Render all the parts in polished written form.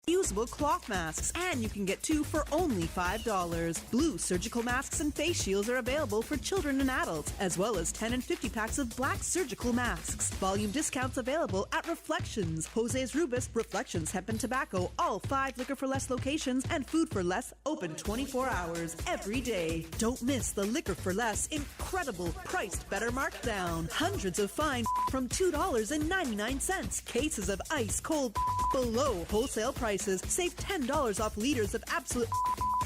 Reusable cloth masks, and you can get 2 for only $5. Blue surgical masks and face shields are available for children and adults, as well as 10 and 50 packs of black surgical masks. Volume discounts available at Reflections, Jose's Rubus, Reflections Hemp and Tobacco, all 5 Liquor for Less locations, and Food for Less, open 24 hours every day. Don't miss the Liquor for Less incredible priced better markdown. Hundreds of finds from $2.99. Cases of ice cold below wholesale prices. Save $10 off liters of Absolute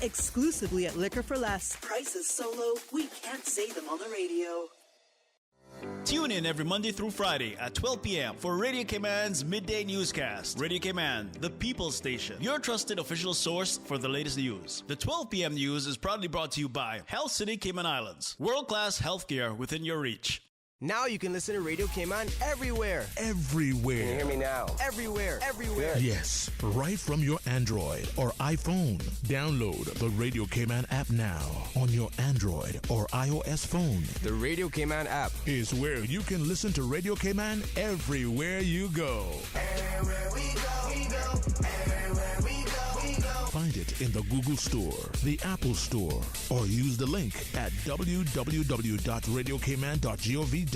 exclusively at Liquor for Less. Prices so low, we can't say them on the radio. Tune in every Monday through Friday at 12 p.m. for Radio Cayman's Midday Newscast. Radio Cayman, the People's Station, your trusted official source for the latest news. The 12 p.m. news is proudly brought to you by Health City Cayman Islands. World-class healthcare within your reach. Now you can listen to Radio Cayman everywhere. Everywhere. Can you hear me now? Everywhere. Everywhere. Yes, right from your Android or iPhone. Download the Radio Cayman app now on your Android or iOS phone. The Radio Cayman app is where you can listen to Radio Cayman everywhere you go. Everywhere we go, we go. Everywhere we go, we go. Find it in the Google Store, the Apple Store, or use the link at www.radiocayman.gov.ky.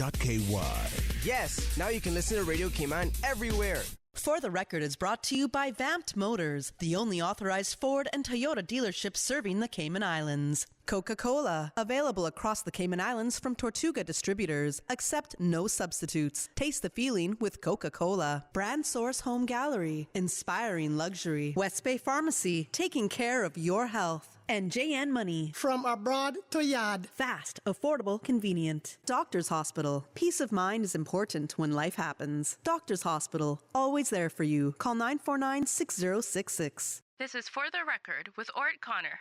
Yes, now you can listen to Radio Cayman everywhere. For the Record is brought to you by Vamped Motors, the only authorized Ford and Toyota dealership serving the Cayman Islands. Coca-Cola, available across the Cayman Islands from Tortuga distributors. Accept no substitutes. Taste the feeling with Coca-Cola. Brand Source Home Gallery, inspiring luxury. West Bay Pharmacy, taking care of your health. And JN Money. From abroad to yard. Fast, affordable, convenient. Doctors Hospital. Peace of mind is important when life happens. Doctors Hospital, always there for you. Call 949-6066. This is For the Record with Ort Connor.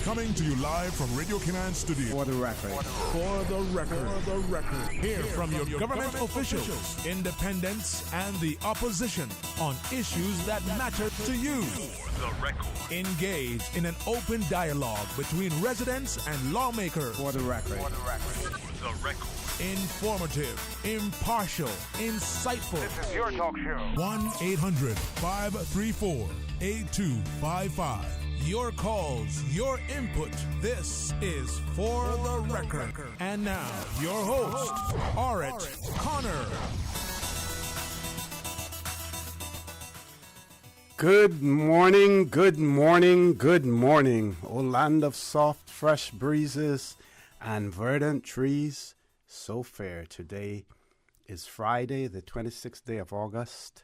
Coming to you live from Radio Cayman Studio. For the record. For the record. For the record. Hear from your government officials, independents, and the opposition on issues that matter to you. For the record. Engage in an open dialogue between residents and lawmakers. For the record. For the record. For the record. Informative, impartial, insightful. This is your talk show. 1-800-534-8255. Your calls, your input. This is For the Record. And now, your host, Ort Connor. Good morning, good morning, good morning. O land of soft, fresh breezes and verdant trees, so fair. Today is Friday, the 26th day of August,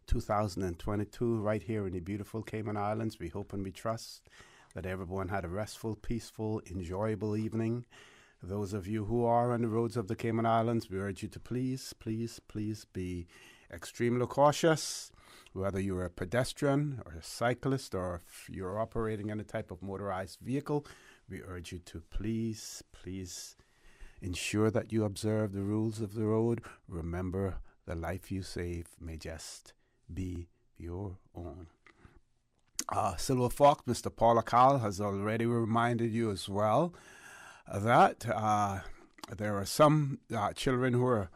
2022, right here in the beautiful Cayman Islands. We hope and we trust that everyone had a restful, peaceful, enjoyable evening. Those of you who are on the roads of the Cayman Islands, we urge you to please be extremely cautious. Whether you're a pedestrian or a cyclist, or if you're operating any type of motorized vehicle, we urge you to please ensure that you observe the rules of the road. Remember, the life you save may just be your own. Silver Fox, Mr. Paul Akal, has already reminded you as well that there are some children who are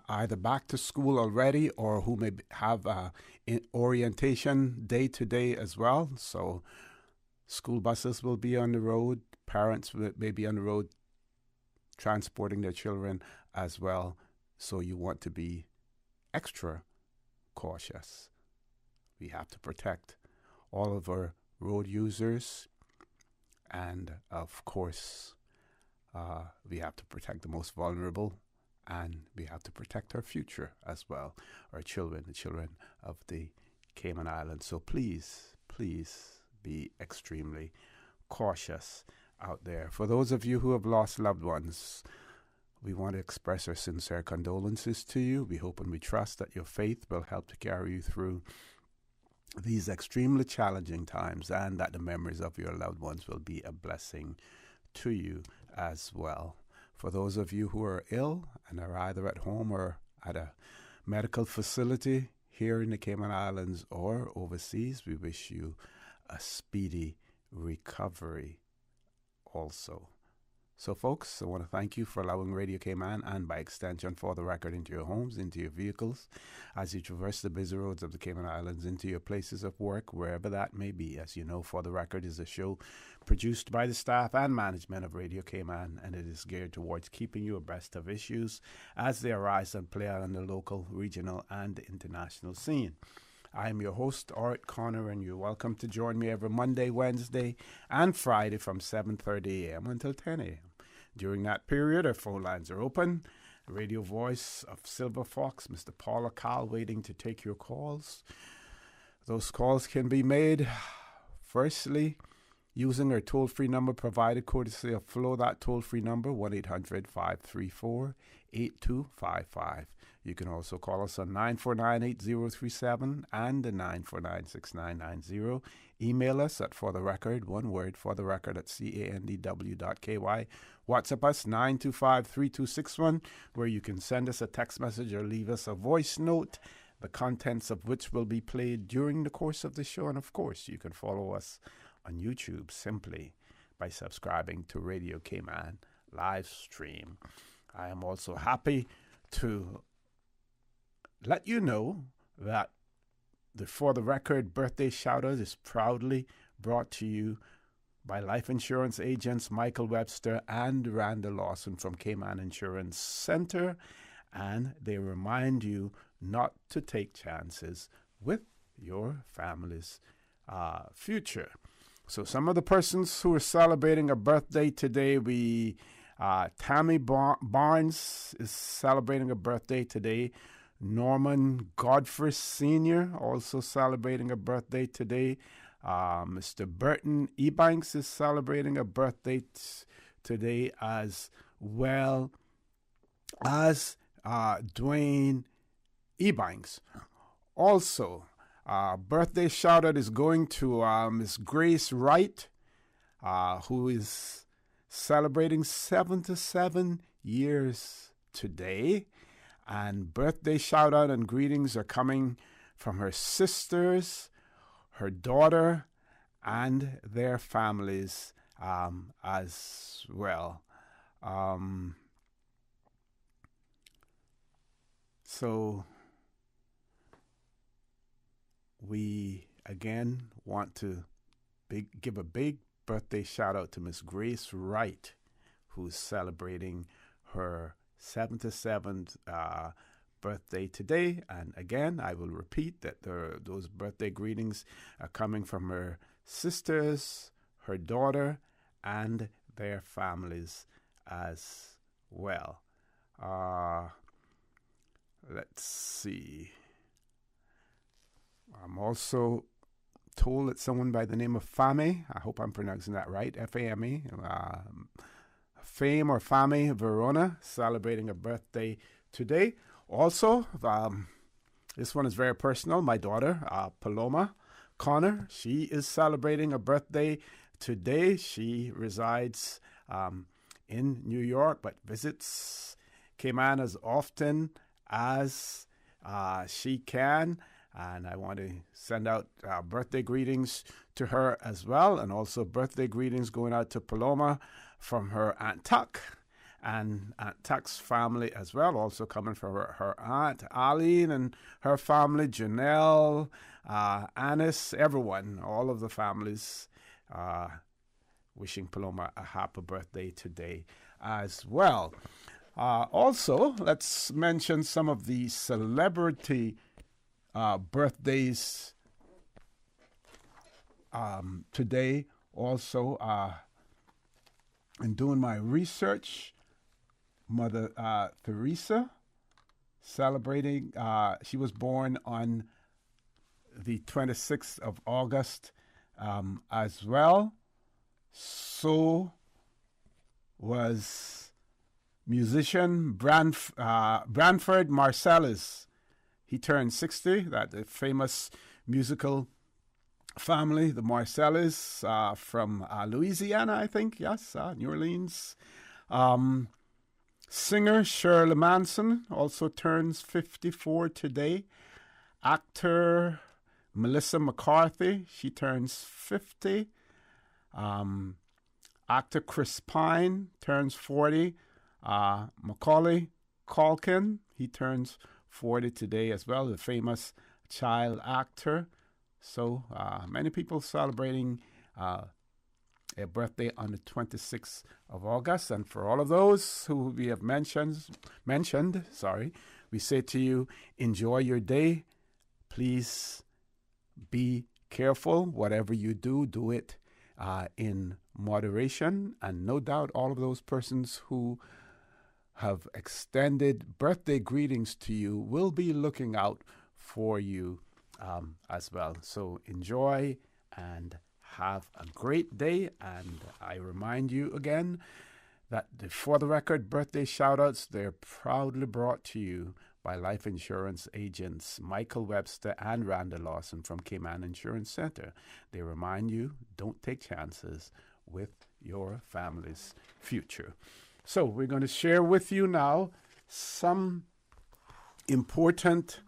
either back to school already or who may have orientation day to day as well. So school buses will be on the road. Parents may be on the road transporting their children as well. So you want to be extra cautious. We have to protect all of our road users, and of course we have to protect the most vulnerable, and we have to protect our future as well, our children, the children of the Cayman Islands. So please be extremely cautious out there. For those of you who have lost loved ones, we want to express our sincere condolences to you. We hope and we trust that your faith will help to carry you through these extremely challenging times, and that the memories of your loved ones will be a blessing to you as well. For those of you who are ill and are either at home or at a medical facility here in the Cayman Islands or overseas, we wish you a speedy recovery also. So, folks, I want to thank you for allowing Radio Cayman and, by extension, For the Record, into your homes, into your vehicles, as you traverse the busy roads of the Cayman Islands, into your places of work, wherever that may be. As you know, For the Record is a show produced by the staff and management of Radio Cayman, and it is geared towards keeping you abreast of issues as they arise and play out on the local, regional, and international scene. I am your host, Art Connor, and you're welcome to join me every Monday, Wednesday, and Friday from 7:30 a.m. until 10 a.m. During that period, our phone lines are open. Radio voice of Silver Fox, Mr. Paula Kyle, waiting to take your calls. Those calls can be made, firstly, using our toll-free number provided courtesy of Flow. That toll-free number, 1-800-534-8255. You can also call us on 949-8037 and 949-6990. Email us at fortherecord, one word, fortherecord at candw.ky. WhatsApp us 925-3261, where you can send us a text message or leave us a voice note, the contents of which will be played during the course of the show. And of course, you can follow us on YouTube simply by subscribing to Radio Cayman live stream. I am also happy to let you know that the For the Record birthday shout-out is proudly brought to you by life insurance agents Michael Webster and Randa Lawson from Cayman Insurance Center, and they remind you not to take chances with your family's future. So some of the persons who are celebrating a birthday today, Tammy Barnes is celebrating a birthday today. Norman Godfrey Sr. also celebrating a birthday today. Mr. Burton Ebanks is celebrating a birthday today, as well as Dwayne Ebanks. Also, birthday shout-out is going to Miss Grace Wright, who is celebrating 77 years today. And birthday shout-out and greetings are coming from her sisters, her daughter, and their families as well. So we, again, want to give a big birthday shout-out to Miss Grace Wright, who's celebrating her 77th birthday today. And again, I will repeat that those birthday greetings are coming from her sisters, her daughter, and their families as well. Let's see. I'm also told that someone by the name of Fame, I hope I'm pronouncing that right, F-A-M-E, Fame or Fame Verona, celebrating a birthday today. Also, this one is very personal. My daughter, Paloma Connor, she is celebrating a birthday today. She resides in New York, but visits Cayman as often as she can. And I want to send out birthday greetings to her as well, and also birthday greetings going out to Paloma from her Aunt Tuck and Aunt Tuck's family as well, also coming from her Aunt Arlene and her family, Janelle, Annis, everyone, all of the families wishing Paloma a happy birthday today as well. Also, let's mention some of the celebrity birthdays today. Also, in doing my research, Mother Teresa celebrating. She was born on the 26th of August as well. So was musician Branford Marsalis. He turned 60. That the famous musical family, the Marsalis, from Louisiana, I think. Yes, New Orleans. Singer Shirley Manson also turns 54 today. Actor Melissa McCarthy, she turns 50. Actor Chris Pine turns 40. Macaulay Culkin, he turns 40 today as well, the famous child actor. So many people celebrating a birthday on the 26th of August. And for all of those who we have mentioned, we say to you, enjoy your day. Please be careful. Whatever you do, do it in moderation. And no doubt all of those persons who have extended birthday greetings to you will be looking out for you as well. So enjoy and have a great day. And I remind you again that the For the Record birthday shout-outs, they're proudly brought to you by life insurance agents Michael Webster and Randa Lawson from Cayman Insurance Center. They remind you, don't take chances with your family's future. So we're going to share with you now some important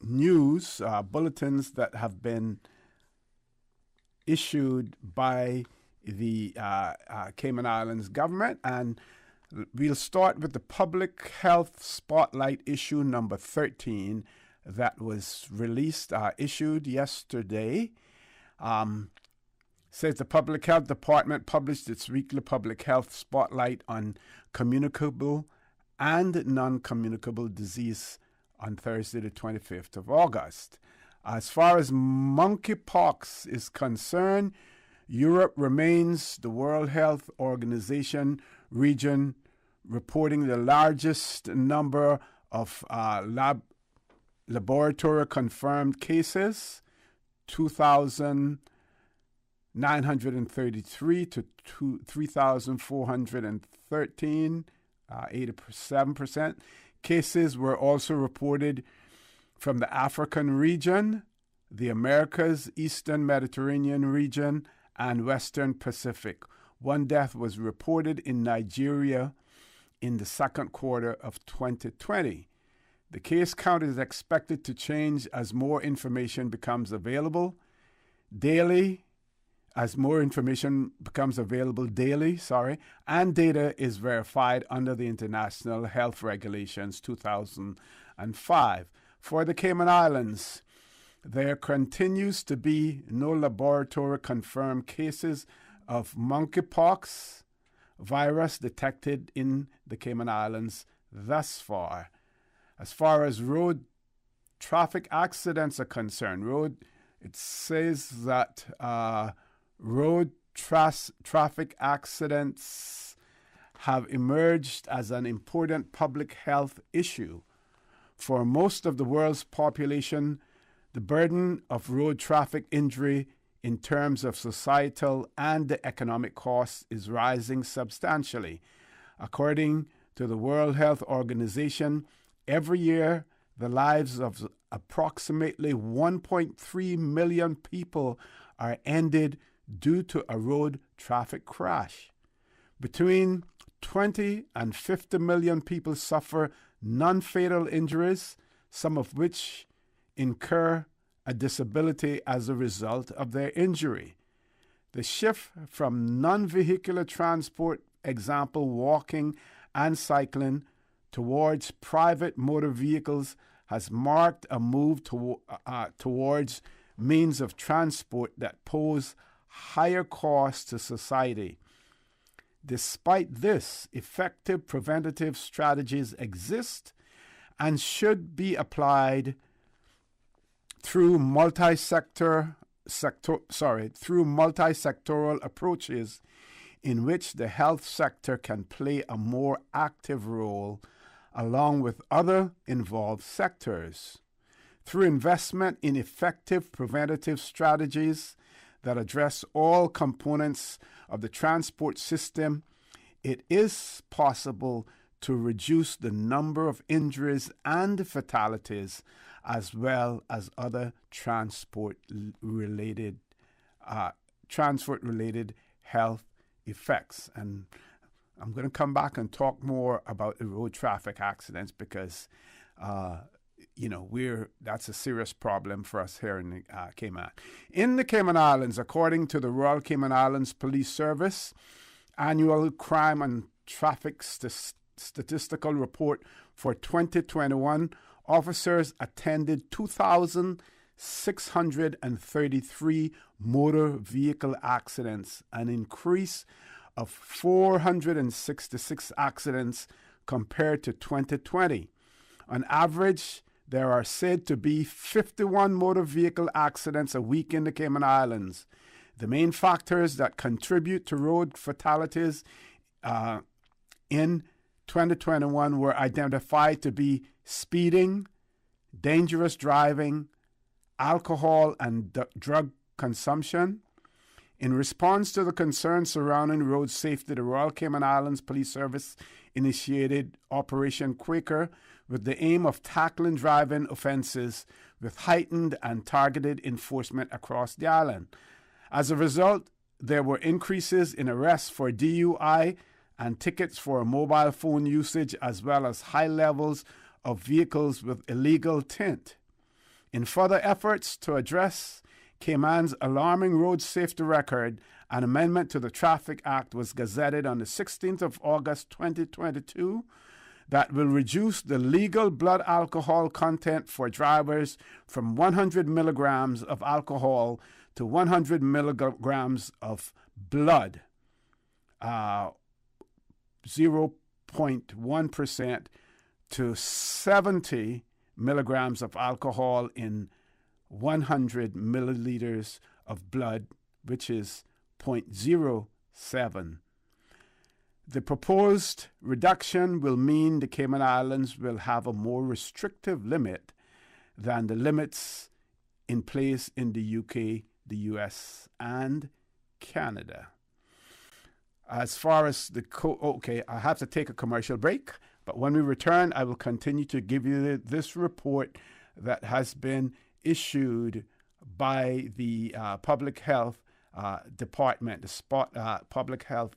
news bulletins that have been issued by the Cayman Islands government. And we'll start with the Public Health Spotlight issue number 13 that was issued yesterday. Says the Public Health Department published its weekly Public Health Spotlight on communicable and non-communicable disease on Thursday, the 25th of August. As far as monkeypox is concerned, Europe remains the World Health Organization region reporting the largest number of laboratory-confirmed cases, 2,933 to 3,413, 87%. Cases were also reported from the African region, the Americas, Eastern Mediterranean region, and Western Pacific. One death was reported in Nigeria in the second quarter of 2020. The case count is expected to change as more information becomes available daily, and data is verified under the International Health Regulations 2005. For the Cayman Islands, there continues to be no laboratory-confirmed cases of monkeypox virus detected in the Cayman Islands thus far. As far as road traffic accidents are concerned, it says that road traffic accidents have emerged as an important public health issue. For most of the world's population, the burden of road traffic injury in terms of societal and economic costs is rising substantially. According to the World Health Organization, every year the lives of approximately 1.3 million people are ended due to a road traffic crash. Between 20 and 50 million people suffer non-fatal injuries, some of which incur a disability as a result of their injury. The shift from non-vehicular transport, example walking and cycling, towards private motor vehicles has marked a move towards means of transport that pose higher costs to society. Despite this, effective preventative strategies exist and should be applied through multi-sectoral approaches in which the health sector can play a more active role along with other involved sectors. Through investment in effective preventative strategies that address all components of the transport system, it is possible to reduce the number of injuries and fatalities as well as other transport-related health effects. And I'm going to come back and talk more about the road traffic accidents because that's a serious problem for us here in the Cayman. In the Cayman Islands, according to the Royal Cayman Islands Police Service annual crime and traffic statistical report for 2021, officers attended 2,633 motor vehicle accidents, an increase of 466 accidents compared to 2020. On average, there are said to be 51 motor vehicle accidents a week in the Cayman Islands. The main factors that contribute to road fatalities in 2021 were identified to be speeding, dangerous driving, alcohol and drug consumption. In response to the concerns surrounding road safety, the Royal Cayman Islands Police Service initiated Operation Quaker with the aim of tackling driving offenses with heightened and targeted enforcement across the island. As a result, there were increases in arrests for DUI and tickets for mobile phone usage, as well as high levels of vehicles with illegal tint. In further efforts to address Cayman's alarming road safety record, an amendment to the Traffic Act was gazetted on the 16th of August 2022 that will reduce the legal blood alcohol content for drivers from 100 milligrams of alcohol to 100 milligrams of blood, 0.1% to 70 milligrams of alcohol in 100 milliliters of blood, which is 0.07. The proposed reduction will mean the Cayman Islands will have a more restrictive limit than the limits in place in the UK, the US, and Canada. As far as the I have to take a commercial break, but when we return, I will continue to give you this report that has been issued by the Public Health Department, the Public Health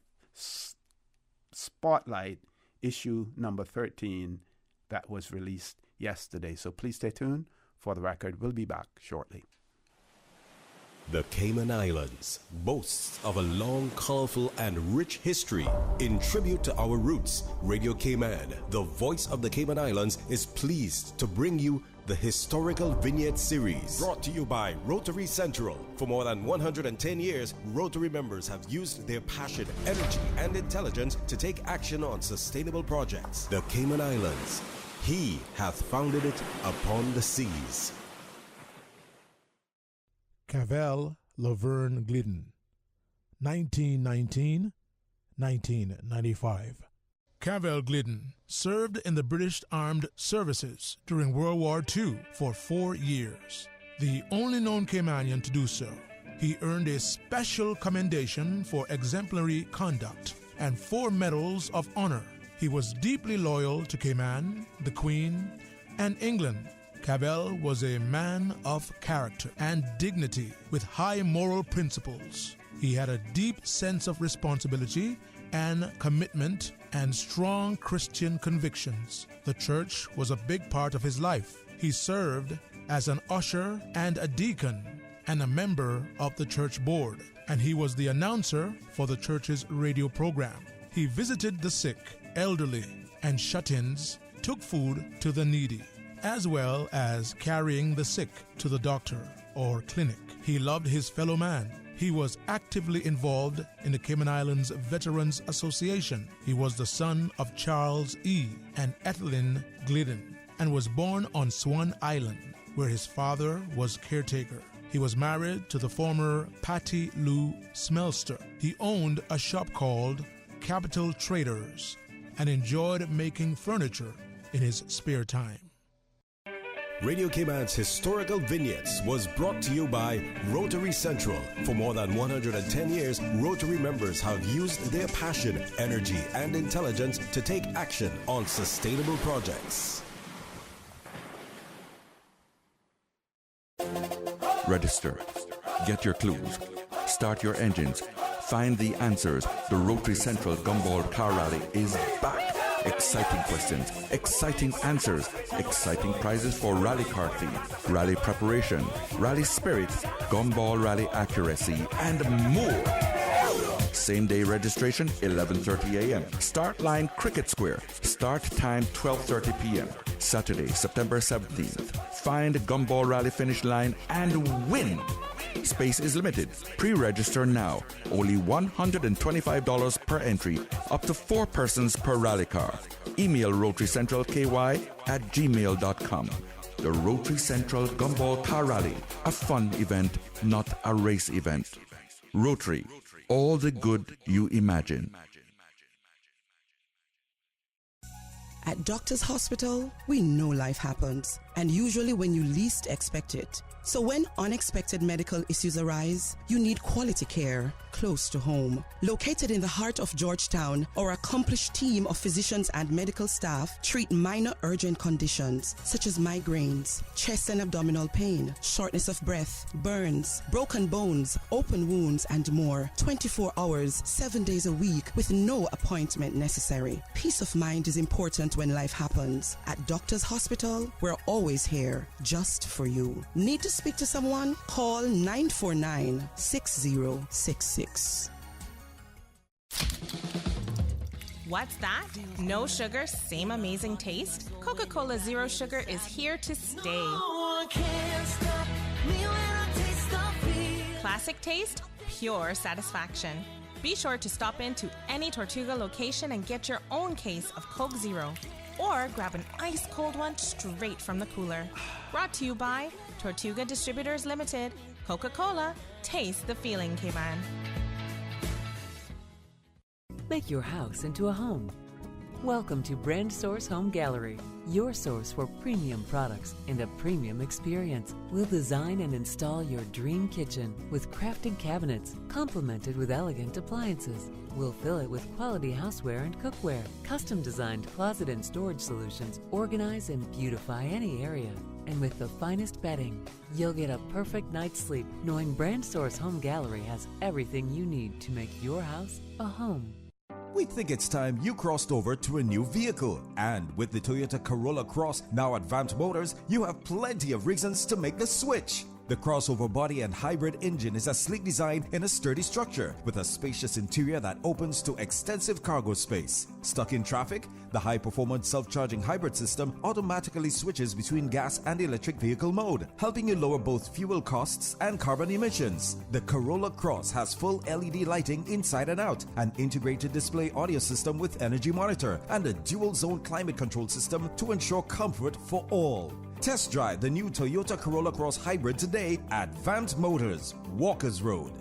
Spotlight issue number 13 that was released yesterday. So please stay tuned for the record. We'll be back shortly. The Cayman Islands boasts of a long, colorful, and rich history. In tribute to our roots, Radio Cayman, the voice of the Cayman Islands, is pleased to bring you the Historical Vignette Series, brought to you by Rotary Central. For more than 110 years, Rotary members have used their passion, energy, and intelligence to take action on sustainable projects. The Cayman Islands, He hath founded it upon the seas. Cavell Laverne Glidden, 1919-1995. Cavell Glidden served in the British Armed Services during World War II for 4 years, the only known Caymanian to do so. He earned a special commendation for exemplary conduct and 4 medals of honor. He was deeply loyal to Cayman, the Queen, and England. Cavell was a man of character and dignity with high moral principles. He had a deep sense of responsibility and commitment and strong Christian convictions. The church was a big part of his life. He served as an usher and a deacon and a member of the church board, and he was the announcer for the church's radio program. He visited the sick, elderly, and shut-ins, took food to the needy, as well as carrying the sick to the doctor or clinic. He loved his fellow man. He was actively involved in the Cayman Islands Veterans Association. He was the son of Charles E. and Ethelyn Glidden and was born on Swan Island, where his father was caretaker. He was married to the former Patty Lou Smelster. He owned a shop called Capital Traders and enjoyed making furniture in his spare time. Radio Cayman's Historical Vignettes was brought to you by Rotary Central. For more than 110 years, Rotary members have used their passion, energy, and intelligence to take action on sustainable projects. Register. Get your clues. Start your engines. Find the answers. The Rotary Central Gumball Car Rally is back. Exciting questions, exciting answers, exciting prizes for rally car theme, rally preparation, rally spirit, gumball rally accuracy, and more. Same day registration, 11:30 a.m. Start line Cricket Square. Start time 12:30 p.m. Saturday, September 17th. Find Gumball Rally finish line and win. Space is limited. Pre-register now. Only $125 per entry. Up to 4 persons per rally car. Email rotarycentralky@gmail.com. The Rotary Central Gumball Car Rally. A fun event, not a race event. Rotary. All the good you imagine. At Doctors Hospital, we know life happens, and usually when you least expect it. So when unexpected medical issues arise, you need quality care close to home. Located in the heart of Georgetown, our accomplished team of physicians and medical staff treat minor urgent conditions such as migraines, chest and abdominal pain, shortness of breath, burns, broken bones, open wounds, and more. 24 hours, 7 days a week with no appointment necessary. Peace of mind is important when life happens. At Doctors Hospital, we're always here just for you. Need to speak to someone? Call 949-6066. What's that? No sugar, same amazing taste? Coca-Cola Zero Sugar is here to stay. Classic taste, pure satisfaction. Be sure to stop into any Tortuga location and get your own case of Coke Zero. Or grab an ice-cold one straight from the cooler. Brought to you by Tortuga Distributors Limited. Coca-Cola, taste the feeling, K-Man. Make your house into a home. Welcome to Brand Source Home Gallery, your source for premium products and a premium experience. We'll design and install your dream kitchen with crafted cabinets, complemented with elegant appliances. We'll fill it with quality houseware and cookware. Custom-designed closet and storage solutions organize and beautify any area. And with the finest bedding, you'll get a perfect night's sleep knowing Brand Source Home Gallery has everything you need to make your house a home. We think it's time you crossed over to a new vehicle. And with the Toyota Corolla Cross now at Vamt Motors, you have plenty of reasons to make the switch. The crossover body and hybrid engine is a sleek design in a sturdy structure with a spacious interior that opens to extensive cargo space. Stuck in traffic? The high-performance self-charging hybrid system automatically switches between gas and electric vehicle mode, helping you lower both fuel costs and carbon emissions. The Corolla Cross has full LED lighting inside and out, an integrated display audio system with energy monitor, and a dual-zone climate control system to ensure comfort for all. Test drive the new Toyota Corolla Cross Hybrid today at Vamt Motors, Walkers Road.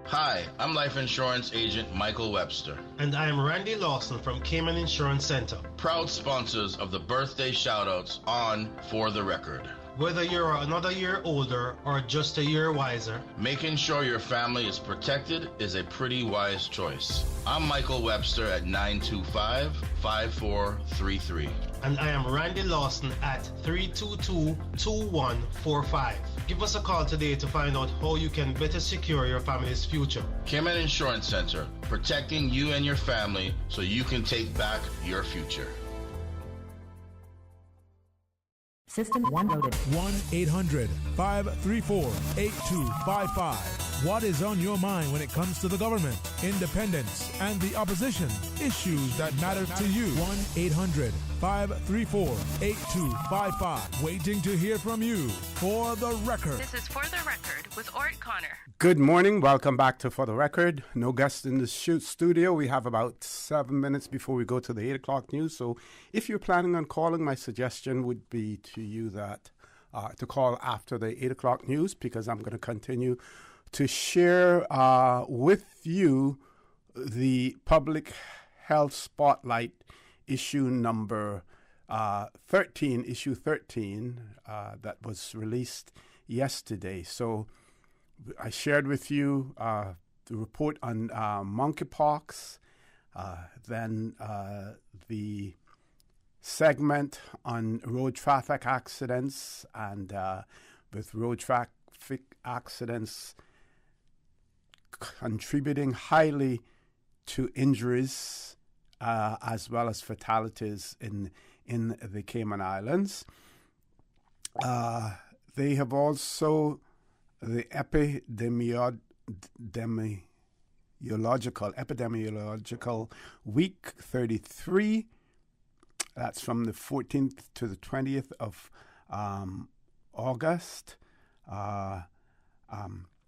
Hi, I'm life insurance agent Michael Webster. And I am Randy Lawson from Cayman Insurance Center. Proud sponsors of the birthday shoutouts on For the Record. Whether you're another year older or just a year wiser, making sure your family is protected is a pretty wise choice. I'm Michael Webster at 925-5433. And I am Randy Lawson at 322-2145. Give us a call today to find out how you can better secure your family's future. Cayman Insurance Center, protecting you and your family so you can take back your future. System 1 loaded. 1-800-534-8255. What is on your mind when it comes to the government, independence, and the opposition? Issues that matter to you. 1-800-534-8255. Waiting to hear from you. For the Record. This is For the Record with Ort Connor. Good morning. Welcome back to For the Record. No guest in the studio. We have about 7 minutes before we go to the 8 o'clock news. So if you're planning on calling, my suggestion would be to you that to call after the 8 o'clock news, because I'm going to continue to share with you the Public Health Spotlight issue number 13, issue 13, that was released yesterday. So I shared with you the report on monkeypox, then the segment on road traffic accidents, and with road traffic accidents contributing highly to injuries as well as fatalities in the Cayman Islands. They have also the epidemiological week 33. That's from the 14th to the 20th of August.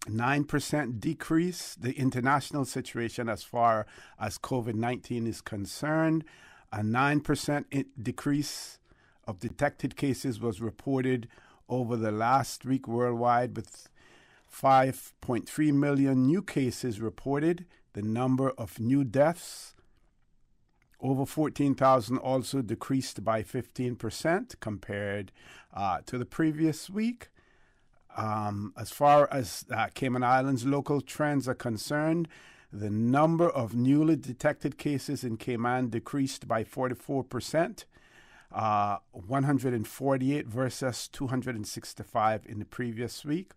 9% decrease, the international situation as far as COVID-19 is concerned. A 9% decrease of detected cases was reported over the last week worldwide, with 5.3 million new cases reported. The number of new deaths, over 14,000, also decreased by 15% compared to the previous week. As far as Cayman Islands local trends are concerned, the number of newly detected cases in Cayman decreased by 44%, 148 versus 265 in the previous week,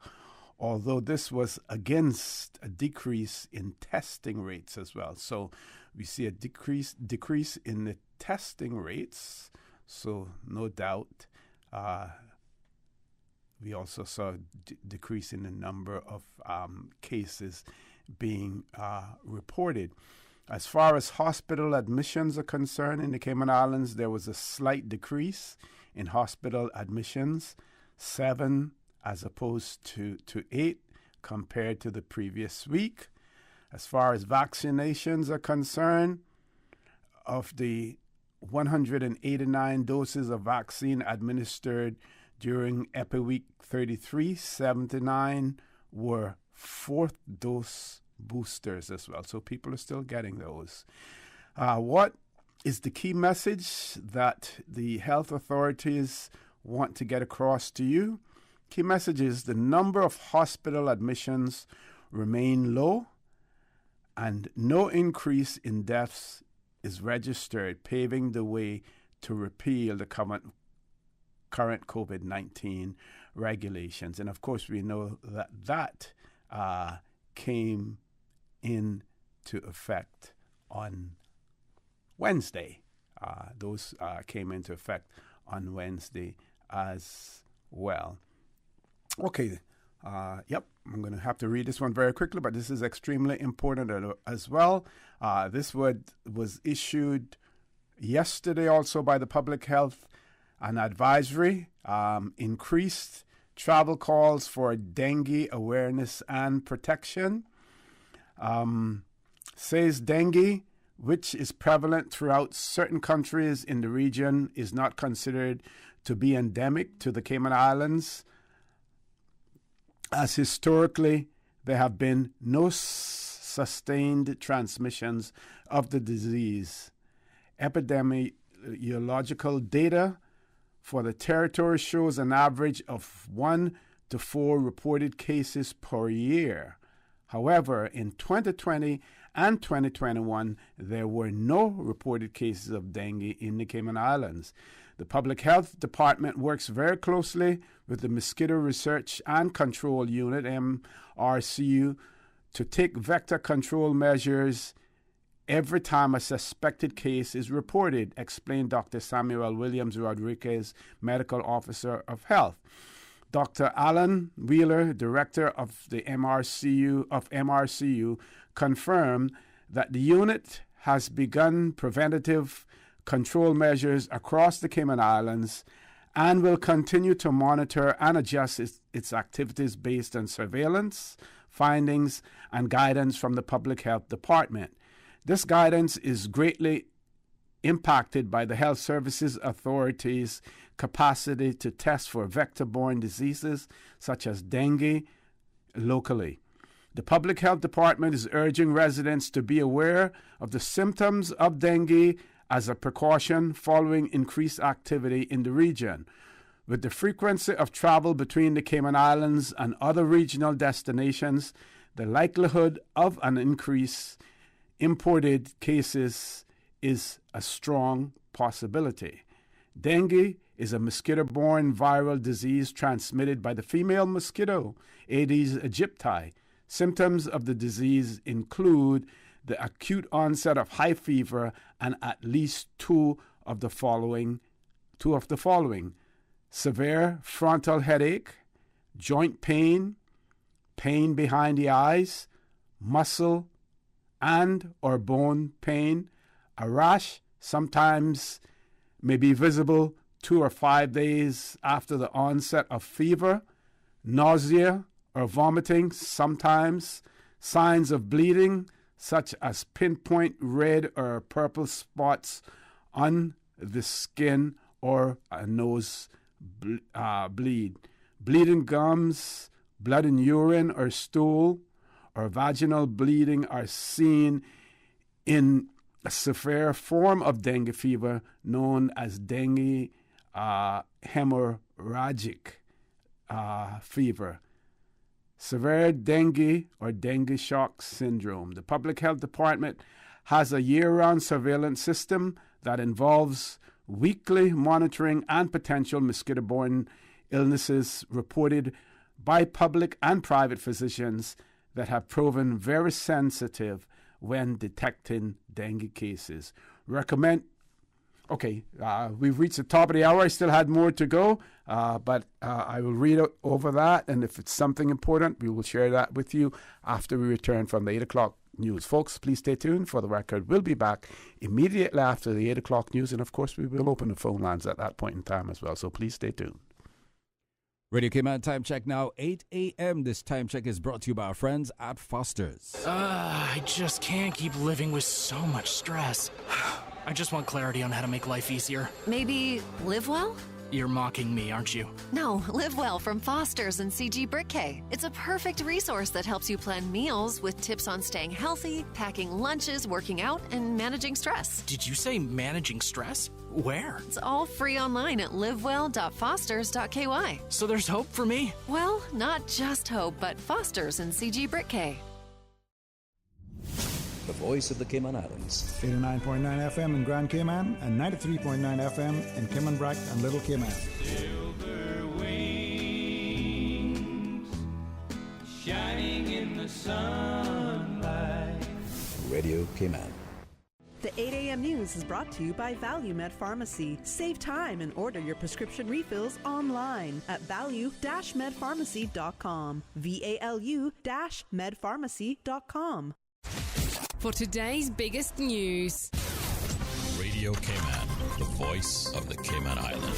although this was against a decrease in testing rates as well. So we see a decrease in the testing rates, so no doubt we also saw a decrease in the number of cases being reported. As far as hospital admissions are concerned in the Cayman Islands, there was a slight decrease in hospital admissions, 7 as opposed to 8 compared to the previous week. As far as vaccinations are concerned, of the 189 doses of vaccine administered during Epi Week 33, 79 were fourth dose boosters as well. So people are still getting those. What is the key message that the health authorities want to get across to you? Key message is the number of hospital admissions remain low and no increase in deaths is registered, paving the way to repeal the current COVID-19 regulations. And of course, we know that came into effect on Wednesday. Those came into effect on Wednesday as well. Okay. Yep, I'm going to have to read this one very quickly, but this is extremely important as well. This was issued yesterday also by the Public Health, an advisory, increased travel calls for dengue awareness and protection. Says dengue, which is prevalent throughout certain countries in the region, is not considered to be endemic to the Cayman Islands, as historically there have been no sustained transmissions of the disease. Epidemiological data for the territory shows an average of 1 to 4 reported cases per year. However, in 2020 and 2021, there were no reported cases of dengue in the Cayman Islands. The Public Health Department works very closely with the Mosquito Research and Control Unit, MRCU, to take vector control measures every time a suspected case is reported, explained Dr. Samuel Williams Rodriguez, Medical Officer of Health. Dr. Alan Wheeler, Director of the MRCU, confirmed that the unit has begun preventative control measures across the Cayman Islands and will continue to monitor and adjust its activities based on surveillance, findings, and guidance from the Public Health Department. This guidance is greatly impacted by the Health Services Authority's capacity to test for vector-borne diseases such as dengue locally. The Public Health Department is urging residents to be aware of the symptoms of dengue as a precaution following increased activity in the region. With the frequency of travel between the Cayman Islands and other regional destinations, the likelihood of an increase imported cases is a strong possibility. Dengue is a mosquito-borne viral disease transmitted by the female mosquito, Aedes aegypti. Symptoms of the disease include the acute onset of high fever, and at least two of the following: severe frontal headache, joint pain, pain behind the eyes, muscle and or bone pain, a rash sometimes may be visible 2 or 5 days after the onset of fever, nausea or vomiting sometimes, signs of bleeding such as pinpoint red or purple spots on the skin or a nose bleed, bleeding gums, blood in urine or stool, or vaginal bleeding are seen in a severe form of dengue fever known as dengue hemorrhagic fever. Severe dengue or dengue shock syndrome. The Public Health Department has a year-round surveillance system that involves weekly monitoring and potential mosquito-borne illnesses reported by public and private physicians that have proven very sensitive when detecting dengue cases. We've reached the top of the hour. I still had more to go, but I will read over that, and if it's something important, we will share that with you after we return from the 8 o'clock news. Folks, please stay tuned for the record. We'll be back immediately after the 8 o'clock news, and of course, we will open the phone lines at that point in time as well, so please stay tuned. Radio Cayman time check now, 8 a.m. This time check is brought to you by our friends at Foster's. I just can't keep living with so much stress. I just want clarity on how to make life easier. Maybe live well? You're mocking me, aren't you? No, Live Well from Foster's and CG Brick. It's a perfect resource that helps you plan meals with tips on staying healthy, packing lunches, working out, and managing stress. Did you say managing stress? Where? It's all free online at livewell.fosters.ky. So there's hope for me? Well, not just hope, but Foster's and CG Brick. The voice of the Cayman Islands. 89.9 FM in Grand Cayman and 93.9 FM in Cayman Brac and Little Cayman. Silver wings shining in the sunlight. Radio Cayman. The 8 a.m. news is brought to you by ValueMed Pharmacy. Save time and order your prescription refills online at value-medpharmacy.com. VALU-medpharmacy.com. For today's biggest news. Radio Cayman, the voice of the Cayman Island.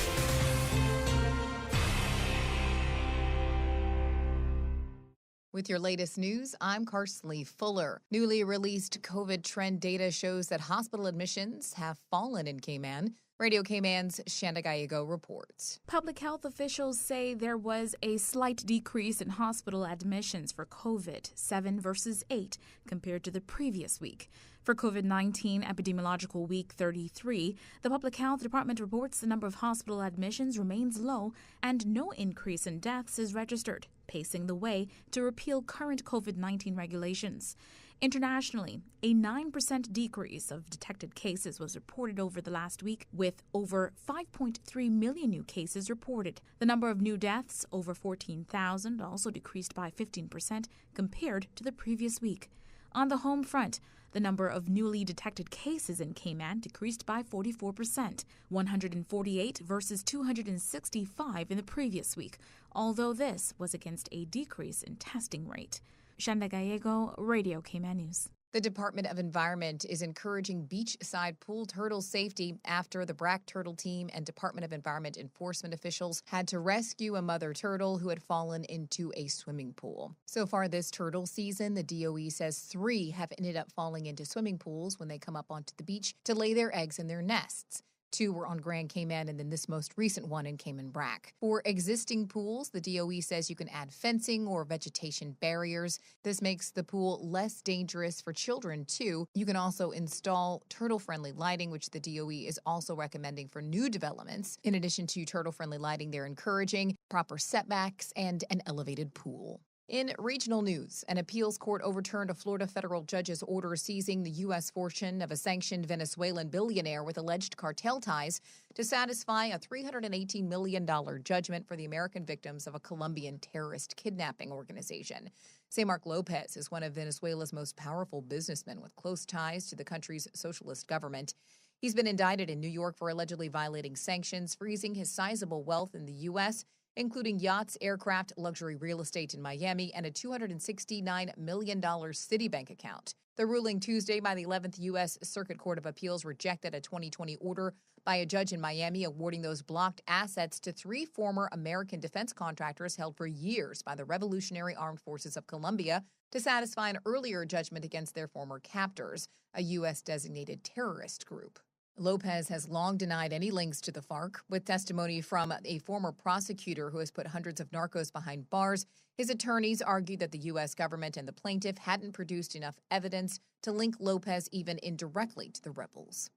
With your latest news, I'm Karsley Fuller. Newly released COVID trend data shows that hospital admissions have fallen in Cayman. Radio Cayman's Shanda Gallego reports. Public health officials say there was a slight decrease in hospital admissions for COVID, 7 versus 8, compared to the previous week. For COVID-19 epidemiological week 33, the Public Health Department reports the number of hospital admissions remains low and no increase in deaths is registered, pacing the way to repeal current COVID-19 regulations. Internationally, a 9% decrease of detected cases was reported over the last week, with over 5.3 million new cases reported. The number of new deaths, over 14,000, also decreased by 15% compared to the previous week. On the home front, the number of newly detected cases in Cayman decreased by 44%, 148 versus 265 in the previous week, although this was against a decrease in testing rate. Shanda Gallego, Radio Cayman News. The Department of Environment is encouraging beachside pool turtle safety after the Brac Turtle Team and Department of Environment enforcement officials had to rescue a mother turtle who had fallen into a swimming pool. So far this turtle season, the DOE says 3 have ended up falling into swimming pools when they come up onto the beach to lay their eggs in their nests. 2 were on Grand Cayman, and then this most recent one in Cayman Brac. For existing pools, the DOE says you can add fencing or vegetation barriers. This makes the pool less dangerous for children, too. You can also install turtle-friendly lighting, which the DOE is also recommending for new developments. In addition to turtle-friendly lighting, they're encouraging proper setbacks and an elevated pool. In regional news, an appeals court overturned a Florida federal judge's order seizing the U.S. fortune of a sanctioned Venezuelan billionaire with alleged cartel ties to satisfy a $318 million judgment for the American victims of a Colombian terrorist kidnapping organization. Saymark Lopez is one of Venezuela's most powerful businessmen with close ties to the country's socialist government. He's been indicted in New York for allegedly violating sanctions, freezing his sizable wealth in the U.S., including yachts, aircraft, luxury real estate in Miami, and a $269 million Citibank account. The ruling Tuesday by the 11th U.S. Circuit Court of Appeals rejected a 2020 order by a judge in Miami awarding those blocked assets to 3 former American defense contractors held for years by the Revolutionary Armed Forces of Colombia to satisfy an earlier judgment against their former captors, a U.S.-designated terrorist group. Lopez has long denied any links to the FARC, with testimony from a former prosecutor who has put hundreds of narcos behind bars. His attorneys argued that the U.S. government and the plaintiff hadn't produced enough evidence to link Lopez even indirectly to the rebels.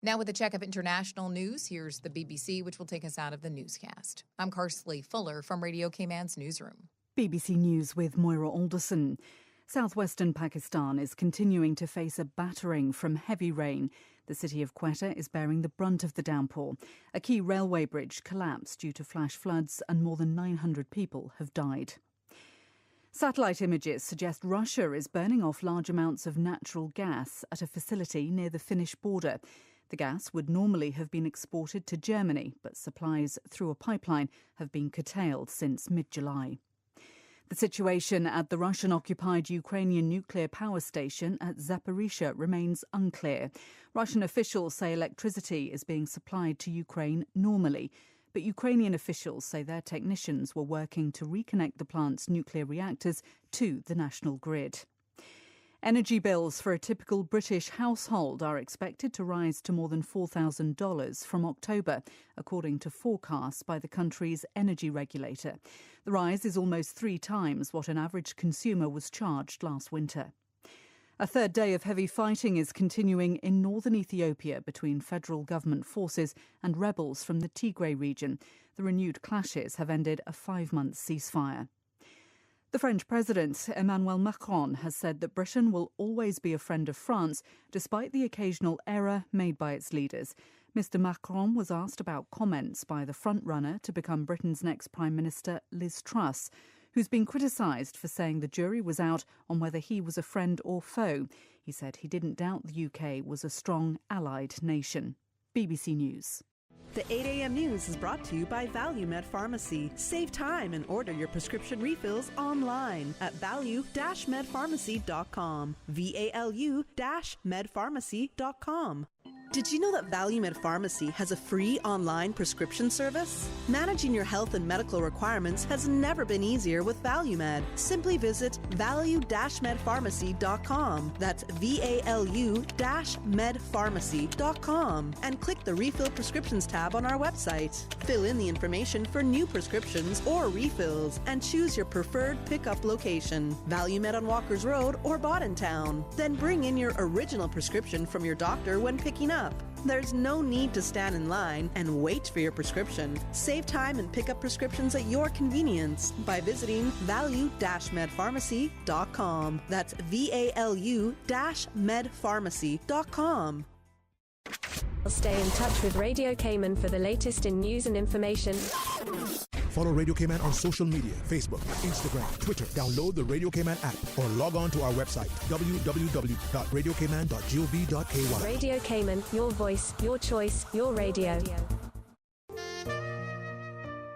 Now with a check of international news, here's the BBC, which will take us out of the newscast. I'm Karsley Fuller from Radio Cayman's newsroom. BBC News with Moira Alderson. Southwestern Pakistan is continuing to face a battering from heavy rain. The city of Quetta is bearing the brunt of the downpour. A key railway bridge collapsed due to flash floods and more than 900 people have died. Satellite images suggest Russia is burning off large amounts of natural gas at a facility near the Finnish border. The gas would normally have been exported to Germany, but supplies through a pipeline have been curtailed since mid-July. The situation at the Russian-occupied Ukrainian nuclear power station at Zaporizhzhia remains unclear. Russian officials say electricity is being supplied to Ukraine normally, but Ukrainian officials say their technicians were working to reconnect the plant's nuclear reactors to the national grid. Energy bills for a typical British household are expected to rise to more than $4,000 from October, according to forecasts by the country's energy regulator. The rise is almost 3 times what an average consumer was charged last winter. A third day of heavy fighting is continuing in northern Ethiopia between federal government forces and rebels from the Tigray region. The renewed clashes have ended a 5-month ceasefire. The French President, Emmanuel Macron, has said that Britain will always be a friend of France, despite the occasional error made by its leaders. Mr Macron was asked about comments by the frontrunner to become Britain's next Prime Minister, Liz Truss, who's been criticised for saying the jury was out on whether he was a friend or foe. He said he didn't doubt the UK was a strong allied nation. BBC News. The 8 a.m. news is brought to you by ValueMed Pharmacy. Save time and order your prescription refills online at value-medpharmacy.com. VALU-medpharmacy.com. Did you know that ValueMed Pharmacy has a free online prescription service? Managing your health and medical requirements has never been easier with ValueMed. Simply visit value-medpharmacy.com. That's VALU-medpharmacy.com and click the Refill Prescriptions tab on our website. Fill in the information for new prescriptions or refills and choose your preferred pickup location. ValueMed on Walkers Road or Boddentown. Then bring in your original prescription from your doctor when picking up. There's no need to stand in line and wait for your prescription. Save time and pick up prescriptions at your convenience by visiting value-medpharmacy.com. That's VALU-medpharmacy.com. Stay in touch with Radio Cayman for the latest in news and information. Follow Radio Cayman on social media, Facebook, Instagram, Twitter. Download the Radio Cayman app or log on to our website, www.radiocayman.gov.ky. Radio Cayman, your voice, your choice, your radio.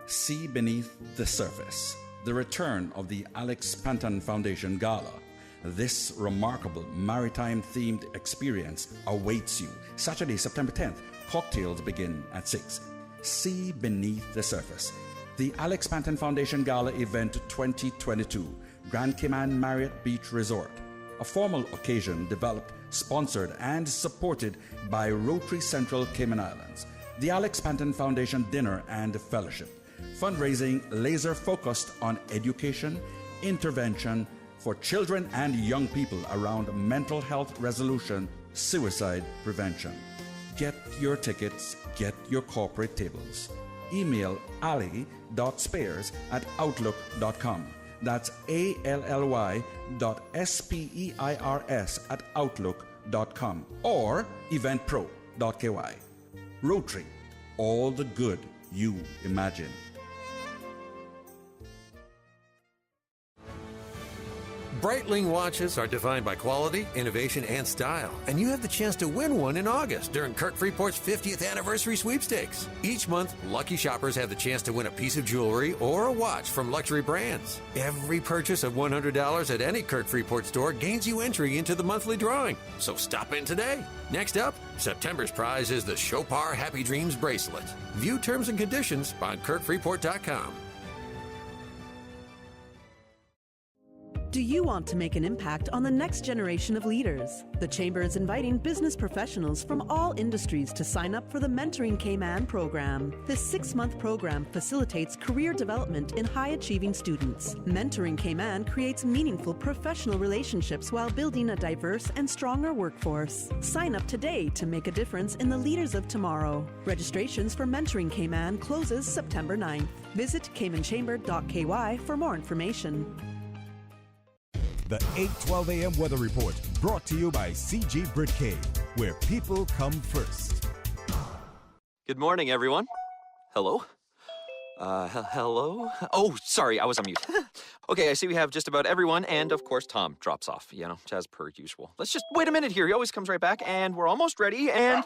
See Beneath the Surface, the return of the Alex Panton Foundation Gala. This remarkable maritime-themed experience awaits you Saturday, September 10th. Cocktails begin at 6. See Beneath the Surface. The Alex Panton Foundation Gala Event 2022, Grand Cayman Marriott Beach Resort. A formal occasion developed, sponsored, and supported by Rotary Central Cayman Islands. The Alex Panton Foundation Dinner and Fellowship. Fundraising laser-focused on education, intervention for children and young people around mental health resolution, suicide prevention. Get your tickets, get your corporate tables. Email ali.spares@outlook.com. That's ALLY.SPEIRS@outlook.com or eventpro.ky. Rotary, all the good you imagine. Breitling watches are defined by quality, innovation, and style, and you have the chance to win one in August during Kirk Freeport's 50th anniversary sweepstakes. Each month, lucky shoppers have the chance to win a piece of jewelry or a watch from luxury brands. Every purchase of $100 at any Kirk Freeport store gains you entry into the monthly drawing, so stop in today. Next up, September's prize is the Chopard Happy Dreams bracelet. View terms and conditions on KirkFreeport.com. Do you want to make an impact on the next generation of leaders? The Chamber is inviting business professionals from all industries to sign up for the Mentoring Cayman program. This 6-month program facilitates career development in high-achieving students. Mentoring Cayman creates meaningful professional relationships while building a diverse and stronger workforce. Sign up today to make a difference in the leaders of tomorrow. Registrations for Mentoring Cayman closes September 9th. Visit caymanchamber.ky for more information. The 8:12 a.m. weather report brought to you by CG Britcay, where people come first. Good morning, everyone. Hello? Hello? Oh, sorry, I was on mute. Okay, I see we have just about everyone, and of course, Tom drops off, as per usual. Let's just wait a minute here. He always comes right back, and we're almost ready, and...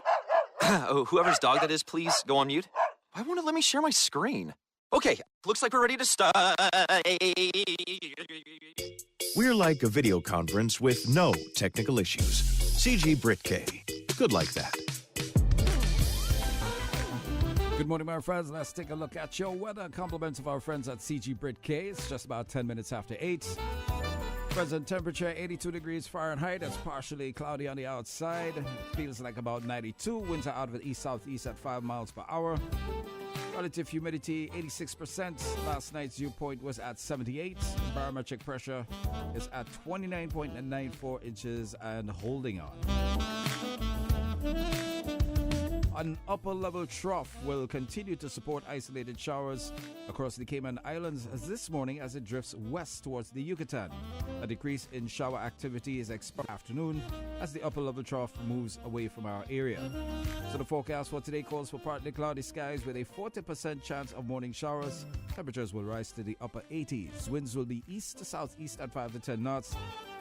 oh, whoever's dog that is, please go on mute. Why won't it let me share my screen? Okay, looks like we're ready to start. We're like a video conference with no technical issues. CG Britcay. Good like that. Good morning, my friends. Let's take a look at your weather. Compliments of our friends at CG Britcay. It's just about 10 minutes after 8. Present temperature 82 degrees Fahrenheit. It's partially cloudy on the outside. Feels like about 92. Winds are out of the east-southeast at 5 miles per hour. Relative humidity 86%. Last night's dew point was at 78. Barometric pressure is at 29.94 inches and holding on. An upper-level trough will continue to support isolated showers across the Cayman Islands this morning as it drifts west towards the Yucatan. A decrease in shower activity is expected afternoon as the upper-level trough moves away from our area. So the forecast for today calls for partly cloudy skies with a 40% chance of morning showers. Temperatures will rise to the upper 80s. Winds will be east to southeast at 5 to 10 knots.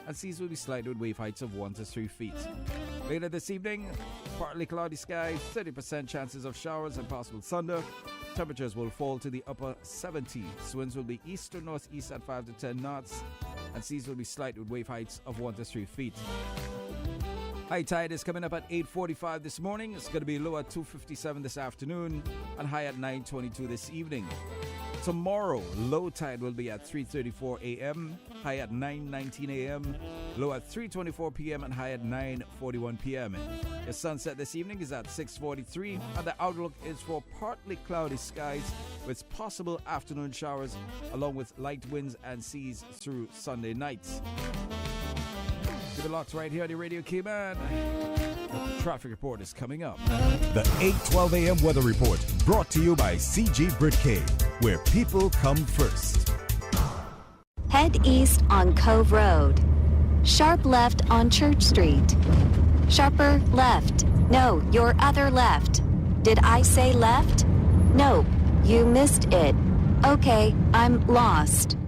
And seas will be slight with wave heights of 1 to 3 feet. Later this evening, partly cloudy skies, 30% chances of showers and possible thunder. Temperatures will fall to the upper 70s. Winds will be east to northeast at 5 to 10 knots. And seas will be slight with wave heights of 1 to 3 feet. High tide is coming up at 8:45 this morning. It's going to be low at 2:57 this afternoon and high at 9:22 this evening. Tomorrow, low tide will be at 3:34 a.m., high at 9:19 a.m., low at 3:24 p.m. and high at 9:41 p.m. The sunset this evening is at 6:43 and the outlook is for partly cloudy skies with possible afternoon showers along with light winds and seas through Sunday night. Keep it locked right here on the Radio Cayman. The traffic report is coming up. The 8:12 a.m. weather report brought to you by CG Britcay, where people come first. Head east on Cove Road. Sharp left on Church Street. Sharper left. No, your other left. Did I say left? Nope, you missed it. Okay, I'm lost.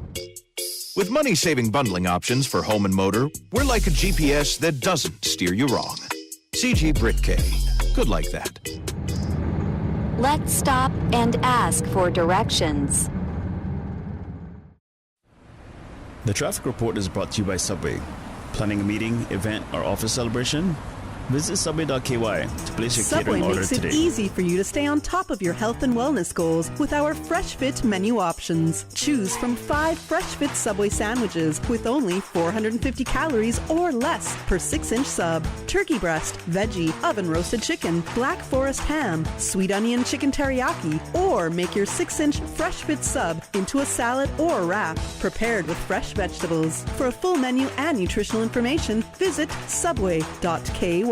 With money-saving bundling options for home and motor, we're like a GPS that doesn't steer you wrong. CG Britcay. Good like that. Let's stop and ask for directions. The traffic report is brought to you by Subway. Planning a meeting, event, or office celebration? Visit Subway.ky to place your catering order today. Subway makes it easy for you to stay on top of your health and wellness goals with our Fresh Fit menu options. Choose from 5 Fresh Fit Subway sandwiches with only 450 calories or less per 6-inch sub. Turkey breast, veggie, oven roasted chicken, Black Forest ham, sweet onion chicken teriyaki, or make your 6-inch Fresh Fit sub into a salad or wrap prepared with fresh vegetables. For a full menu and nutritional information, visit subway.ky.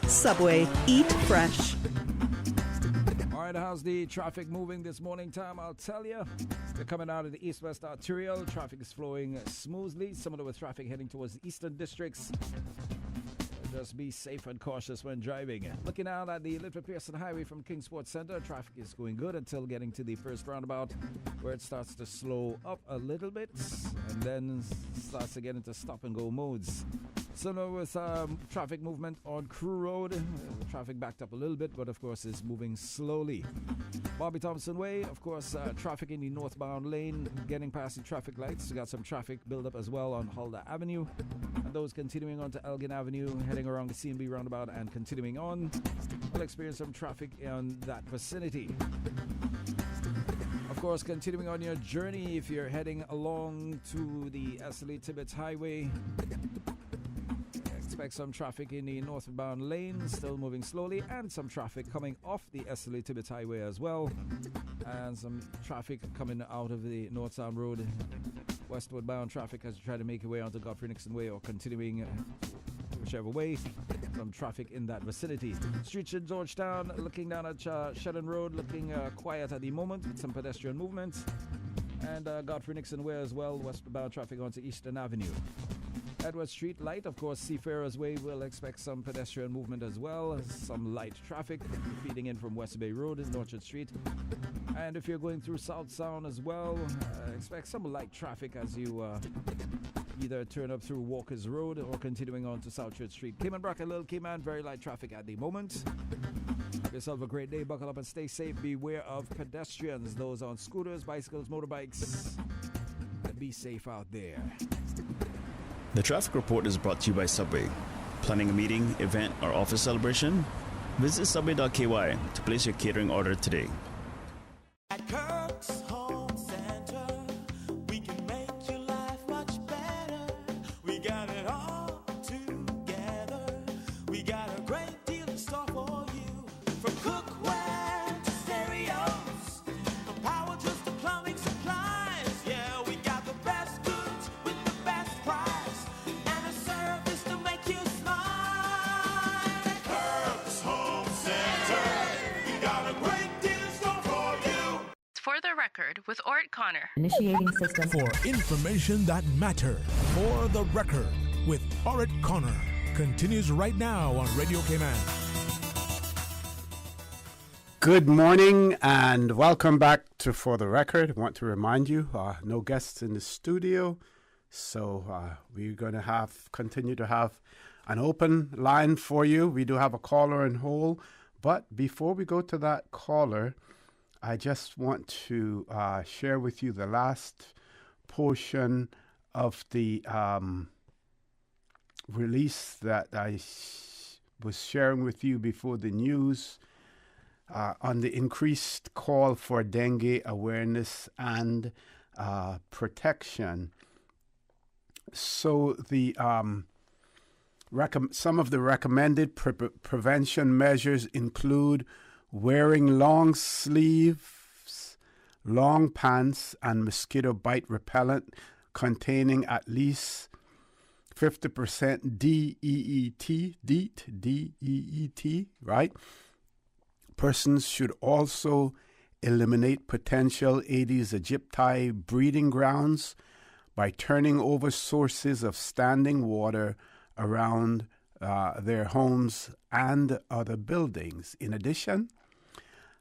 Subway, eat fresh. All right, How's the traffic moving this morning time? I'll tell you. We're coming out of the east-west arterial. Traffic is flowing smoothly, similar with traffic heading towards the eastern districts. Just be safe and cautious when driving. Looking out at the Little Pearson Highway from Kingsport Center, traffic is going good until getting to the first roundabout, where it starts to slow up a little bit and then starts to get into stop-and-go modes. Similar with traffic movement on Crew Road. Traffic backed up a little bit, but of course is moving slowly. Bobby Thompson Way, of course, traffic in the northbound lane, getting past the traffic lights. We got some traffic build-up as well on Huldah Avenue. And those continuing on to Elgin Avenue, heading around the CNB roundabout and continuing on, will experience some traffic in that vicinity. Of course, continuing on your journey, if you're heading along to the SLA Tibbetts Highway, expect some traffic in the northbound lane, still moving slowly, and some traffic coming off the SLA Tibbetts Highway as well, and some traffic coming out of the North Sound Road, westward bound traffic as you try to make your way onto Godfrey Nixon Way or continuing whichever way. Some traffic in that vicinity. Streets in Georgetown, looking down at Shedden Road, looking quiet at the moment with some pedestrian movement, and Godfrey Nixon Way as well, westbound traffic onto Eastern Avenue. Edward Street light, of course, Seafarers Way will expect some pedestrian movement as well, some light traffic feeding in from West Bay Road in Orchard Street. And if you're going through South Sound as well, expect some light traffic as you either turn up through Walker's Road or continuing on to South Church Street. Cayman Bracken, Little Cayman, very light traffic at the moment. Have yourself a great day, buckle up and stay safe. Beware of pedestrians, those on scooters, bicycles, motorbikes. Be safe out there. The traffic report is brought to you by Subway. Planning a meeting, event, or office celebration? Visit subway.ky to place your catering order today. At Kirk's Home Center, we can make your life much better. We got it all together. We got a great deal in store for you. From cookware to stereos, from power tools to plumbing supplies. Yeah, we got the best goods with the best price and a service to make you smile. At Kirk's Home Center, we got a great deal in store for you. For the record, with Ort Connor. Initiating system. For information that matters. For the record, with Orit Connor. Continues right now on Radio Cayman. Good morning and welcome back to For the Record. I want to remind you, no guests in the studio, so we're going to continue to have an open line for you. We do have a caller in hold, but before we go to that caller, I just want to share with you the last portion of the release that I was sharing with you before the news on the increased call for dengue awareness and protection. So the some of the recommended prevention measures include wearing long sleeves, long pants, and mosquito bite repellent containing at least 50% DEET, right? Persons should also eliminate potential Aedes aegypti breeding grounds by turning over sources of standing water around their homes and other buildings. In addition,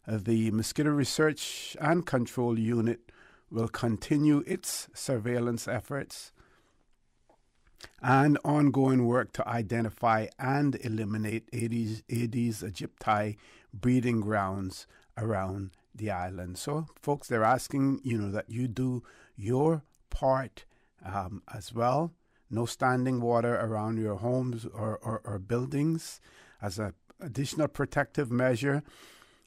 the Mosquito Research and Control Unit will continue its surveillance efforts and ongoing work to identify and eliminate Aedes aegypti breeding grounds around the island. So, folks, they're asking, that you do your part as well. No standing water around your homes or buildings as an additional protective measure.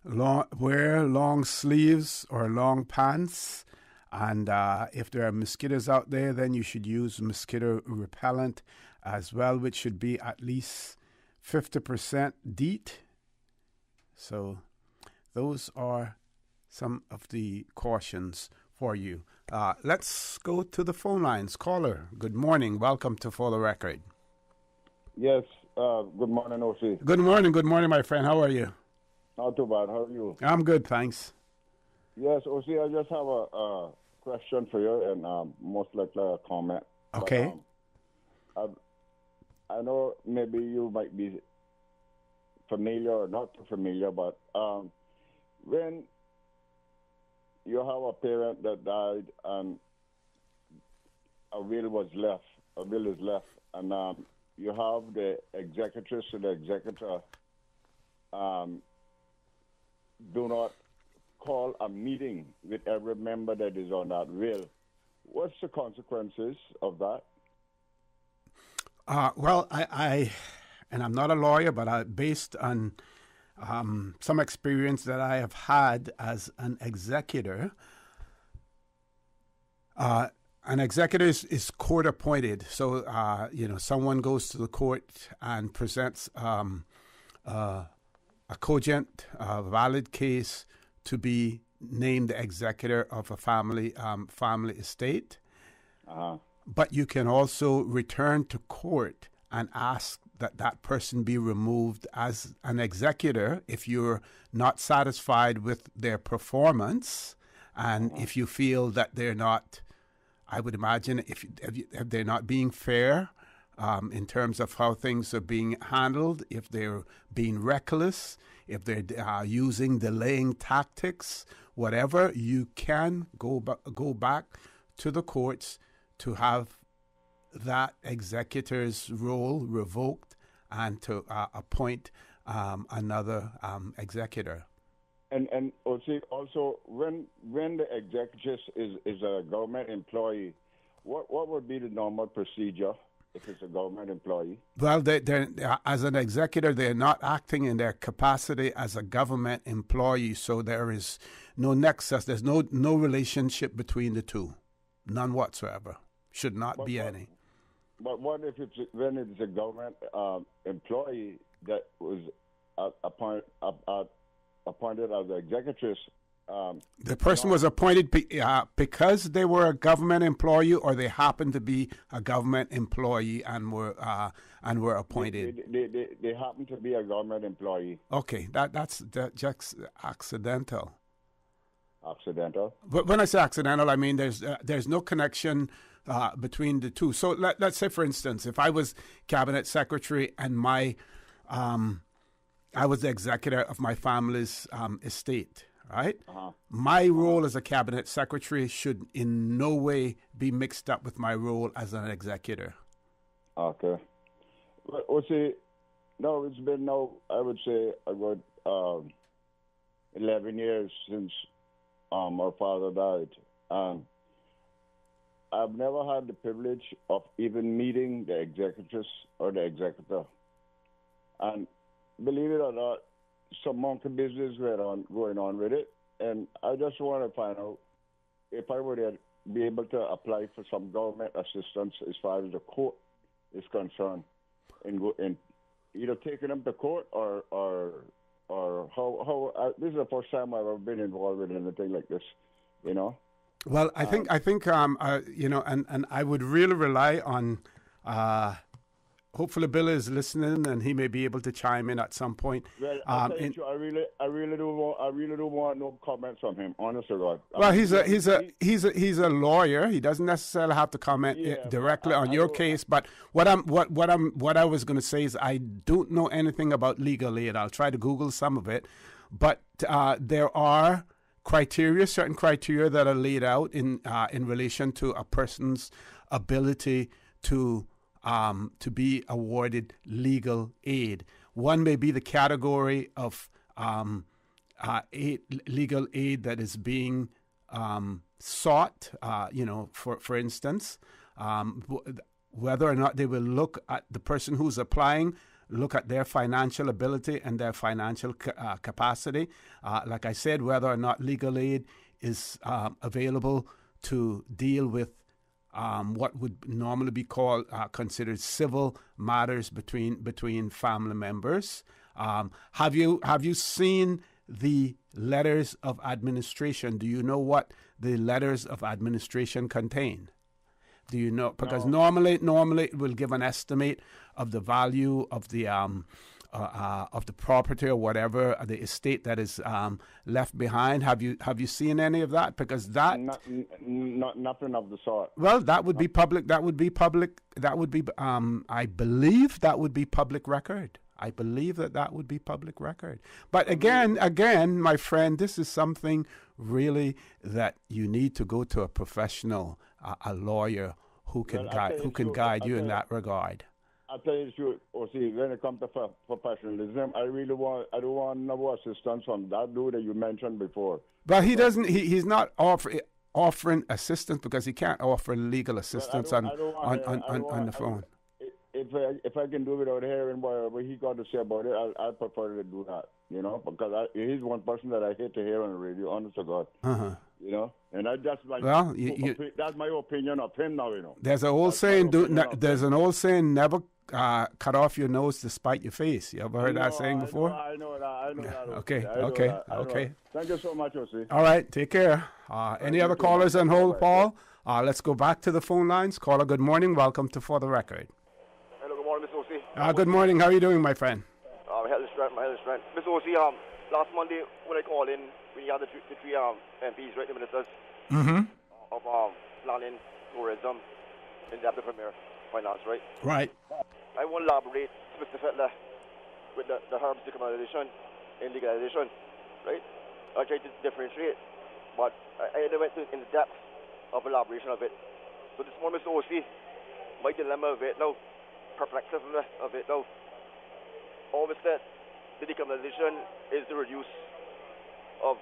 Wear long sleeves or long pants. And if there are mosquitoes out there, then you should use mosquito repellent as well, which should be at least 50% DEET. So those are some of the cautions for you. Let's go to the phone lines. Caller, good morning. Welcome to For the Record. Yes, good morning, O.C. Good morning, my friend. How are you? Not too bad. How are you? I'm good, thanks. Yes, OC, I just have a question for you and most likely a comment. Okay. But, I know maybe you might be familiar or not too familiar, but when you have a parent that died and a will is left, and you have the executress and the executor do not call a meeting with every member that is on that will. What's the consequences of that? Well, and I'm not a lawyer, but based on some experience that I have had as an executor, an executor is court appointed. So, someone goes to the court and presents a cogent, valid case to be named the executor of a family estate. But you can also return to court and ask that person be removed as an executor if you're not satisfied with their performance, and if you feel that they're not, I would imagine, if they're not being fair in terms of how things are being handled, if they're being reckless, if they're using delaying tactics, whatever, you can go back to the courts to have that executor's role revoked and to appoint another executor. And also, when the executress is a government employee, what would be the normal procedure if it's a government employee? Well, they're as an executor, they're not acting in their capacity as a government employee, so there is no nexus. There's no relationship between the two, none whatsoever. Should not be any. But what if when it's a government employee that was appointed as an executress? The person was appointed because they were a government employee, or they happened to be a government employee and were appointed. They happen to be a government employee. Okay, that's just accidental. Accidental. But when I say accidental, I mean there's no connection between the two. So let's say, for instance, if I was cabinet secretary and I was the executor of my family's estate, right? My role as a cabinet secretary should in no way be mixed up with my role as an executor. Okay. Well, see, no, it's been I would say a good 11 years since our father died. I've never had the privilege of even meeting the executress or the executor. And believe it or not, some monkey business going on with it. And I just want to find out if I were to be able to apply for some government assistance as far as the court is concerned, and either taking them to court or how this is the first time I've ever been involved with anything like this, Well, I think and I would really rely on. Hopefully, Bill is listening, and he may be able to chime in at some point. Well, I really don't want no comments from him. Honestly, God. Well, he's a lawyer. He doesn't necessarily have to comment directly on your case. But what I was going to say is I don't know anything about legal aid. I'll try to Google some of it, but there are certain criteria that are laid out in relation to a person's ability to be awarded legal aid. One may be the category of legal aid that is being sought. For instance, whether or not they will look at the person who's applying, look at their financial ability and their financial capacity. Like I said, whether or not legal aid is available to deal with what would normally be considered civil matters between family members. Have you seen the letters of administration? Do you know what the letters of administration contain? Do you know? Because normally it will give an estimate of the value of the of the property or whatever, the estate that is left behind. Have you seen any of that? Because that nothing of the sort. Well, that would be public. That would be public. That would be. I believe that would be public record. I believe that would be public record. But again, my friend, this is something really that you need to go to a professional, a lawyer who can guide you in that regard. I'll tell you the truth, see, when it comes to professionalism, I don't want no assistance from that dude that you mentioned before. But he doesn't. He's not offering assistance because he can't offer legal assistance on the phone. If I can do it without hearing whatever he got to say about it, I prefer to do that. You know, because he's one person that I hate to hear on the radio. Honest to God. You know, and I just like. Well, that's my opinion of him now. You know. There's an old saying. There's an old saying. Never cut off your nose to spite your face. You ever heard that saying before? I know that. Okay. Thank you so much, Osi. All right, take care. Any other callers on hold, Paul? Let's go back to the phone lines. Caller, good morning. Welcome to For the Record. Hello, good morning, Mr. Osi. Good morning. How are you doing, my friend? My health is strength. Mr. Osi, last Monday when I called in, when you had the three MPs, right, the ministers of planning, tourism, and the premier finance, right? Right. I want to elaborate specifically with the herbs decriminalization and legalization, right? I tried to differentiate, but I went in the depth of elaboration of it. So this morning, Mr. Osi, my dilemma of it now, perplexity of it now, obviously the decriminalization is the reduce of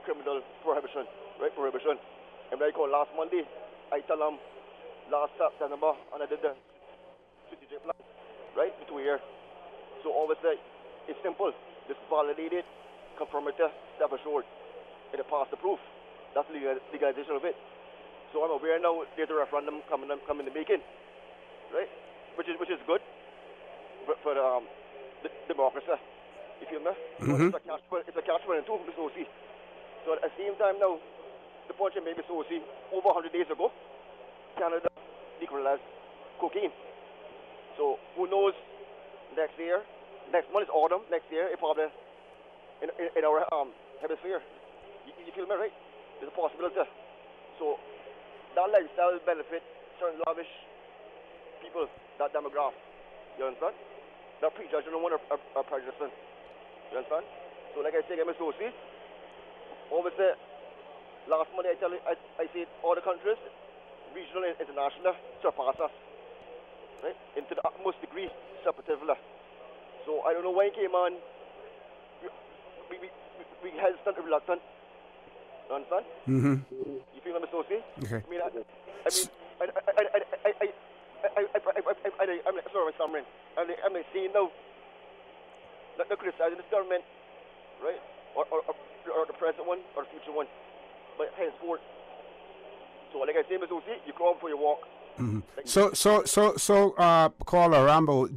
criminal prohibition, right? Prohibition. And when I called last Monday, I tell them last September, and I did the strategic plan, right, for 2 years. So obviously, it's simple. Just validate it, confirm it, step assured, and it passed the proof. That's legalization of it. So I'm aware now there's a referendum coming in the making, right, which is good for the democracy. You feel me? Mm-hmm. It's a catch-22, Mr. Osi. So at the same time now, the point you made, Mr. Osi, over 100 days ago, Canada decriminalized cocaine. So who knows, next month is autumn, next year it probably in our hemisphere. You feel me, right? There's a possibility. So that lifestyle benefit certain lavish people, that demographic. You understand? Not prejudging no one or prejudicing. You understand? So like I say, Mr. Osi, obviously last Monday I said all the countries, regional and international, surpass us, right? Into the utmost degree, substantively. So I don't know when it came on, we hesitant and reluctant. You understand? Mm-hmm. You feel Mr. Osi? Okay. I'm sorry, I'm stammering. I'm saying now, not criticizing this government, right? Or the present one or the future one, but henceforth. So like I say, Mr. Osi, you crawl before you walk. Mm-hmm. So, caller Rambo,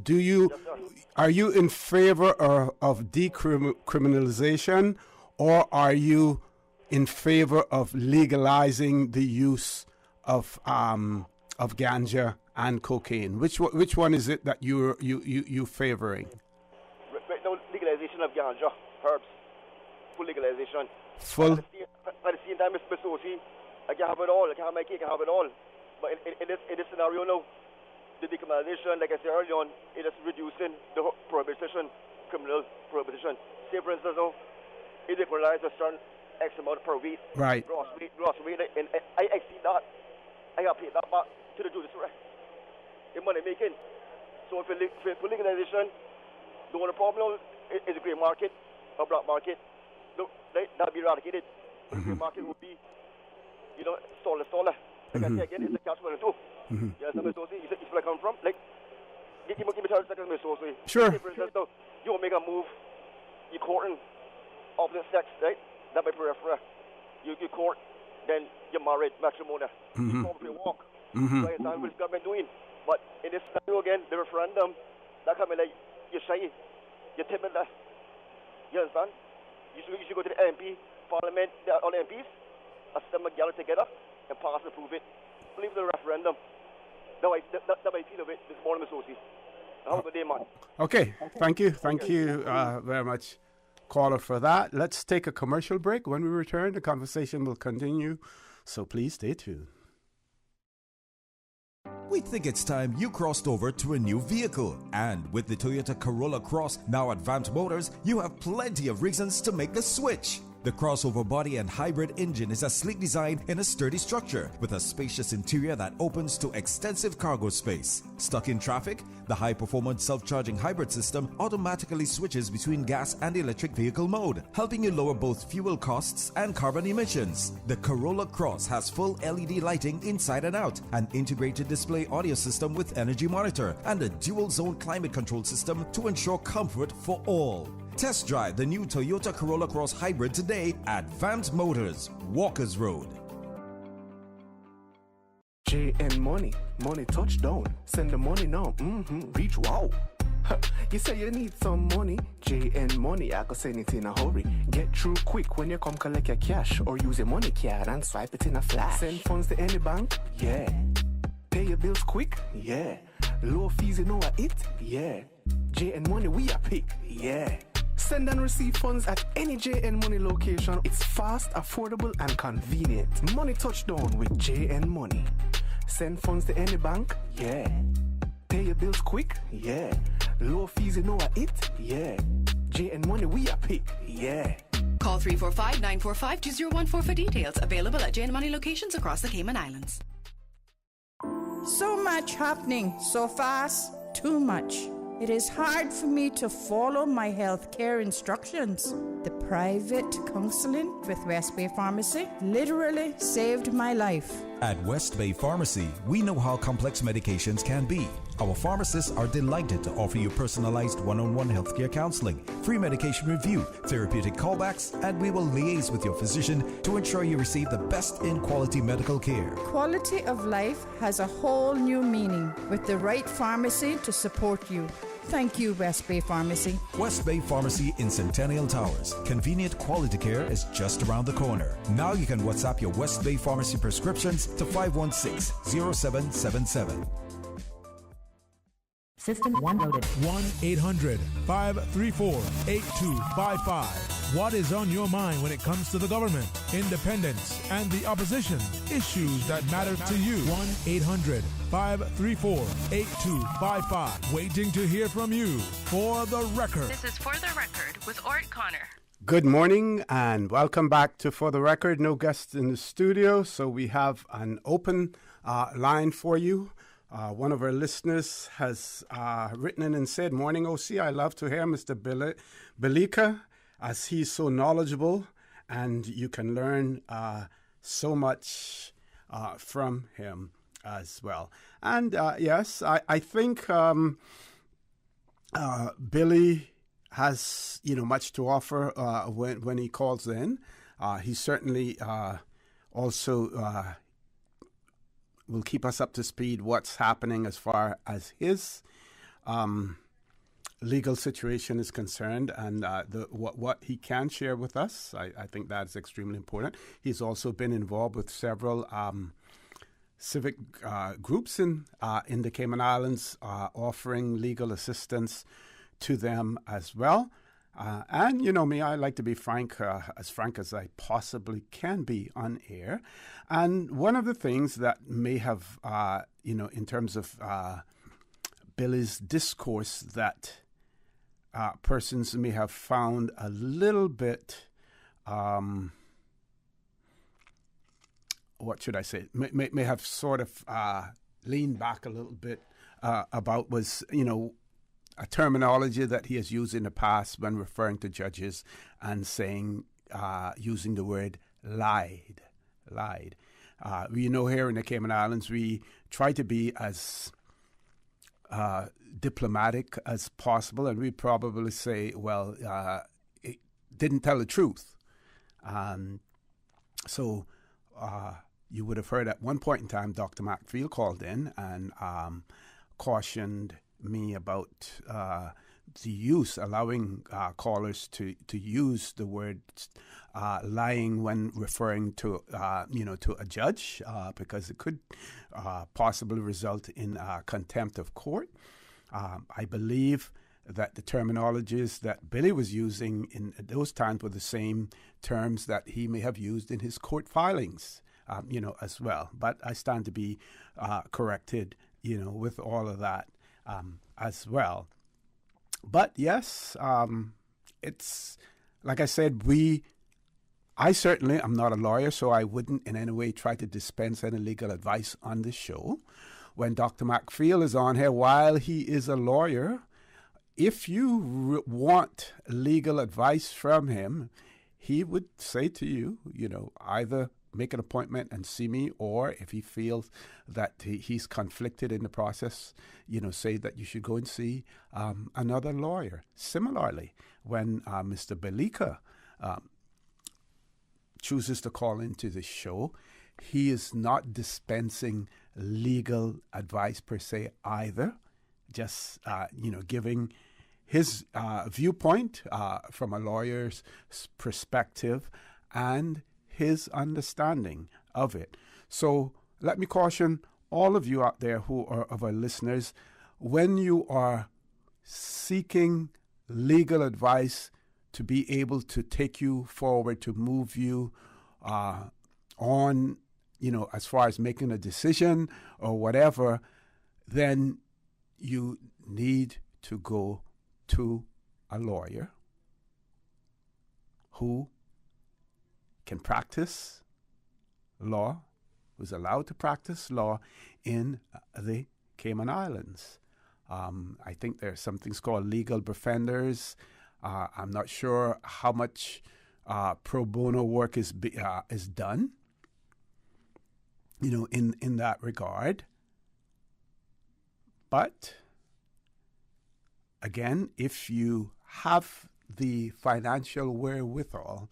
are you in favor of decriminalization, or are you in favor of legalizing the use of ganja and cocaine? Which one is it that you favoring? Right now, legalization of ganja, herbs, full legalization. Full. At the same time, Mr. Osi, I can have it all. I can have my cake. I can have it all. But in this scenario now, the decriminalization, like I said earlier on, it is reducing the prohibition, criminal prohibition. Say, for instance, now, it decriminalizes a certain X amount per week. Right. Gross weight, and I see that. I have paid that back to the judiciary in money making. So for legalization, the only problem is a grey market, a black market. That'll be eradicated. The grey market would be, stolen. Like I say again, it's a catch-22. Yes, Mr. Osi, you see where I come from? Like, give me 30 seconds, Mr. Osi. Sure. For instance, you want to make a move, you're courting opposite sex, right? That by periphery. You court, then you're married, matrimony. You come for your walk. So I understand what the government doing. But in this scenario again, the referendum, that come in like, you're shy, you're timid. You understand? You should go to the MP, Parliament, all the MPs, assemble gather together, and pass and approve it. Believe the referendum. That I feel of it this morning, Mr. Osi. Have a good day, man. Okay, thank you very much, caller, for that. Let's take a commercial break. When we return, the conversation will continue, so please stay tuned. We think it's time you crossed over to a new vehicle. And with the Toyota Corolla Cross now at Vant Motors, you have plenty of reasons to make the switch. The crossover body and hybrid engine is a sleek design in a sturdy structure with a spacious interior that opens to extensive cargo space. Stuck in traffic? The high-performance self-charging hybrid system automatically switches between gas and electric vehicle mode, helping you lower both fuel costs and carbon emissions. The Corolla Cross has full LED lighting inside and out, an integrated display audio system with energy monitor, and a dual-zone climate control system to ensure comfort for all. Test drive the new Toyota Corolla Cross Hybrid today at Vant Motors, Walkers Road. JN Money, money touchdown. Send the money now. Reach wow. You say you need some money. JN Money, I can send it in a hurry. Get through quick when you come collect your cash, or use your money card and swipe it in a flash. Send funds to any bank, yeah. Pay your bills quick, yeah. Low fees, you know what it, yeah. JN Money, we are pick, yeah. Send and receive funds at any JN Money location. It's fast, affordable, and convenient. Money touchdown with JN Money. Send funds to any bank, yeah. Pay your bills quick, yeah. Low fees, you know what it, yeah. JN Money, we are pick, yeah. Call 345-945-2014 for details. Available at JN Money locations across the Cayman Islands. So much happening, so fast, too much. It is hard for me to follow my health care instructions. The private counseling with West Bay Pharmacy literally saved my life. At West Bay Pharmacy, we know how complex medications can be. Our pharmacists are delighted to offer you personalized one-on-one healthcare counseling, free medication review, therapeutic callbacks, and we will liaise with your physician to ensure you receive the best in quality medical care. Quality of life has a whole new meaning with the right pharmacy to support you. Thank you, West Bay Pharmacy. West Bay Pharmacy in Centennial Towers. Convenient quality care is just around the corner. Now you can WhatsApp your West Bay Pharmacy prescriptions to 516-0777. System 1 loaded. 1-800-534-8255. What is on your mind when it comes to the government, independence, and the opposition? Issues that matter to you. 1-800-534-8255. Waiting to hear from you. For the Record. This is For the Record with Ort Connor. Good morning and welcome back to For the Record. No guests in the studio, so we have an open line for you. One of our listeners has written in and said, "Morning, OC. I love to hear Mr. Belika, as he's so knowledgeable, and you can learn so much from him as well." And yes, I think Billy has much to offer when he calls in. He certainly also will keep us up to speed what's happening as far as his legal situation is concerned, and what he can share with us. I think that is extremely important. He's also been involved with several civic groups in the Cayman Islands, offering legal assistance to them as well. And you know me, I like to be frank as I possibly can be on air. And one of the things that may have, in terms of Billy's discourse, that persons may have found a little bit, what should I say, may have sort of leaned back a little bit about was, a terminology that he has used in the past when referring to judges and saying, using the word lied. Here in the Cayman Islands, we try to be as diplomatic as possible, and we probably say, well, it didn't tell the truth. So you would have heard at one point in time, Dr. Macfield called in and cautioned me about the use, allowing callers to use the word lying when referring to to a judge, because it could possibly result in contempt of court. I believe that the terminologies that Billy was using in those times were the same terms that he may have used in his court filings, as well. But I stand to be corrected, with all of that as well. But yes, it's like I said, I certainly am not a lawyer, so I wouldn't in any way try to dispense any legal advice on this show. When Dr. McPhail is on here, while he is a lawyer, if you want legal advice from him, he would say to you, either make an appointment and see me, or if he feels that he's conflicted in the process, say that you should go and see another lawyer. Similarly, when Mr. Belika chooses to call into the show, he is not dispensing legal advice per se either, just, giving his viewpoint from a lawyer's perspective and his understanding of it. So let me caution all of you out there who are of our listeners, when you are seeking legal advice to be able to take you forward, to move you on, as far as making a decision or whatever, then you need to go to a lawyer who can practice law, who's allowed to practice law in the Cayman Islands. I think there's some things called legal befrienders. I'm not sure how much pro bono work is done, in that regard. But again, if you have the financial wherewithal,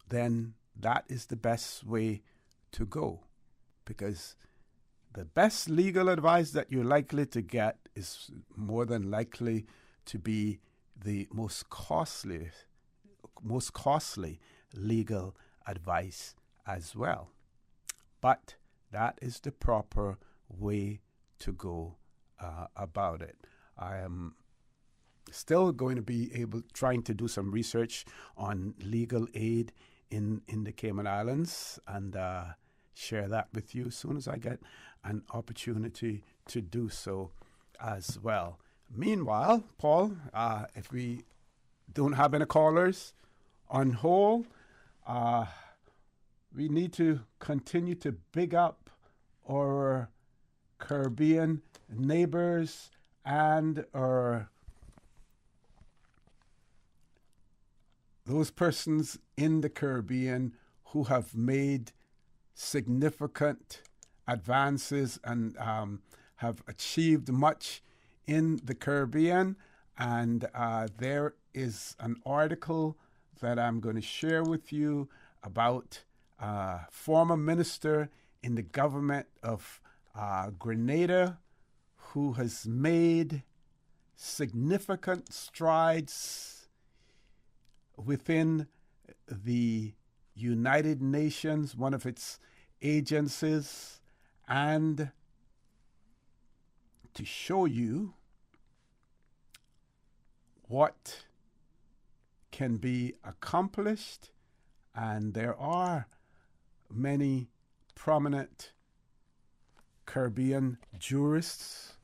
then that is the best way to go, because the best legal advice that you're likely to get is more than likely to be the most costly legal advice as well. But that is the proper way to go about it. I am still going to be trying to do some research on legal aid in the Cayman Islands and share that with you as soon as I get an opportunity to do so as well. Meanwhile, Paul, if we don't have any callers on hold, we need to continue to big up our Caribbean neighbors and those persons in the Caribbean who have made significant advances and have achieved much in the Caribbean. And there is an article that I'm going to share with you about a former minister in the government of Grenada who has made significant strides within the United Nations, one of its agencies, and to show you what can be accomplished. And there are many prominent Caribbean jurists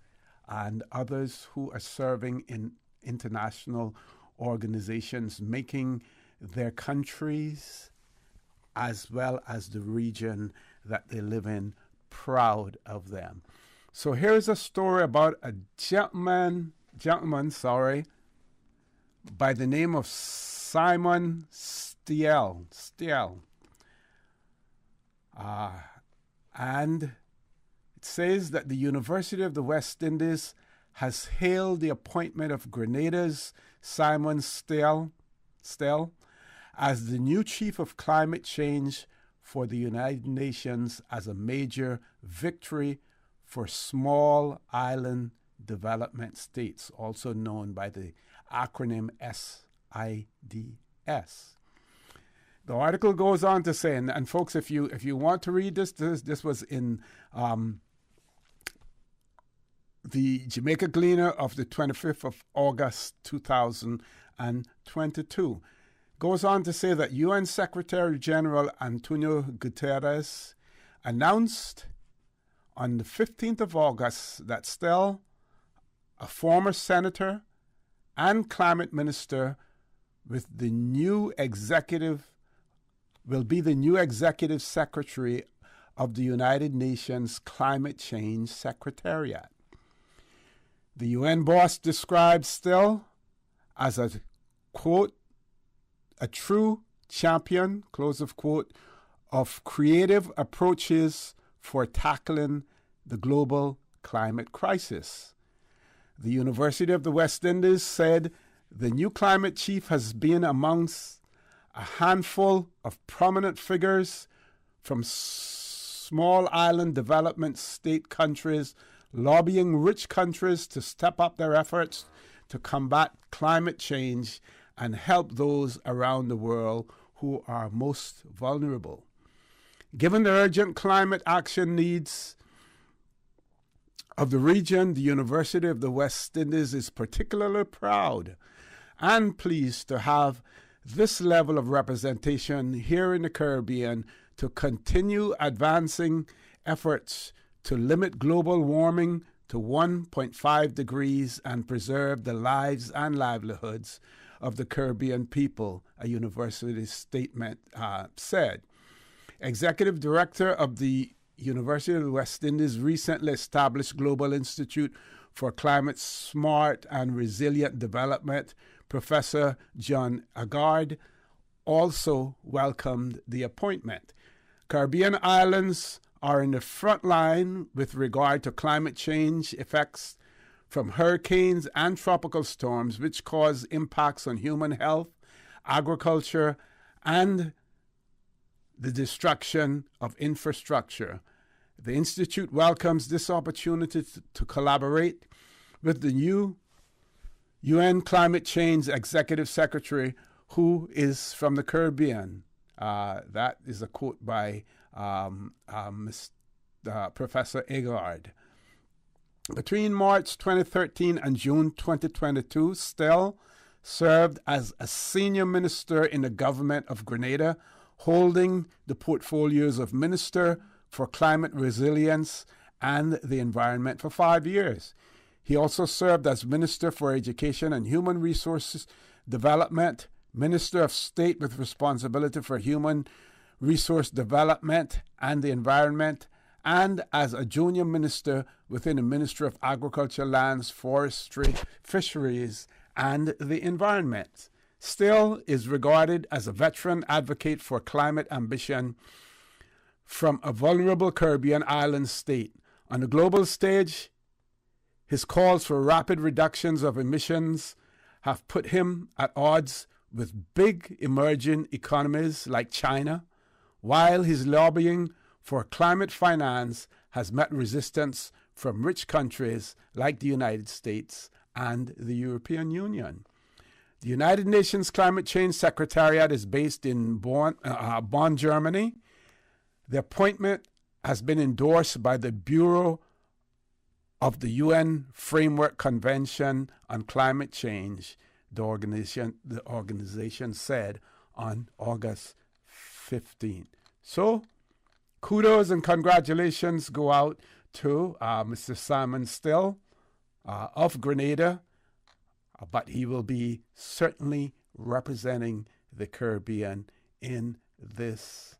and others who are serving in international organizations, making their countries as well as the region that they live in proud of them. So here's a story about a gentleman, by the name of Simon Stiell. And it says that the University of the West Indies has hailed the appointment of Grenada's Simon Stiell as the new chief of climate change for the United Nations as a major victory for small island development states, also known by the acronym SIDS. The article goes on to say, and folks, if you want to read this was in the Jamaica Gleaner of the 25th of August 2022. Goes on to say that UN Secretary General Antonio Guterres announced on the 15th of August that Stell, a former senator and climate minister with the new will be the new executive secretary of the United Nations Climate Change Secretariat. The UN boss describes Stell as a, quote, a true champion, close of quote, of creative approaches for tackling the global climate crisis. The University of the West Indies said the new climate chief has been amongst a handful of prominent figures from small island development state countries lobbying rich countries to step up their efforts to combat climate change and help those around the world who are most vulnerable. Given the urgent climate action needs of the region, the University of the West Indies is particularly proud and pleased to have this level of representation here in the Caribbean to continue advancing efforts to limit global warming to 1.5 degrees and preserve the lives and livelihoods of the Caribbean people, a university statement said. Executive Director of the University of the West Indies recently established Global Institute for Climate Smart and Resilient Development, Professor John Agard, also welcomed the appointment. Caribbean islands are in the front line with regard to climate change effects from hurricanes and tropical storms, which cause impacts on human health, agriculture, and the destruction of infrastructure. The Institute welcomes this opportunity to collaborate with the new UN Climate Change Executive Secretary, who is from the Caribbean. That is a quote by Professor Agard. Between March 2013 and June 2022, Stell served as a senior minister in the government of Grenada, holding the portfolios of Minister for Climate Resilience and the Environment for 5 years. He also served as Minister for Education and Human Resources Development, Minister of State with responsibility for human resource development and the environment, and as a junior minister within the Ministry of Agriculture, Lands, Forestry, Fisheries, and the Environment. Stell is regarded as a veteran advocate for climate ambition from a vulnerable Caribbean island state. On the global stage, his calls for rapid reductions of emissions have put him at odds with big emerging economies like China, while his lobbying for climate finance has met resistance from rich countries like the United States and the European Union. The United Nations Climate Change Secretariat is based in Bonn, Germany. The appointment has been endorsed by the Bureau of the UN Framework Convention on Climate Change, the organization said on August 15th. So, kudos and congratulations go out to Mr. Simon Stell of Grenada, but he will be certainly representing the Caribbean in this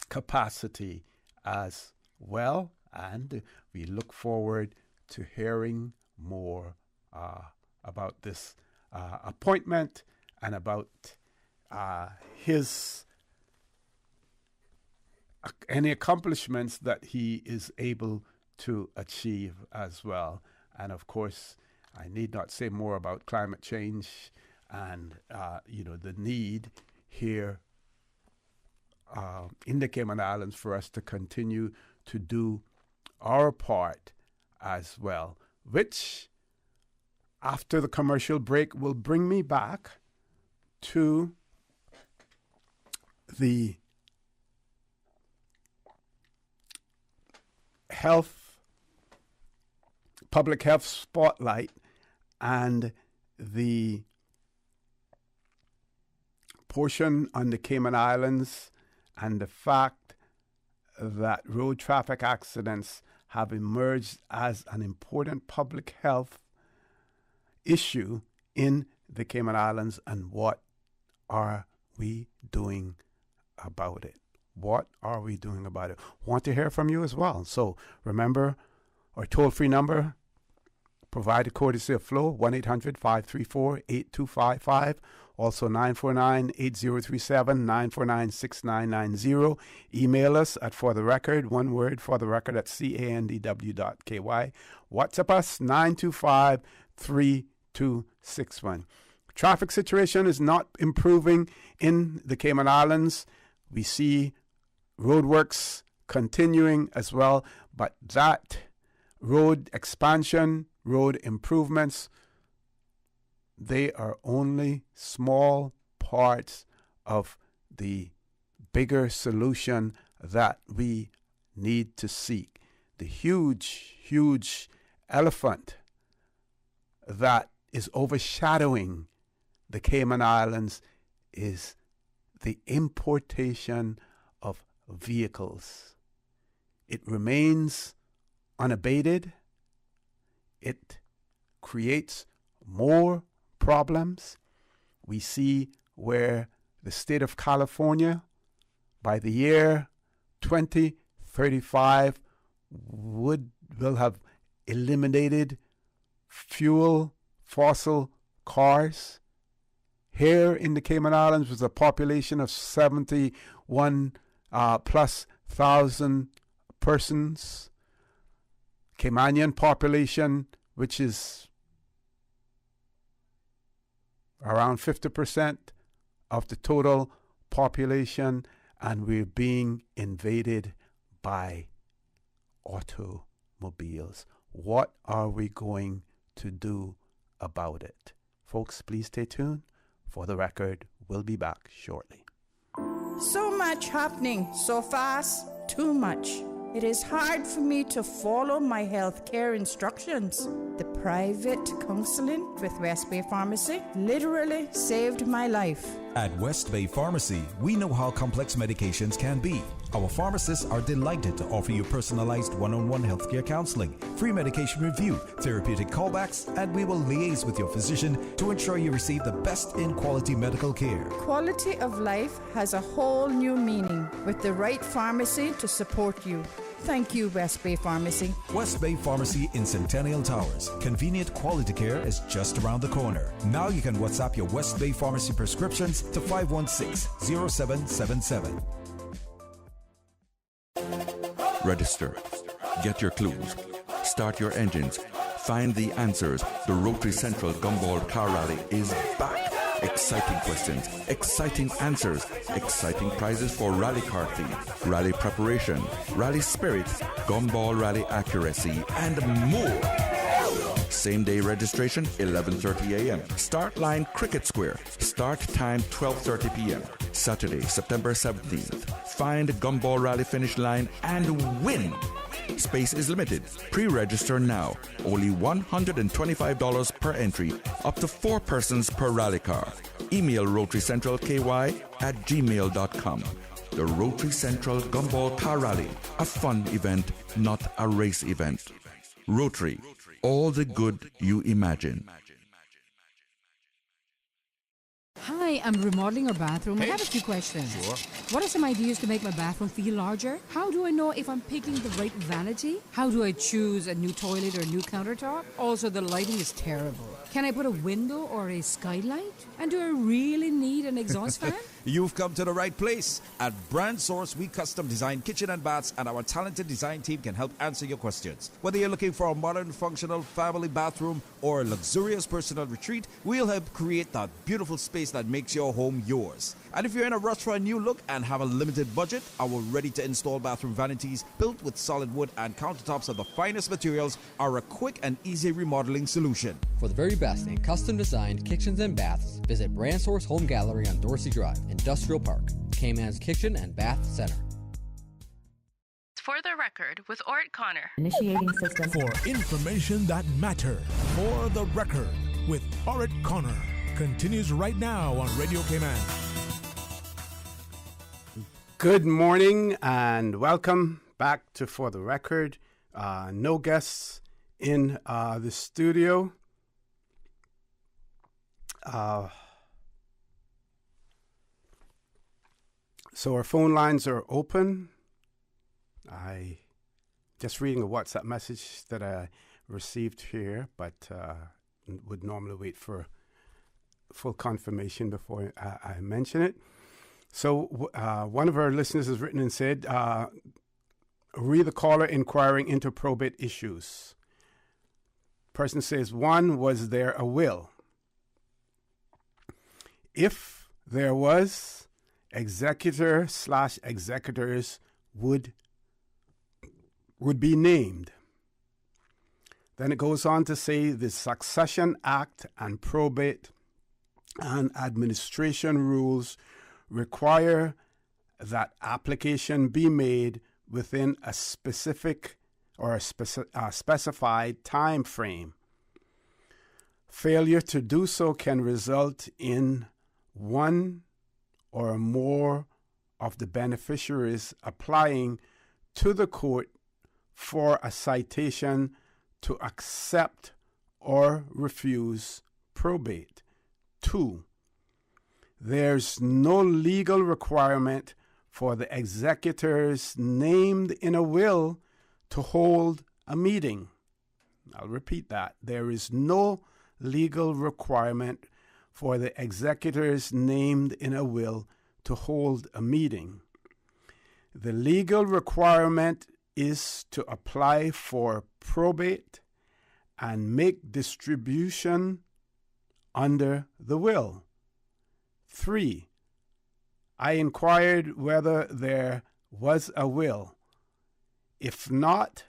capacity as well, and we look forward to hearing more about this appointment and about his any accomplishments that he is able to achieve as well. And of course, I need not say more about climate change and the need here in the Cayman Islands for us to continue to do our part as well, which after the commercial break will bring me back to the health public health spotlight and the portion on the Cayman Islands and the fact that road traffic accidents have emerged as an important public health issue in the Cayman Islands, and what are we doing about it? What are we doing about it? Want to hear from you as well. So remember our toll-free number, provided courtesy of Flow, 1-800-534-8255. Also 949-8037, 949-6990. Email us at fortherecord, one word, fortherecord at candw.ky. WhatsApp us, 925-3261. Traffic situation is not improving in the Cayman Islands. We see roadworks continuing as well, but that road expansion, road improvements, they are only small parts of the bigger solution that we need to seek. The huge, huge elephant that is overshadowing the Cayman Islands is the importation of vehicles. It remains unabated. It creates more problems. We see where the state of California, by the year 2035, will have eliminated fossil cars. Here in the Cayman Islands, with a population of 71 plus thousand persons, Caymanian population, which is around 50% of the total population, and we're being invaded by automobiles. What are we going to do about it? Folks, please stay tuned. For the Record, we'll be back shortly. So much happening so fast, too much. It is hard for me to follow my health care instructions. The private counseling with West Bay Pharmacy literally saved my life. At West Bay Pharmacy, we know how complex medications can be. Our pharmacists are delighted to offer you personalized one-on-one healthcare counseling, free medication review, therapeutic callbacks, and we will liaise with your physician to ensure you receive the best in quality medical care. Quality of life has a whole new meaning with the right pharmacy to support you. Thank you, West Bay Pharmacy. West Bay Pharmacy in Centennial Towers. Convenient quality care is just around the corner. Now you can WhatsApp your West Bay Pharmacy prescriptions to 516-0777. Register. Get your clues. Start your engines. Find the answers. The Rotary Central Gumball Car Rally is back. Exciting questions, exciting answers, exciting prizes for rally car theme, rally preparation, rally spirit, gumball rally accuracy, and more. Same day registration, 11:30 a.m. Start line Cricket Square. Start time 12:30 p.m. Saturday, September 17th. Find Gumball Rally finish line and win. Space is limited. Pre-register now. Only $125 per entry. Up to 4 persons per rally car. Email rotarycentralky@gmail.com. The Rotary Central Gumball Car Rally. A fun event, not a race event. Rotary. All the good you imagine. Hi, I'm remodeling our bathroom. I have a few questions. Sure. What are some ideas to make my bathroom feel larger? How do I know if I'm picking the right vanity? How do I choose a new toilet or a new countertop? Also, the lighting is terrible. Can I put a window or a skylight? And do I really need an exhaust fan? You've come to the right place. At Brand Source, we custom design kitchen and baths, and our talented design team can help answer your questions. Whether you're looking for a modern, functional family bathroom or a luxurious personal retreat, we'll help create that beautiful space that makes your home yours. And if you're in a rush for a new look and have a limited budget, our ready-to-install bathroom vanities built with solid wood and countertops of the finest materials are a quick and easy remodeling solution. For the very best in custom-designed kitchens and baths, visit Brand Source Home Gallery on Dorsey Drive, Industrial Park, Cayman's Kitchen and Bath Center. For the record, record with Ort Connor. Initiating system. For information that matter, For the Record with Ort Connor continues right now on Radio Cayman. Good morning and welcome back to For the Record. No guests in the studio. So our phone lines are open. I just reading a WhatsApp message that I received here, but would normally wait for full confirmation before I mention it. So one of our listeners has written and said, read the caller inquiring into probate issues. Person says, 1, was there a will? If there was, executor/executors would be named. Then it goes on to say the Succession Act and probate and administration rules require that application be made within a specific or a specified time frame. Failure to do so can result in one or more of the beneficiaries applying to the court for a citation to accept or refuse probate. 2, there's no legal requirement for the executors named in a will to hold a meeting. I'll repeat that. There is no legal requirement for the executors named in a will to hold a meeting. The legal requirement is to apply for probate and make distribution under the will. 3, I inquired whether there was a will. If not,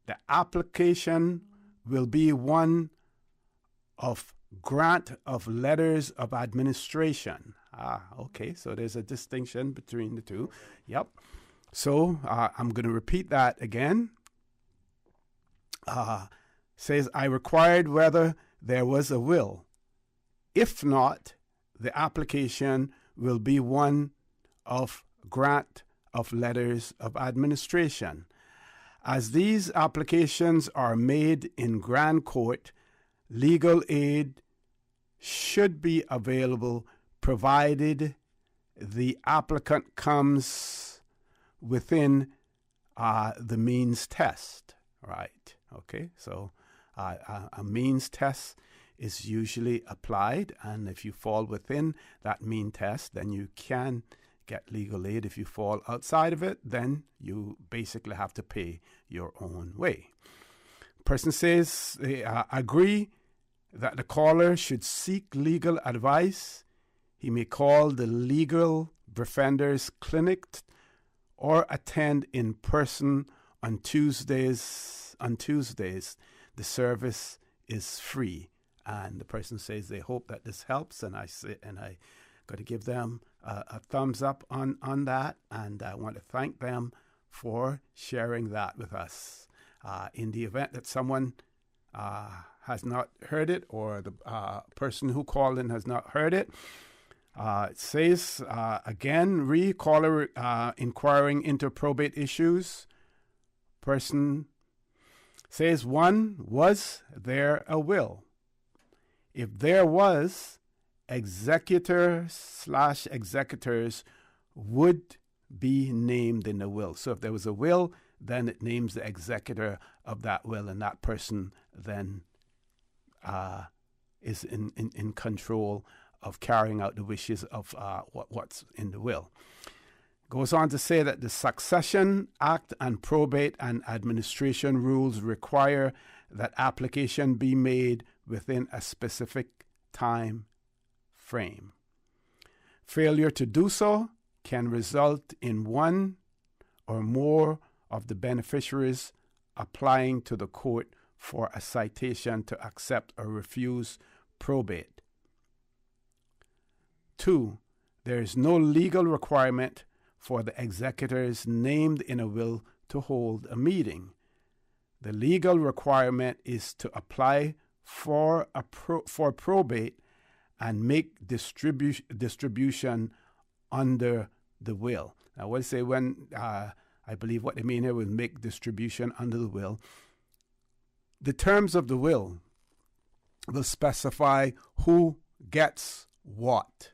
the application will be one of grant of letters of administration. Okay, so there's a distinction between the two. Yep. So I'm going to repeat that again. Says, I required whether there was a will. If not, the application will be one of grant of letters of administration. As these applications are made in Grand Court, legal aid should be available provided the applicant comes within the means test, right? Okay, so a means test is usually applied, and if you fall within that mean test, then you can get legal aid. If you fall outside of it, then you basically have to pay your own way. Person says they agree that the caller should seek legal advice. He may call the Legal Defenders Clinic or attend in person on Tuesdays. The service is free. And the person says they hope that this helps, and I got to give them a thumbs up on that, and I want to thank them for sharing that with us. In the event that someone has not heard it, or the person who called in has not heard it, it says again, caller inquiring into probate issues. Person says, 1, was there a will? If there was, executor/executors would be named in the will. So if there was a will, then it names the executor of that will, and that person then is in control of carrying out the wishes of what's in the will. Goes on to say that the Succession Act and probate and administration rules require that application be made within a specific time frame. Failure to do so can result in one or more of the beneficiaries applying to the court for a citation to accept or refuse probate. 2, there is no legal requirement for the executors named in a will to hold a meeting. The legal requirement is to apply for probate and make distribution under the will. Now, what I say when I believe what they mean here was make distribution under the will. The terms of the will specify who gets what,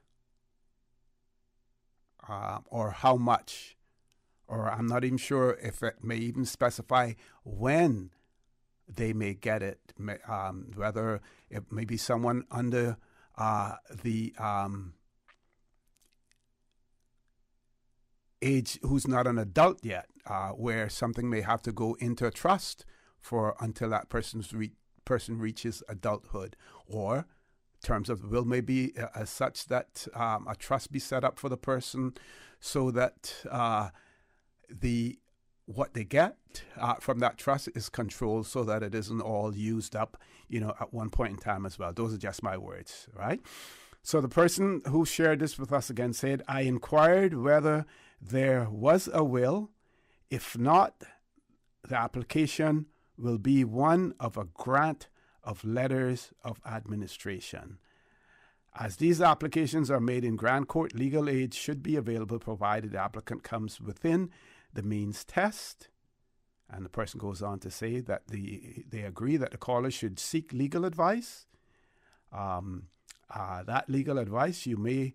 or how much, or I'm not even sure if it may even specify when they may get it, whether it may be someone under the age who's not an adult yet, where something may have to go into a trust for until that person reaches adulthood, or terms of the will may be as such that a trust be set up for the person so that what they get from that trust is controlled so that it isn't all used up, at one point in time as well. Those are just my words, right? So the person who shared this with us again said, I inquired whether there was a will. If not, the application will be one of a grant of letters of administration. As these applications are made in Grand Court, legal aid should be available provided the applicant comes within the means test. And the person goes on to say that they agree that the caller should seek legal advice. That legal advice, you may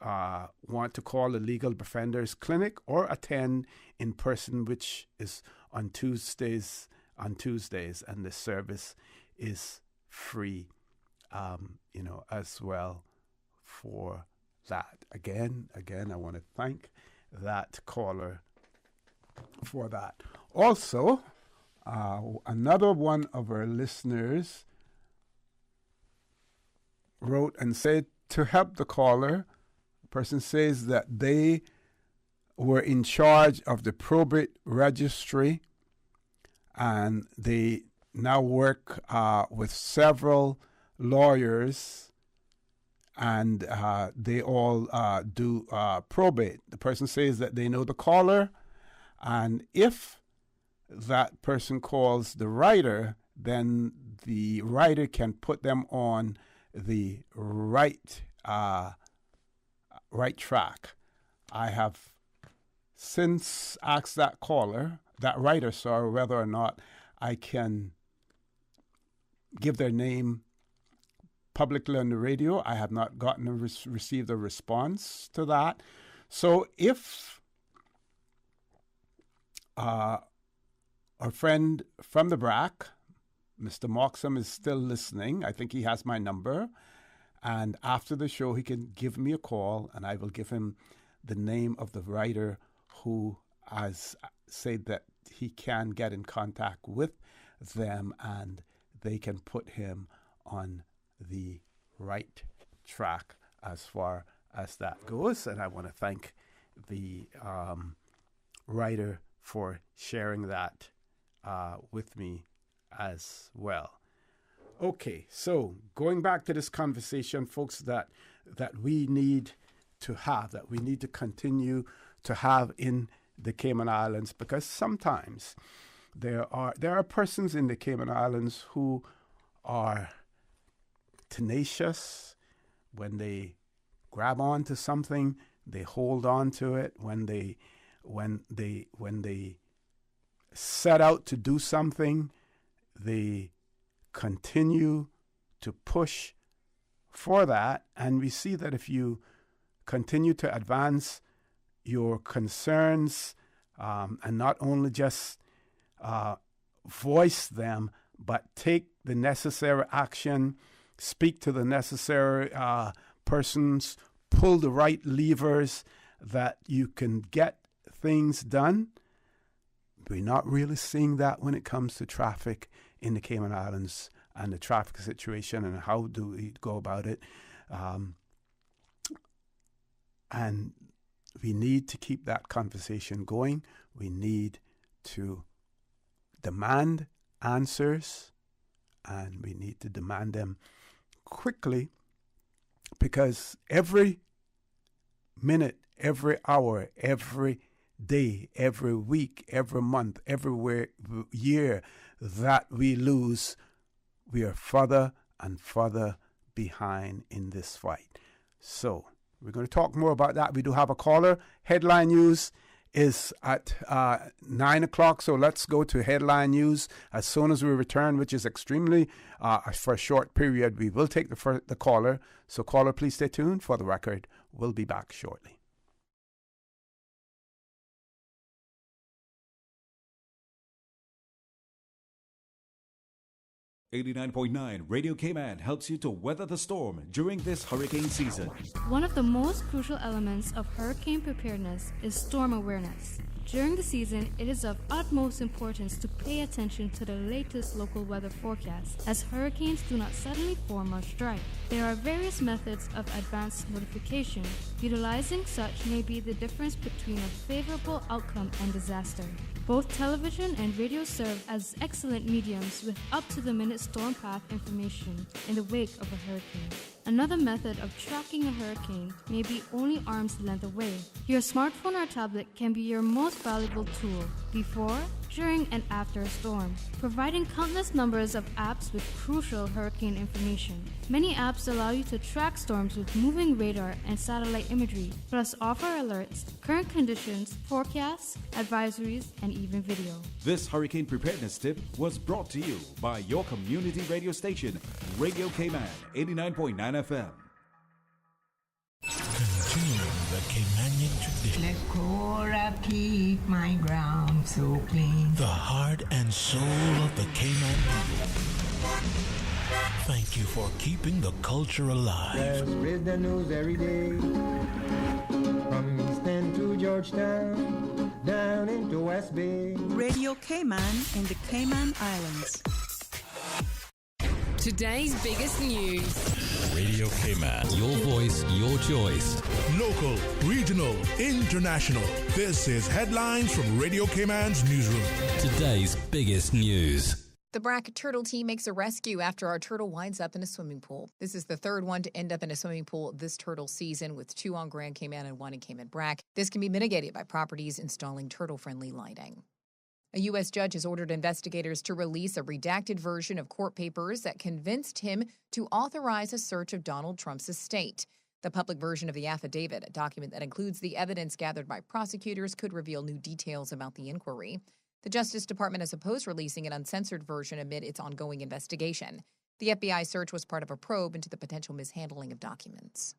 want to call a legal defender's clinic or attend in person, which is on Tuesdays, and the service is free, as well for that. Again, I want to thank that caller for that. Also, another one of our listeners wrote and said to help the caller, the person says that they were in charge of the probate registry and they now work with several lawyers and they all do probate. The person says that they know the caller, and if that person calls the writer, then the writer can put them on the right track. I have since asked that writer, whether or not I can give their name publicly on the radio. I have not received a response to that. So if our friend from the BRAC, Mr. Moxham, is still listening, I think he has my number, and after the show he can give me a call and I will give him the name of the writer who has said that he can get in contact with them and they can put him on the right track as far as that goes. And I want to thank the writer for sharing that with me as well. Okay, so going back to this conversation, folks, that we need to have, that we need to continue to have in the Cayman Islands, because sometimes there are persons in the Cayman Islands who are tenacious. When they grab on to something, they hold on to it. When they set out to do something, they continue to push for that. And we see that if you continue to advance your concerns and not only just voice them, but take the necessary action, speak to the necessary persons, pull the right levers that you can get things done. We're not really seeing that when it comes to traffic in the Cayman Islands and the traffic situation and how do we go about it. And we need to keep that conversation going. We need to demand answers, and we need to demand them quickly, because every minute, every hour, every day, every week, every month, every year that we lose, we are further and further behind in this fight. So we're going to talk more about that. We do have a caller. Headline news is at 9 o'clock, so let's go to headline news as soon as we return, which is extremely for a short period. We will take the caller, so caller, please stay tuned. For the record, we'll be back shortly. .9 Radio Cayman helps you to weather the storm during this hurricane season. One of the most crucial elements of hurricane preparedness is storm awareness. During the season, it is of utmost importance to pay attention to the latest local weather forecasts, as hurricanes do not suddenly form or strike. There are various methods of advanced notification. Utilizing such may be the difference between a favorable outcome and disaster. Both television and radio serve as excellent mediums with up-to-the-minute storm path information in the wake of a hurricane. Another method of tracking a hurricane may be only arm's length away. Your smartphone or tablet can be your most valuable tool before, during, and after a storm, providing countless numbers of apps with crucial hurricane information. Many apps allow you to track storms with moving radar and satellite imagery, plus offer alerts, current conditions, forecasts, advisories, and even video. This hurricane preparedness tip was brought to you by your community radio station, Radio Cayman 89.9 FM. Continuing the Caymanian tradition. Let Cora keep my ground so clean. The heart and soul of the Cayman people. Thank you for keeping the culture alive. Let's spread the news every day. From East End to Georgetown, down into West Bay. Radio Cayman in the Cayman Islands. Today's biggest news. Radio Cayman. Your voice, your choice. Local, regional, international. This is Headlines from Radio Cayman's newsroom. Today's biggest news. The Brack Turtle team makes a rescue after our turtle winds up in a swimming pool. This is the third one to end up in a swimming pool this turtle season, with 2 on Grand Cayman and 1 in Cayman Brack. This can be mitigated by properties installing turtle-friendly lighting. A U.S. judge has ordered investigators to release a redacted version of court papers that convinced him to authorize a search of Donald Trump's estate. The public version of the affidavit, a document that includes the evidence gathered by prosecutors, could reveal new details about the inquiry. The Justice Department has opposed releasing an uncensored version amid its ongoing investigation. The FBI search was part of a probe into the potential mishandling of documents.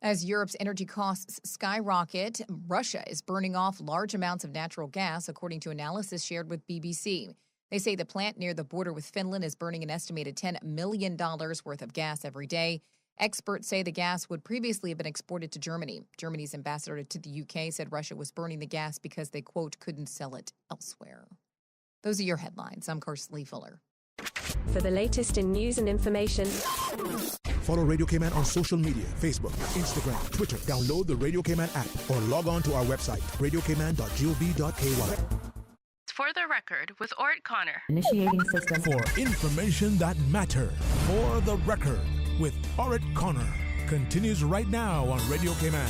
As Europe's energy costs skyrocket, Russia is burning off large amounts of natural gas, according to analysis shared with BBC. They say the plant near the border with Finland is burning an estimated $10 million worth of gas every day. Experts say the gas would previously have been exported to Germany. Germany's ambassador to the UK said Russia was burning the gas because they, quote, couldn't sell it elsewhere. Those are your headlines. I'm Karsley Fuller. For the latest in news and information, follow Radio Cayman on social media, Facebook, Instagram, Twitter. Download the Radio Cayman app or log on to our website, radiocayman.gov.ky. For the record, with Ort Connor. Initiating system. For information that matters. For the record, with Ort Connor. Continues right now on Radio Cayman.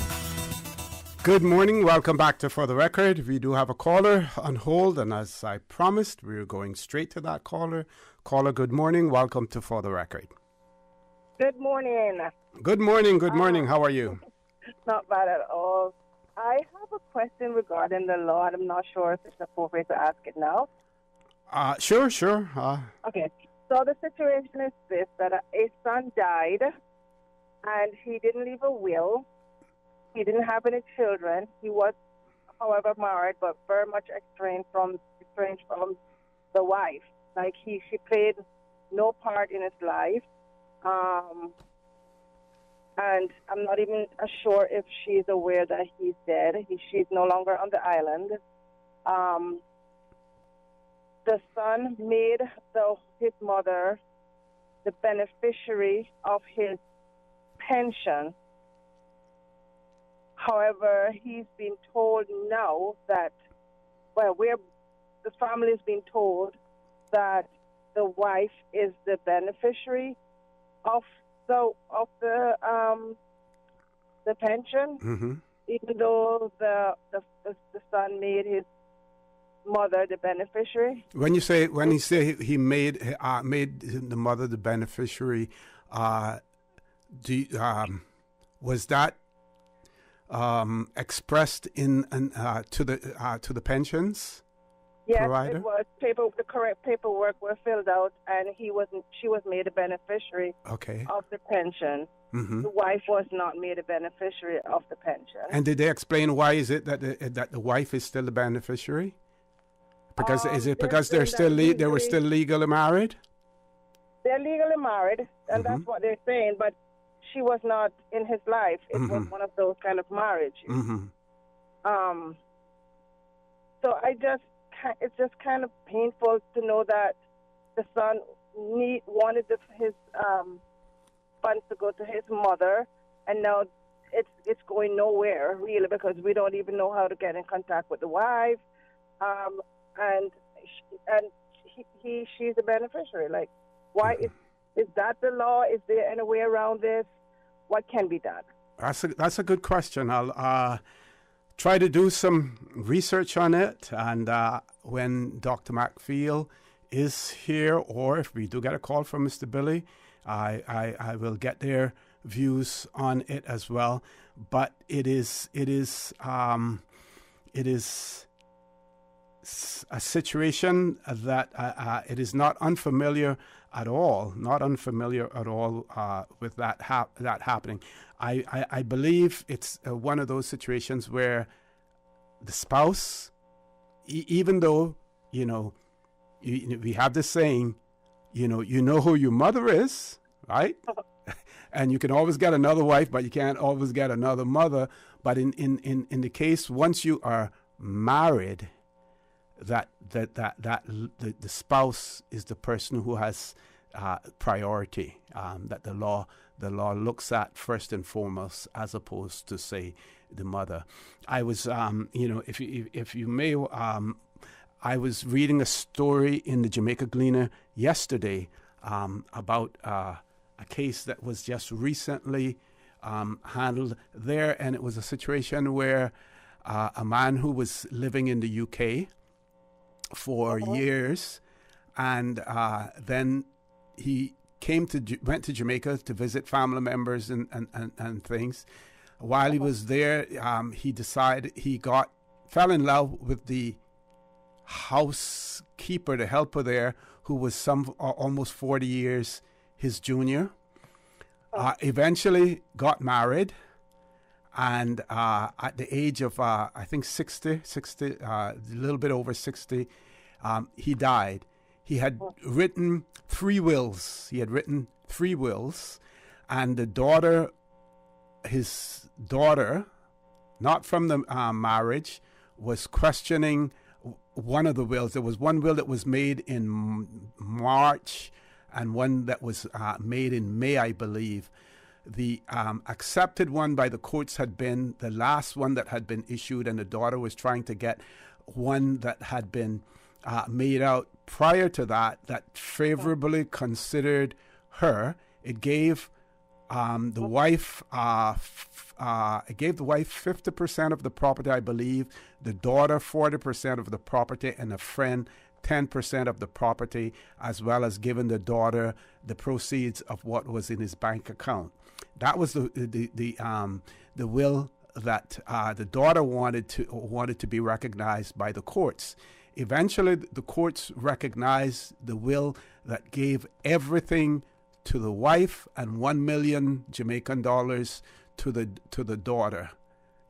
Good morning. Welcome back to For the Record. We do have a caller on hold, and as I promised, we're going straight to that caller. Caller, good morning. Welcome to For the Record. Good morning. Good morning. Good morning. How are you? Not bad at all. I have a question regarding the law, and I'm not sure if it's appropriate to ask it now. Sure. Okay. So the situation is this, that a son died, and he didn't leave a will. He didn't have any children. He was, however, married, but very much estranged from the wife. Like she played no part in his life. And I'm not even sure if she's aware that he's dead. She's no longer on the island. The son made his mother the beneficiary of his pension. However, he's been told now that, the family is being told that the wife is the beneficiary of the pension. Mm-hmm. even though the son made his mother the beneficiary. When you say he made the mother the beneficiary, was that expressed in to the pensions? Yes, provider? It was the correct paperwork were filled out, and she was made a beneficiary of the pension. Mm-hmm. The wife was not made a beneficiary of the pension. And did they explain why is it that the wife is still the beneficiary? Because is it because they were still legally married? They're legally married, and that's what they're saying. But she was not in his life. It was one of those kind of marriages. Mm-hmm. So it's just kind of painful to know that the son wanted his funds to go to his mother, and now it's going nowhere really, because we don't even know how to get in contact with the wife, and she's a beneficiary. Like, why is that the law? Is there any way around this? What can be done? That's a good question. I'll try to do some research on it, and when Dr. McFeel is here, or if we do get a call from Mr. Billy, I will get their views on it as well. But it is a situation that it is not unfamiliar at all. With that happening. I believe it's one of those situations where the spouse, even though we have this saying, you know who your mother is, right? And you can always get another wife, but you can't always get another mother. But in the case, once you are married, that the spouse is the person who has priority, that the law looks at first and foremost, as opposed to, say, the mother. I was, if you may, I was reading a story in the Jamaica Gleaner yesterday about a case that was just recently handled there, and it was a situation where a man who was living in the UK for years, and then he went to Jamaica to visit family members and things. While he was there, he decided fell in love with the housekeeper, the helper there, who was almost 40 years his junior. Eventually got married, and at the age of I think 60, a little bit over 60, he died. He had written 3 wills. And his daughter, not from the marriage, was questioning one of the wills. There was one will that was made in March and one that was made in May, I believe. The accepted one by the courts had been the last one that had been issued, and the daughter was trying to get one that had been made out prior to that favorably considered her. It gave the wife 50% of the property, I believe, the daughter 40% of the property, and a friend 10% of the property, as well as giving the daughter the proceeds of what was in his bank account. That was the will that the daughter wanted to be recognized by the courts. Eventually, the courts recognized the will that gave everything to the wife and $1 million Jamaican dollars to the daughter.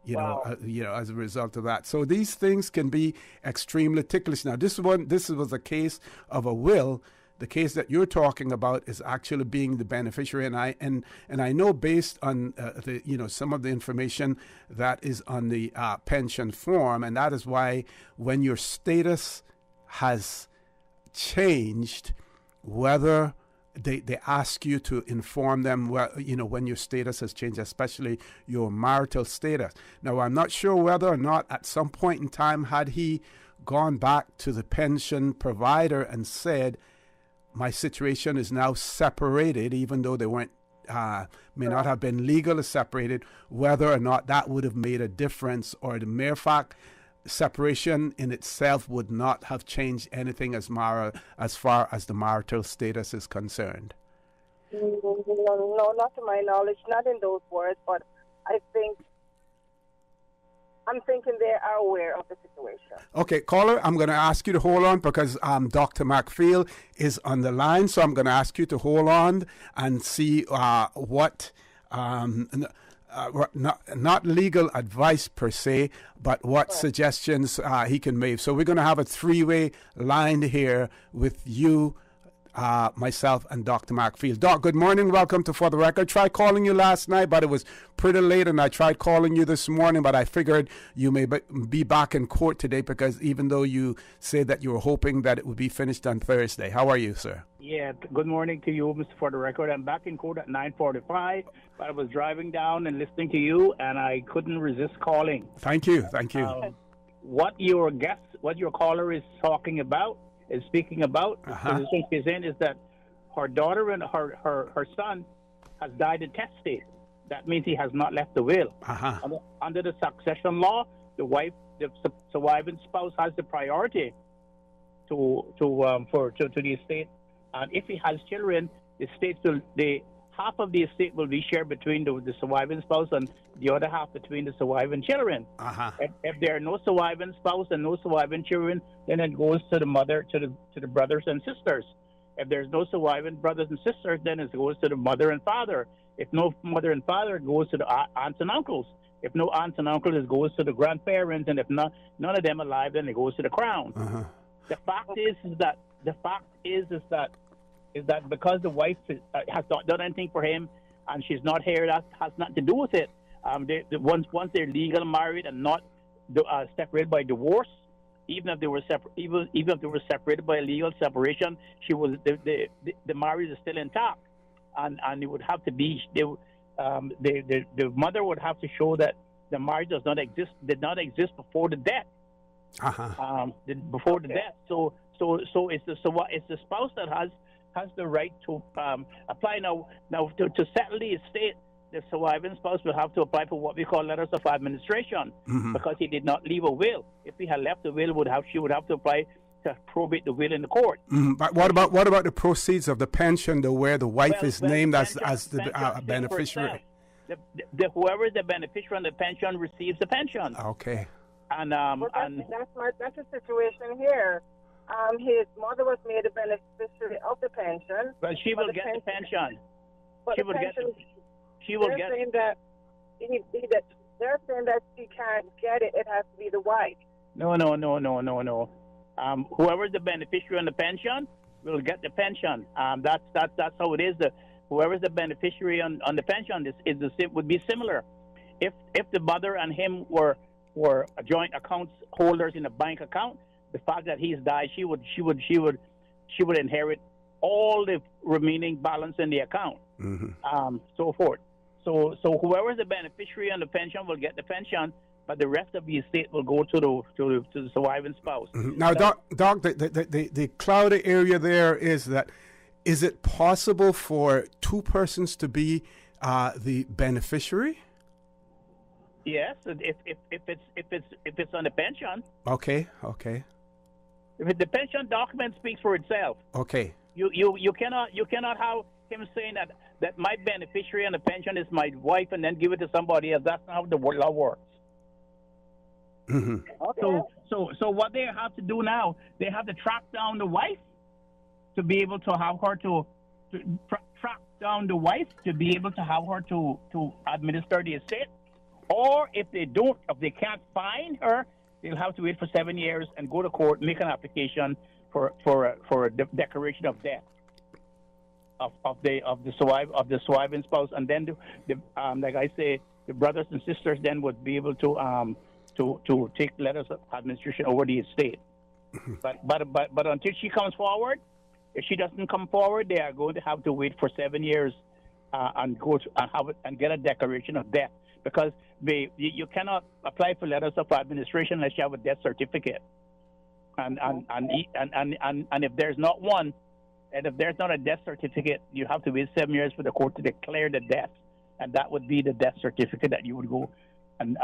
As a result of that. So these things can be extremely ticklish. Now, this was a case of a will. The case that you're talking about is actually being the beneficiary, and I know based on some of the information that is on the pension form, and that is why when your status has changed, whether they ask you to inform them when your status has changed, especially your marital status. Now, I'm not sure whether or not at some point in time had he gone back to the pension provider and said, my situation is now separated, even though they weren't may not have been legally separated, whether or not that would have made a difference, or the mere fact separation in itself would not have changed anything as far as the marital status is concerned? No, not to my knowledge, not in those words, but I'm thinking they are aware of the situation. Okay, caller, I'm going to ask you to hold on because Dr. McPhail is on the line, so I'm going to ask you to hold on and see what, not legal advice per se, but what suggestions he can make. So we're going to have a three-way line here with you, myself, and Dr. McPhail. Doc, good morning. Welcome to For the Record. Tried calling you last night, but it was pretty late, and I tried calling you this morning, but I figured you may be back in court today because even though you said that you were hoping that it would be finished on Thursday. How are you, sir? Yeah, good morning to you, Mr. For the Record. I'm back in court at 9:45, but I was driving down and listening to you, and I couldn't resist calling. Thank you. What your caller is talking about, is speaking about, the position she's in, is that her daughter and her son has died intestate. That means he has not left the will. Under the succession law, the surviving spouse has the priority to the estate, and if he has children, half of the estate will be shared between the surviving spouse and the other half between the surviving children. If there are no surviving spouse and no surviving children, then it goes to the mother, to the brothers and sisters. If there's no surviving brothers and sisters, then it goes to the mother and father. If no mother and father, it goes to the aunts and uncles. If no aunts and uncles, it goes to the grandparents. And if none of them alive, then it goes to the crown. The fact is that because the wife has not done anything for him and she's not here, that has nothing to do with it. Once they're legal married and not separated by divorce, even if they were separated by a legal separation, the marriage is still intact, and it would have to be the mother would have to show that the marriage did not exist before the death. Before the death. So it's the spouse that has the right to apply now to settle the estate. The surviving spouse will have to apply for what we call letters of administration because he did not leave a will. If he had left a will, she would have to apply to probate the will in the court. But what about the proceeds of the pension, where the wife is named as the beneficiary? Whoever is the beneficiary on the pension receives the pension. Okay. And that's the situation here. His mother was made a beneficiary of the pension. Well, she will get the pension. They're saying that she can't get it. It has to be the wife. No. Whoever is the beneficiary on the pension will get the pension. That's how it is. Whoever is the beneficiary on the pension would be similar. If the mother and him were joint accounts holders in a bank account, the fact that he's died, she would inherit all the remaining balance in the account, so forth. So whoever is the beneficiary on the pension will get the pension, but the rest of the estate will go to the surviving spouse. Now, Doc, the cloudy area there is that. Is it possible for two persons to be the beneficiary? Yes, if it's on the pension. Okay. If the pension document speaks for itself. Okay. You cannot have him saying that my beneficiary on the pension is my wife and then give it to somebody else. That's not how the law works. Okay. So what they have to do now, they have to track down the wife to be able to have her to track down the wife to be able to have her to administer the estate. Or if they can't find her, they'll have to wait for 7 years and go to court, make an application for a declaration of death of the surviving spouse, and then like I say, the brothers and sisters then would be able to take letters of administration over the estate. But until she comes forward, if she doesn't come forward, they are going to have to wait for 7 years and get a declaration of death, because you cannot apply for letters of administration unless you have a death certificate. And if there's not one, And if there's not a death certificate, you have to wait 7 years for the court to declare the death, and that would be the death certificate that you would go and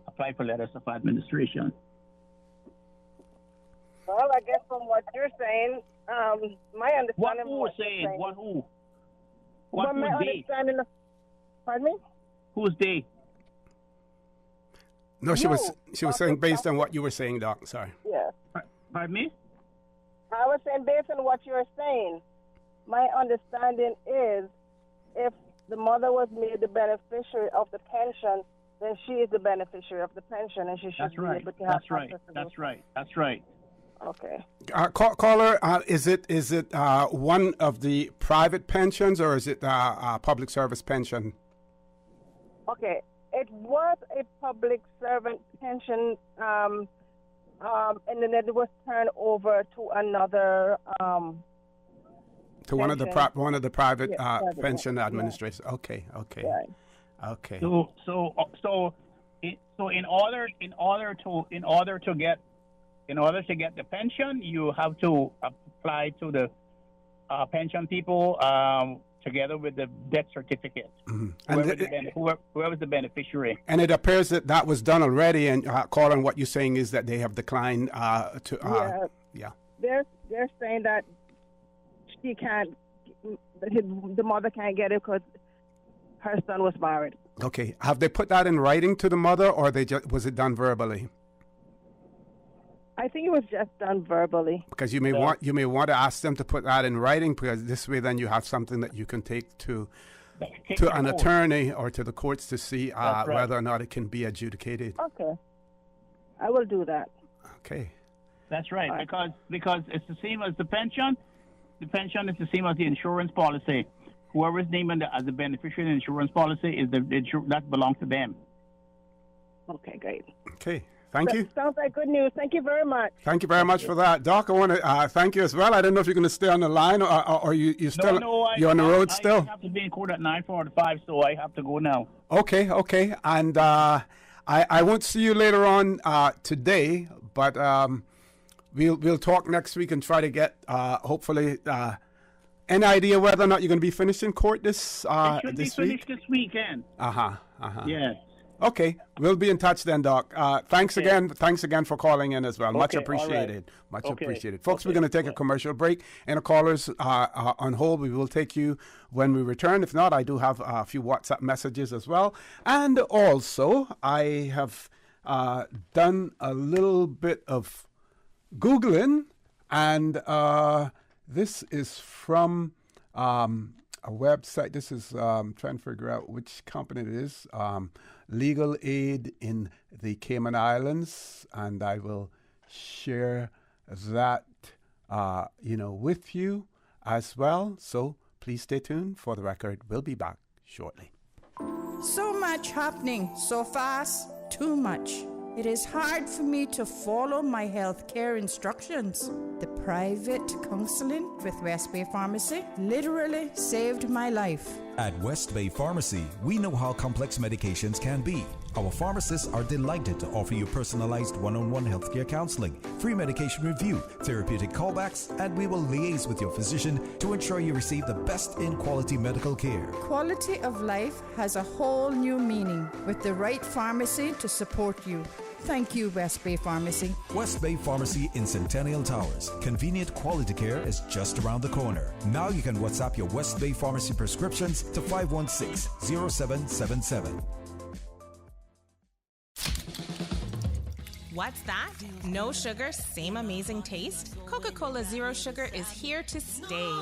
apply for letters of administration. Well, I guess from what you're saying, my understanding. What who was saying? What who? What my understanding of, pardon me? Who's they? No, she was saying based on what you were saying, Doc. Sorry. Yeah. Pardon me? I was saying based on what you were saying, my understanding is if the mother was made the beneficiary of the pension, then she is the beneficiary of the pension, and she should be able to have access to those. That's right. Okay. Caller, is it one of the private pensions or is it a public service pension? Okay, it was a public servant pension, and then it was turned over to another. To one of the private pension administrators. Yeah. Okay. Right. Okay. So in order to get the pension, you have to apply to the pension people together with the death certificate. Mm-hmm. Whoever's the beneficiary. And it appears that was done already. And Colin, what you're saying is that they have declined to. Yeah. They're saying that she can't. The mother can't get it because her son was married. Okay. Have they put that in writing to the mother, or was it done verbally? I think it was just done verbally. Because you may want to ask them to put that in writing, because this way then you have something that you can take to an attorney or to the courts to see whether or not it can be adjudicated. Okay, I will do that. Okay. That's right, because it's the same as the pension. The pension is the same as the insurance policy. Whoever is named as the beneficiary in the insurance policy is that belongs to them. Okay, great. Okay. Thank you. Sounds like good news. Thank you very much. Thank you very much for that. Doc, I want to thank you as well. I don't know if you're going to stay on the line or you still you're on the road still. I have to be in court at 9:45, so I have to go now. Okay. And I won't see you later on today, but we'll talk next week and try to get hopefully any idea whether or not you're going to be finished in court this it should this be finished this weekend. Yes. Okay, we'll be in touch then, Doc. Thanks again for calling in as well. Much appreciated. Right. Much appreciated. Folks, we're going to take a commercial break, and the callers on hold. We will take you when we return. If not, I do have a few WhatsApp messages as well. And also, I have done a little bit of Googling, and this is from a website. This is trying to figure out which company it is. Legal aid in the Cayman Islands, and I will share that with you as well. So please stay tuned for the record. We'll be back shortly. So much happening so fast, too much. It is hard for me to follow my health care instructions. The private counseling with West Bay Pharmacy literally saved my life. At West Bay Pharmacy, we know how complex medications can be. Our pharmacists are delighted to offer you personalized one-on-one healthcare counseling, free medication review, therapeutic callbacks, and we will liaise with your physician to ensure you receive the best in quality medical care. Quality of life has a whole new meaning with the right pharmacy to support you. Thank you, West Bay Pharmacy. West Bay Pharmacy in Centennial Towers. Convenient quality care is just around the corner. Now you can WhatsApp your West Bay Pharmacy prescriptions to 516-0777. What's that? No sugar, same amazing taste? Coca-Cola Zero Sugar is here to stay.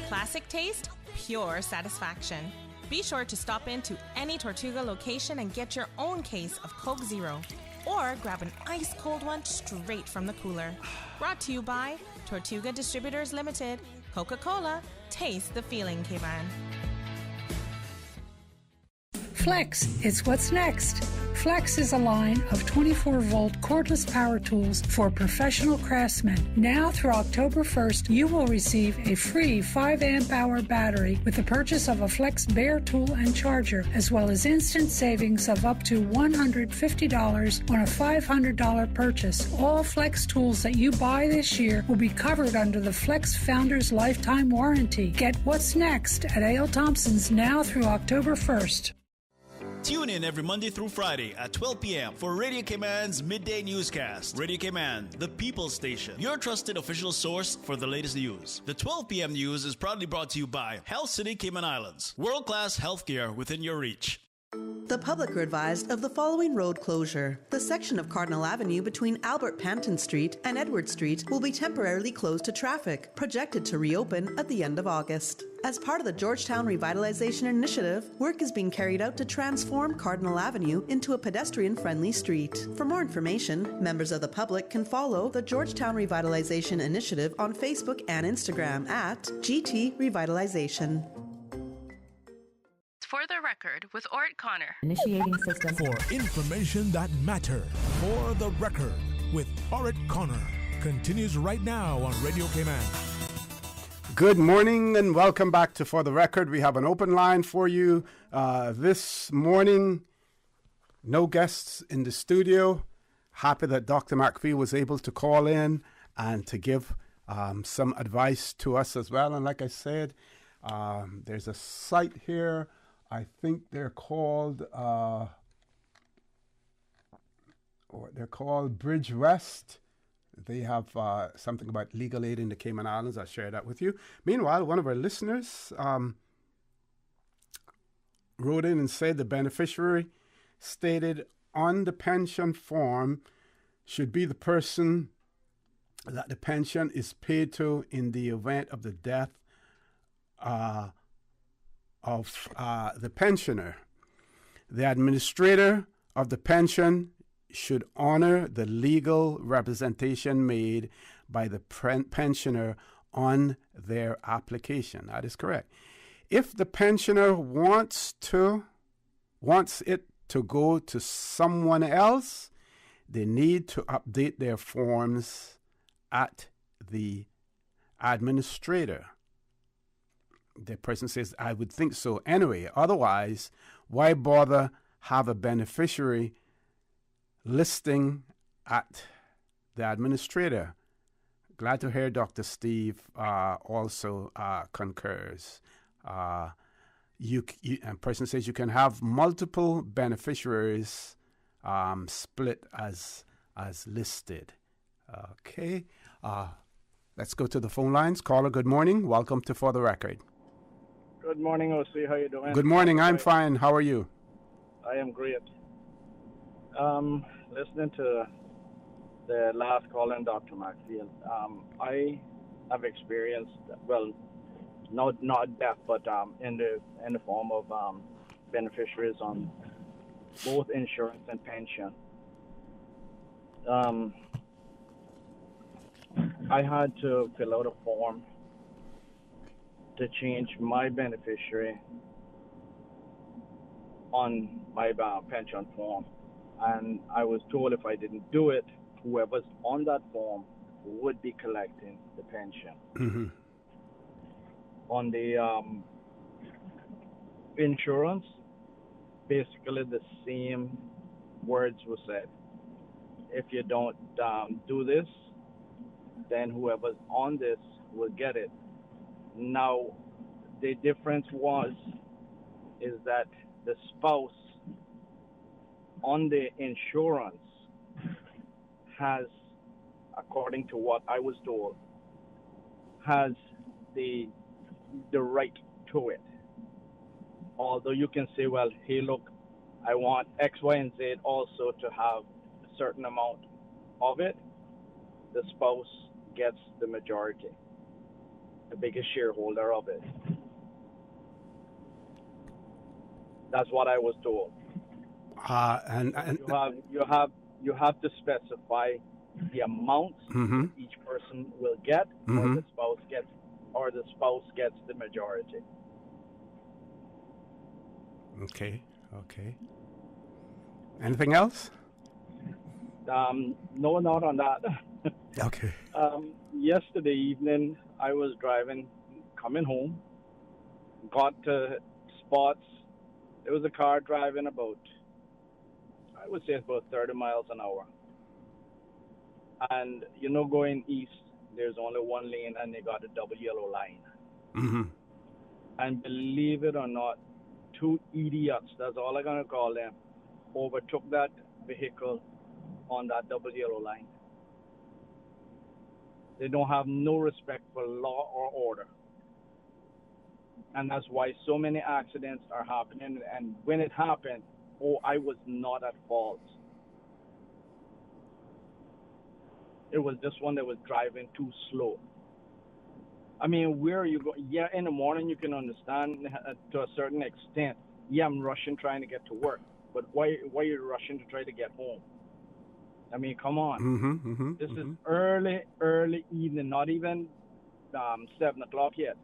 Classic taste, pure satisfaction. Be sure to stop into any Tortuga location and get your own case of Coke Zero. Or grab an ice-cold one straight from the cooler. Brought to you by Tortuga Distributors Limited. Coca-Cola, taste the feeling, Cayman. Flex, it's what's next. Flex is a line of 24-volt cordless power tools for professional craftsmen. Now through October 1st, you will receive a free 5 amp hour battery with the purchase of a Flex bare tool and charger, as well as instant savings of up to $150 on a $500 purchase. All Flex tools that you buy this year will be covered under the Flex Founders Lifetime Warranty. Get what's next at A.L. Thompson's now through October 1st. Tune in every Monday through Friday at 12 p.m. for Radio Cayman's Midday Newscast. Radio Cayman, the People's Station, your trusted official source for the latest news. The 12 p.m. news is proudly brought to you by Health City Cayman Islands. World-class healthcare within your reach. The public are advised of the following road closure. The section of Cardinal Avenue between Albert Panton Street and Edward Street will be temporarily closed to traffic, projected to reopen at the end of August. As part of the Georgetown Revitalization Initiative, work is being carried out to transform Cardinal Avenue into a pedestrian-friendly street. For more information, members of the public can follow the Georgetown Revitalization Initiative on Facebook and Instagram at GT Revitalization. For the record with Ort Connor. Initiating system. For information that matters. For the record with Ort Connor. Continues right now on Radio Cayman. Good morning and welcome back to For the Record. We have an open line for you this morning. No guests in the studio. Happy that Dr. McPhee was able to call in and to give some advice to us as well. And like I said, there's a site here. I think they're called Bridge West. They have something about legal aid in the Cayman Islands. I'll share that with you. Meanwhile, one of our listeners wrote in and said the beneficiary stated on the pension form should be the person that the pension is paid to in the event of the death of the pensioner. The administrator of the pension should honor the legal representation made by the pensioner on their application. That is correct. If the pensioner wants it to go to someone else, they need to update their forms at the administrator. The person says, I would think so anyway. Otherwise, why bother have a beneficiary listing at the administrator? Glad to hear Dr. Steve also concurs. And person says you can have multiple beneficiaries split as listed. Okay. Let's go to the phone lines. Caller, good morning. Welcome to For the Record. Good morning, O.C. How you doing? Good morning. I'm fine. How are you? I am great. Listening to the last call in Dr. McPhee, I have experienced, well, not death, but in the form of beneficiaries on both insurance and pension. I had to fill out a form to change my beneficiary on my pension form. And I was told if I didn't do it, whoever's on that form would be collecting the pension. Mm-hmm. On the insurance, basically the same words were said. If you don't do this, then whoever's on this will get it. Now, the difference is that the spouse on the insurance has, according to what I was told, has the right to it. Although you can say, well, hey, look, I want X, Y, and Z also to have a certain amount of it, the spouse gets the majority, the biggest shareholder of it. That's what I was told. And you have to specify the amount mm-hmm. each person will get, mm-hmm. or the spouse gets the majority. Okay. Anything else? No, not on that. Okay. Yesterday evening, I was driving, coming home, got to spots. There was a car driving about, I would say about 30 miles an hour. And, going east, there's only one lane and they got a double yellow line. Mm-hmm. And believe it or not, two idiots, that's all I'm going to call them, overtook that vehicle on that double yellow line. They don't have no respect for law or order. And that's why so many accidents are happening. And when it happened, I was not at fault. It was this one that was driving too slow. I mean, where are you going? Yeah, in the morning you can understand to a certain extent. Yeah, I'm rushing trying to get to work. But why are you rushing to try to get home? I mean, come on. This is early evening, not even 7 o'clock yet.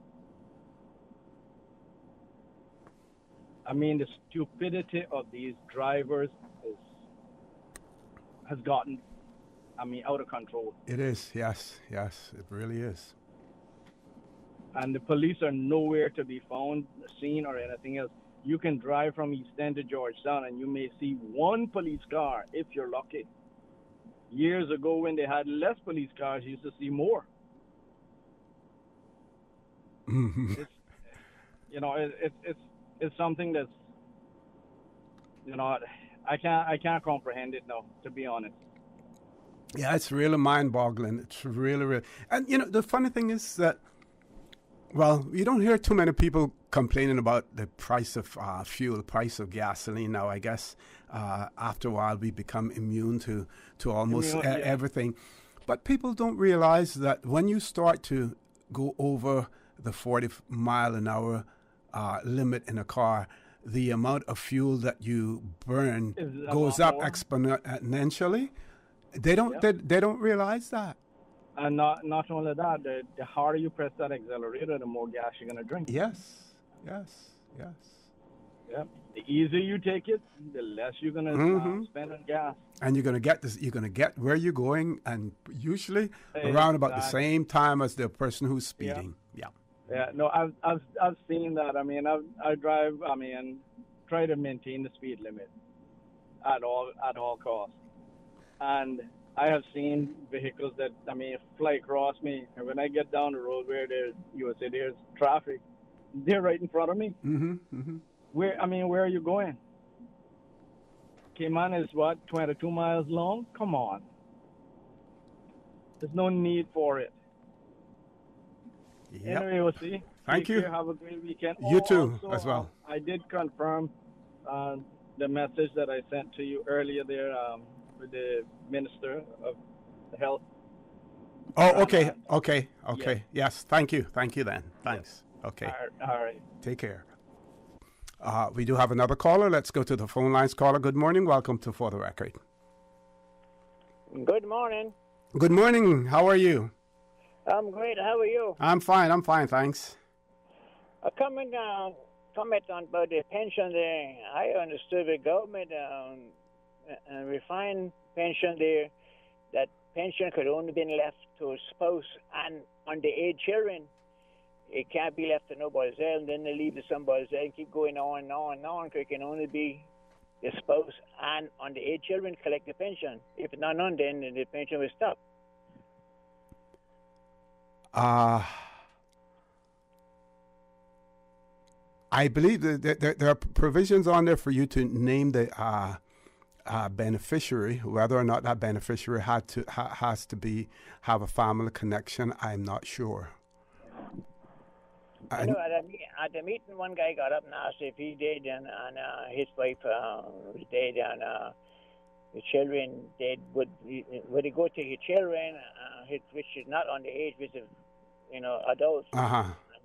I mean, the stupidity of these drivers has gotten, out of control. It is, yes, it really is. And the police are nowhere to be found, seen, or anything else. You can drive from East End to Georgetown, and you may see one police car if you're lucky. Years ago, when they had less police cars, you used to see more. It's something that's, I can't comprehend it now, to be honest. Yeah, it's really mind-boggling. It's really. And, the funny thing is that, well, you don't hear too many people complaining about the price of fuel, price of gasoline now. I guess after a while we become immune to almost everything. But people don't realize that when you start to go over the 40-mile-an-hour limit in a car, the amount of fuel that you burn goes up exponentially. They don't realize that. And not only that, the harder you press that accelerator, the more gas you're going to drink. Yes. Yeah. The easier you take it, the less you're going to spend on gas. And you're going to get this. You're going to get where you're going, and usually around about the same time as the person who's speeding. Yeah. Yeah. No, I've seen that. I mean, I drive. And try to maintain the speed limit at all costs. And I have seen vehicles that, fly across me, and when I get down the road where there's traffic, they're right in front of me. Where are you going? Cayman is 22 miles long? Come on. There's no need for it. Yep. Anyway, we'll see. Thank you. Have a great weekend. You too, also, as well. I did confirm the message that I sent to you earlier there, with the Minister of Health. Oh, okay. Yeah. Yes, thank you then. Thanks. Okay. All right. Take care. We do have another caller. Let's go to the phone lines. Caller, good morning. Welcome to For the Record. Good morning. Good morning. How are you? I'm great. How are you? I'm fine, thanks. Comment on about the pension there. I understood the government refined pension there, that pension could only be left to a spouse and underage children. It can't be left to nobody else, and then they leave to somebody else and keep going on and on and on. It can only be the spouse and underage children collect the pension. If it's not on, then the pension will stop. I believe that there are provisions on there for you to name the beneficiary. Whether or not that beneficiary has to have a family connection, I'm not sure. I know at the meeting, one guy got up and asked if he did, and his wife did, and the children did. Would he go to his children, which is not on the age, which is adults?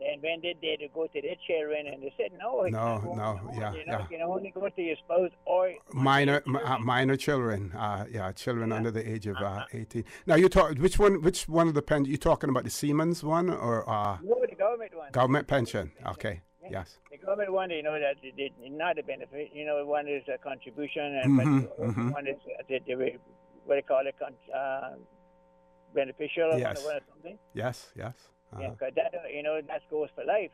And when did they go to their children, and they said no. You can only go to your spouse or minor children. Children under the age of 18. Now you talk which one of the you talking about the Siemens one or no, the government one. Government pension. Okay. Yeah. Yes. The government one, that they not a benefit. One is a contribution, and one is what they call it, beneficial yes. or something. Yes. Yeah, because that that goes for life.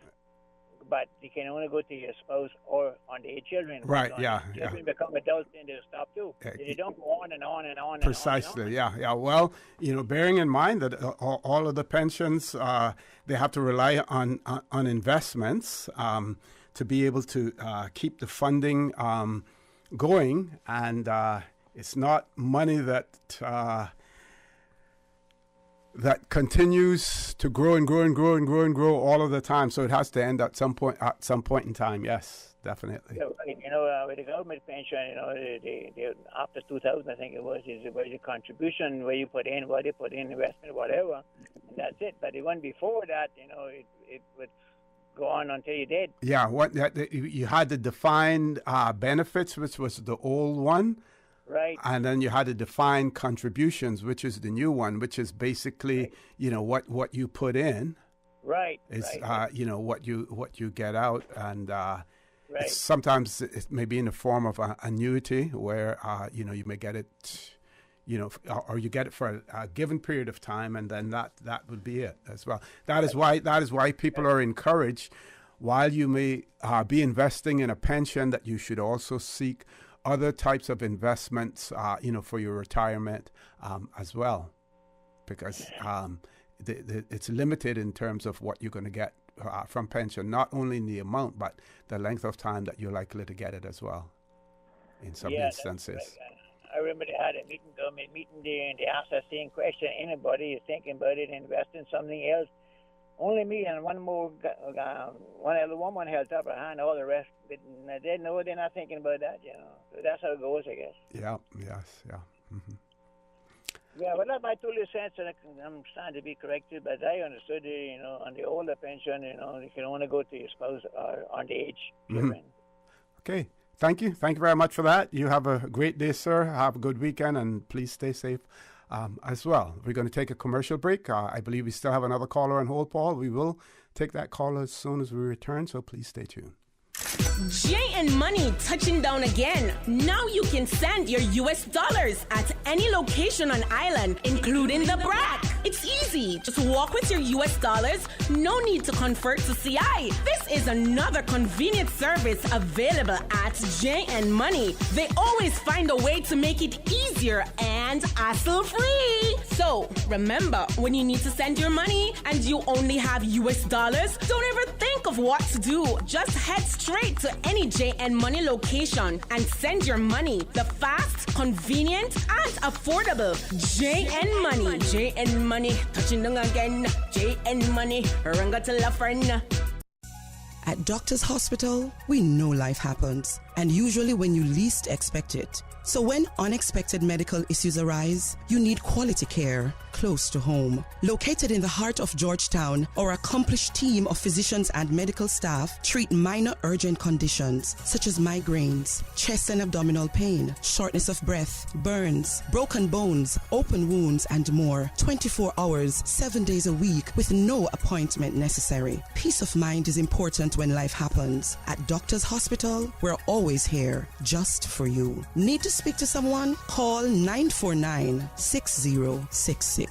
But you can only go to your spouse or on the children. Right, Children become adults and they'll stop too. They don't go on and on and on. Precisely, yeah. Well, bearing in mind that all of the pensions, they have to rely on investments to be able to keep the funding going. And it's not money that continues to grow and grow and grow and grow and grow all of the time. So it has to end at some point in time. Yes, definitely. Yeah, with the government pension, they after 2000, I think it was a contribution where you put in, what they put in, investment, whatever, and that's it. But the one before that, it would go on until you did. Yeah, you had the defined benefits, which was the old one. Right. And then you had to define contributions, which is the new one, which is basically, what you put in. Right. It's what you get out, and right. Sometimes it may be in the form of an annuity where you may get it, or you get it for a given period of time, and then that would be it as well. That is why people are encouraged, while you may be investing in a pension, that you should also seek other types of investments, for your retirement as well, because it's limited in terms of what you're going to get from pension, not only in the amount, but the length of time that you're likely to get it as well, in some instances. I remember they had a government meeting there, and they asked the same question. Anybody is thinking about it, invest in something else? Only me and one more, one other woman held up her hand, all the rest, they're not thinking about that, So that's how it goes, I guess. Yeah, yes, yeah. Mm-hmm. Yeah, well, that's my 2 cents, and I'm starting to be corrected, but I understood it, on the older pension, you can only go to your spouse or on the age. Mm-hmm. Okay, thank you. Thank you very much for that. You have a great day, sir. Have a good weekend, and please stay safe. As well. We're going to take a commercial break. I believe we still have another caller on hold, Paul. We will take that call as soon as we return, so please stay tuned. J&M Money touching down again. Now you can send your US dollars at any location on island, including the BRAC. It's easy. Just walk with your US dollars. No need to convert to CI. This is another convenient service available at J&M Money. They always find a way to make it easier and hassle-free. So remember, when you need to send your money and you only have US dollars, don't ever think of what to do. Just head straight to any J&M Money location and send your money the fast, convenient, and affordable J&M Money. J&M Money, touching down again. J&M Money, ranga to la friend. At Doctors Hospital, we know life happens, and usually when you least expect it. So when unexpected medical issues arise, you need quality care close to home. Located in the heart of Georgetown, our accomplished team of physicians and medical staff treat minor urgent conditions such as migraines, chest and abdominal pain, shortness of breath, burns, broken bones, open wounds, and more. 24 hours, 7 days a week with no appointment necessary. Peace of mind is important when life happens. At Doctors Hospital, we're always here just for you. Need to speak to someone? Call 949-6066.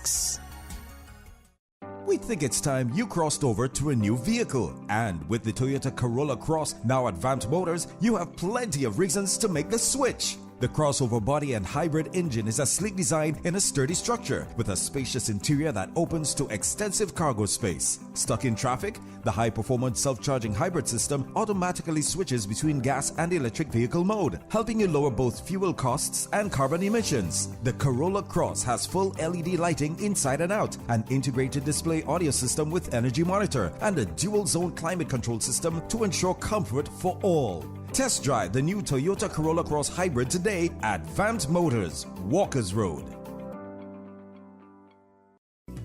We think it's time you crossed over to a new vehicle. And with the Toyota Corolla Cross now at Vant Motors, you have plenty of reasons to make the switch. The crossover body and hybrid engine is a sleek design in a sturdy structure with a spacious interior that opens to extensive cargo space. Stuck in traffic? The high-performance self-charging hybrid system automatically switches between gas and electric vehicle mode, helping you lower both fuel costs and carbon emissions. The Corolla Cross has full LED lighting inside and out, an integrated display audio system with energy monitor, and a dual-zone climate control system to ensure comfort for all. Test drive the new Toyota Corolla Cross Hybrid today at Vant Motors, Walkers Road.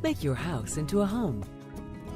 Make your house into a home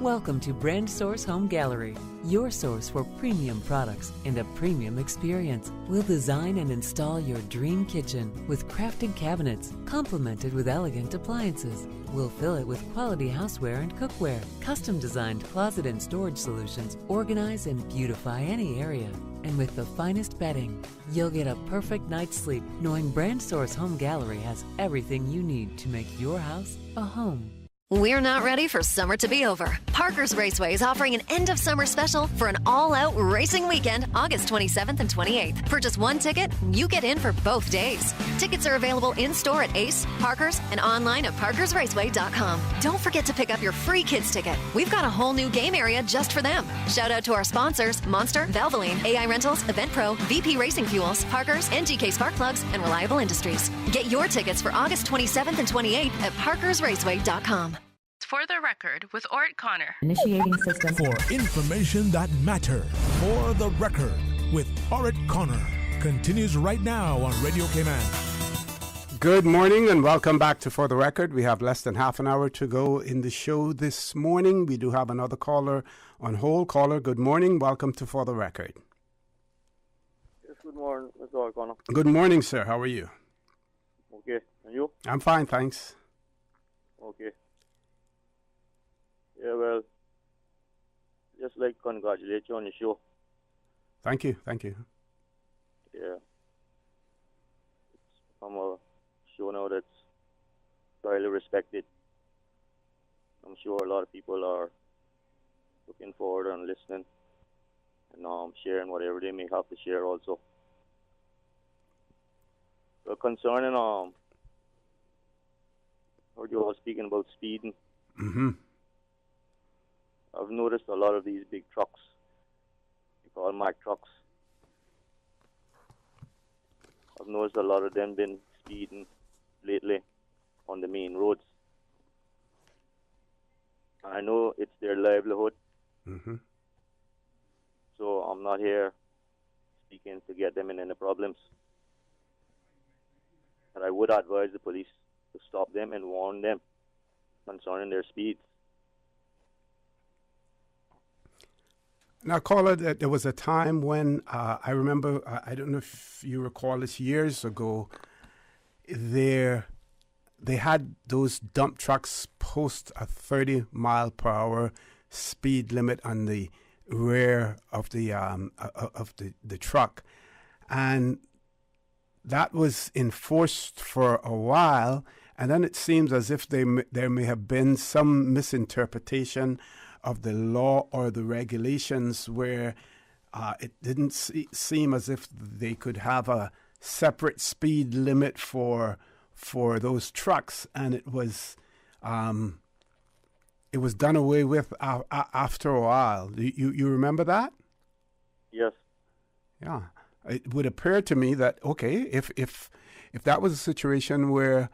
Welcome to Brand Source Home Gallery, your source for premium products and a premium experience. We'll design and install your dream kitchen with crafted cabinets, complemented with elegant appliances. We'll fill it with quality houseware and cookware. Custom-designed closet and storage solutions organize and beautify any area. And with the finest bedding, you'll get a perfect night's sleep knowing Brand Source Home Gallery has everything you need to make your house a home. We're not ready for summer to be over. Parker's Raceway is offering an end-of-summer special for an all-out racing weekend, August 27th and 28th. Purchase one ticket, you get in for both days. Tickets are available in-store at Ace, Parker's, and online at parkersraceway.com. Don't forget to pick up your free kids ticket. We've got a whole new game area just for them. Shout out to our sponsors, Monster, Valvoline, AI Rentals, Event Pro, VP Racing Fuels, Parker's, NGK Spark Plugs, and Reliable Industries. Get your tickets for August 27th and 28th at parkersraceway.com. For the record, with Ort Connor. Initiating system. For information that matter. For the record, with Ort Connor. Continues right now on Radio Cayman. Good morning and welcome back to For the Record. We have less than half an hour to go in the show this morning. We do have another caller on hold. Caller, good morning. Welcome to For the Record. Yes, good morning, Mr. Ort Connor. Good morning, sir. How are you? Okay. And you? I'm fine, thanks. Okay. Yeah, well, just like congratulate you on your show. Thank you, thank you. Yeah. It's become a show now that's highly respected. I'm sure a lot of people are looking forward and listening and sharing whatever they may have to share also. But concerning, heard you all speaking about speeding. Mm-hmm. I've noticed a lot of these big trucks, we call Mack trucks. I've noticed a lot of them been speeding lately on the main roads. I know it's their livelihood, so I'm not here speaking to get them in any problems. But I would advise the police to stop them and warn them concerning their speeds. Now, caller, there was a time when I remember, I don't know if you recall this, years ago, they had those dump trucks post a 30-mile-per-hour speed limit on the rear of the truck, and that was enforced for a while, and then it seems as if there may have been some misinterpretation of the law or the regulations where it didn't seem as if they could have a separate speed limit for those trucks, and it was done away with after a while. You remember that? Yes. Yeah. It would appear to me that, okay, if that was a situation where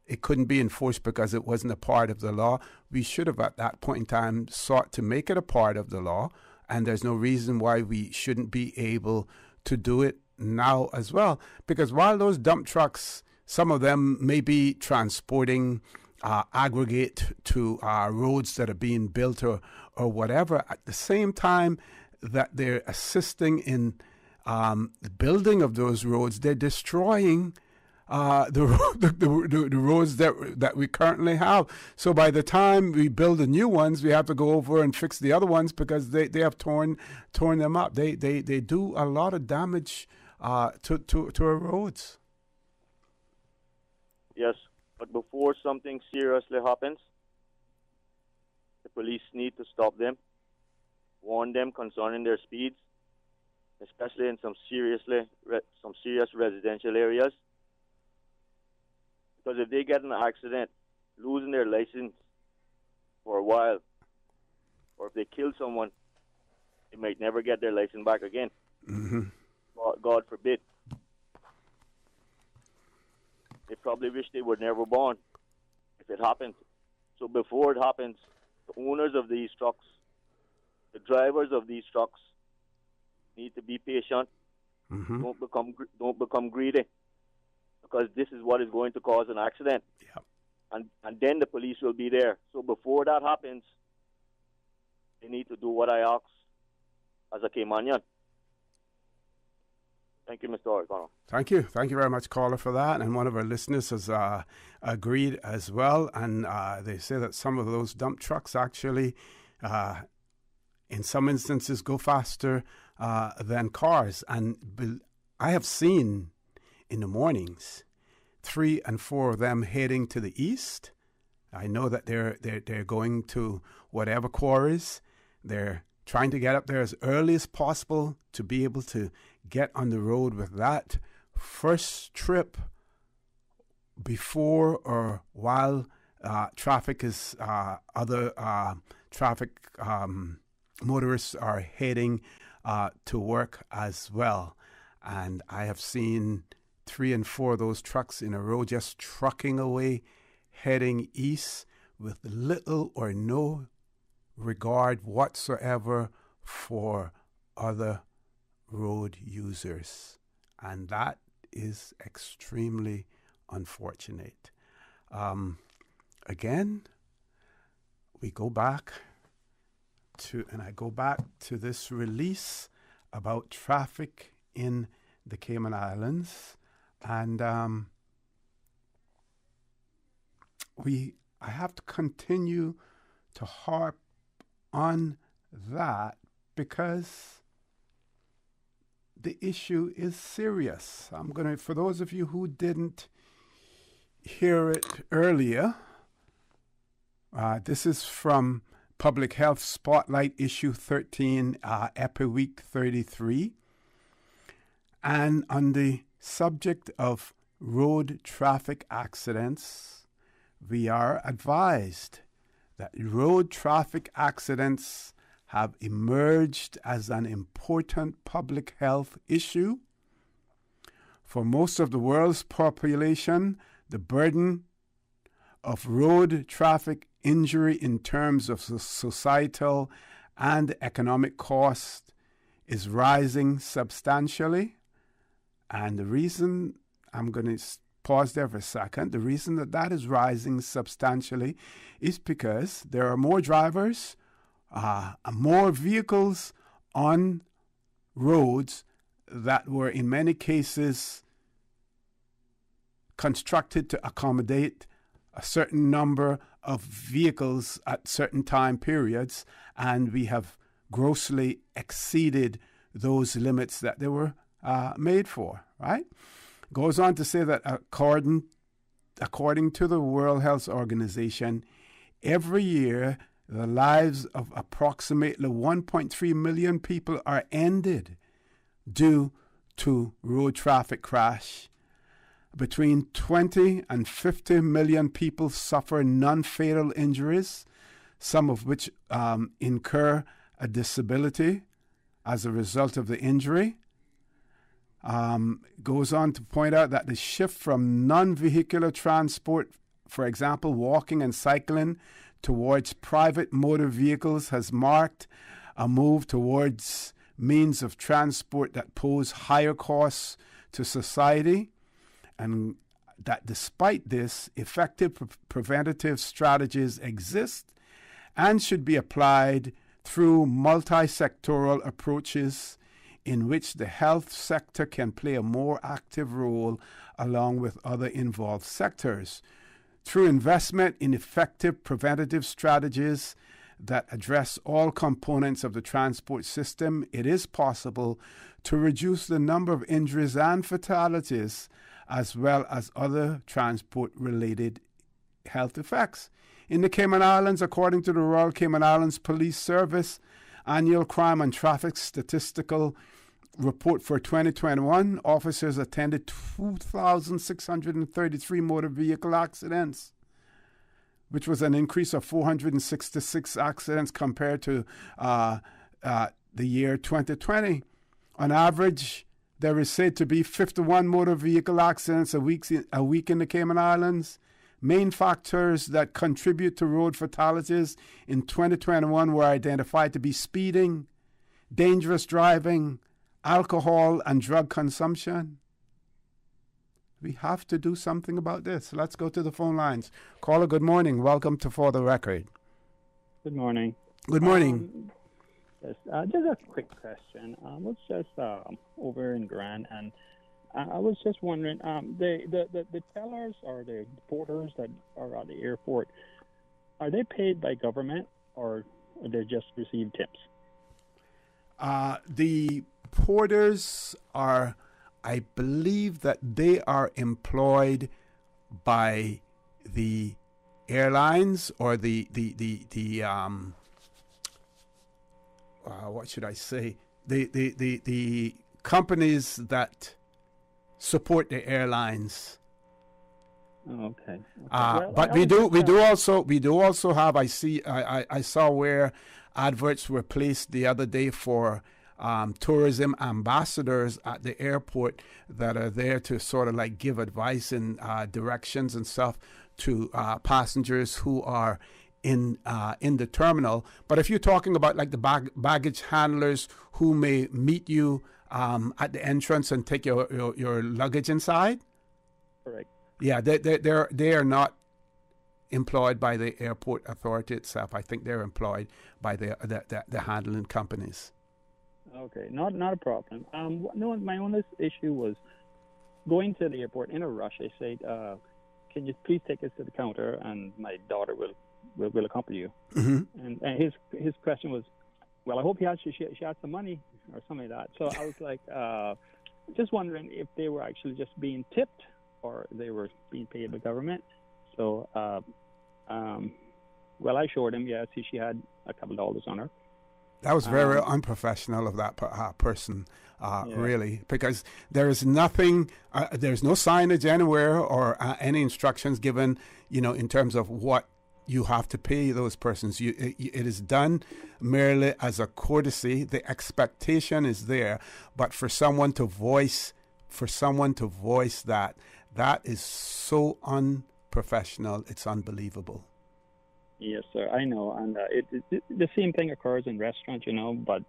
it couldn't be enforced because it wasn't a part of the law, we should have at that point in time sought to make it a part of the law, and there's no reason why we shouldn't be able to do it now as well. Because while those dump trucks, some of them may be transporting aggregate to roads that are being built or whatever, at the same time that they're assisting in the building of those roads, they're destroying the roads that we currently have. So by the time we build the new ones, we have to go over and fix the other ones because they have torn them up. They do a lot of damage to our roads. Yes, but before something seriously happens, the police need to stop them, warn them concerning their speeds, especially in some serious residential areas. Because if they get in an accident, losing their license for a while, or if they kill someone, they might never get their license back again. Mm-hmm. God forbid. They probably wish they were never born if it happened. So before it happens, the owners of these trucks, the drivers of these trucks, need to be patient. Mm-hmm. Don't become greedy, because this is what is going to cause an accident. Yeah. And then the police will be there. So before that happens, they need to do what I ask as a Caymanian. Thank you, Mr. O'Connor. Thank you. Thank you very much, caller, for that. And one of our listeners has agreed as well. And they say that some of those dump trucks actually, in some instances, go faster than cars. And I have seen in the mornings 3 and 4 of them heading to the east. I know that they're going to whatever quarries. They're trying to get up there as early as possible to be able to get on the road with that first trip before or while traffic is other traffic motorists are heading to work as well. And I have seen 3 and 4 of those trucks in a row just trucking away, heading east with little or no regard whatsoever for other road users. And that is extremely unfortunate. Again, we go back to, and I go back to this release about traffic in the Cayman Islands. And I have to continue to harp on that because the issue is serious. I'm going to, for those of you who didn't hear it earlier, this is from Public Health Spotlight Issue 13, Epi Week 33. And on the subject of road traffic accidents, we are advised that road traffic accidents have emerged as an important public health issue. For most of the world's population, the burden of road traffic injury in terms of societal and economic cost is rising substantially. And the reason, I'm going to pause there for a second, the reason that is rising substantially is because there are more drivers, more vehicles on roads that were in many cases constructed to accommodate a certain number of vehicles at certain time periods, and we have grossly exceeded those limits that they were made for, right? Goes on to say that according to the World Health Organization, every year the lives of approximately 1.3 million people are ended due to road traffic crash. Between 20 and 50 million people suffer non-fatal injuries, some of which incur a disability as a result of the injury. Goes on to point out that the shift from non-vehicular transport, for example, walking and cycling, towards private motor vehicles has marked a move towards means of transport that pose higher costs to society, and that despite this, effective preventative strategies exist and should be applied through multi-sectoral approaches in which the health sector can play a more active role along with other involved sectors. Through investment in effective preventative strategies that address all components of the transport system, it is possible to reduce the number of injuries and fatalities as well as other transport-related health effects. In the Cayman Islands, according to the Royal Cayman Islands Police Service Annual Crime and Traffic Statistical Report for 2021, officers attended 2,633 motor vehicle accidents, which was an increase of 466 accidents compared to the year 2020. On average, there is said to be 51 motor vehicle accidents a week in the Cayman Islands. Main factors that contribute to road fatalities in 2021 were identified to be speeding, dangerous driving, alcohol and drug consumption. We have to do something about this. Let's go to the phone lines. Caller, good morning. Welcome to For the Record. Good morning. Good morning. Yes, just a quick question. I was just over in Grand, and I was just wondering, the tellers or the porters that are at the airport, are they paid by government or they just receive tips? The porters are, I believe that they are employed by the airlines or the what should I say? The companies that support the airlines. Okay. But we do also have. I saw where adverts were placed the other day for tourism ambassadors at the airport that are there to sort of like give advice and directions and stuff to passengers who are in the terminal. But if you're talking about like the baggage handlers who may meet you at the entrance and take your luggage inside, correct? Yeah, they are not employed by the airport authority itself. I think they're employed by the handling companies. Okay, not a problem. No, my only issue was going to the airport in a rush. I said, "Can you please take us to the counter, and my daughter will accompany you." Mm-hmm. And his question was, "Well, I hope she had some money or something like that." So I was like, just wondering if they were actually just being tipped or they were being paid by government. So, well, I showed him. Yeah, she had a couple of dollars on her. That was very unprofessional of that person, really, because there is nothing, there's no signage anywhere or any instructions given, in terms of what you have to pay those persons. It is done merely as a courtesy. The expectation is there, but for someone to voice that is so unprofessional, it's unbelievable. Yes, sir. I know, and the same thing occurs in restaurants, but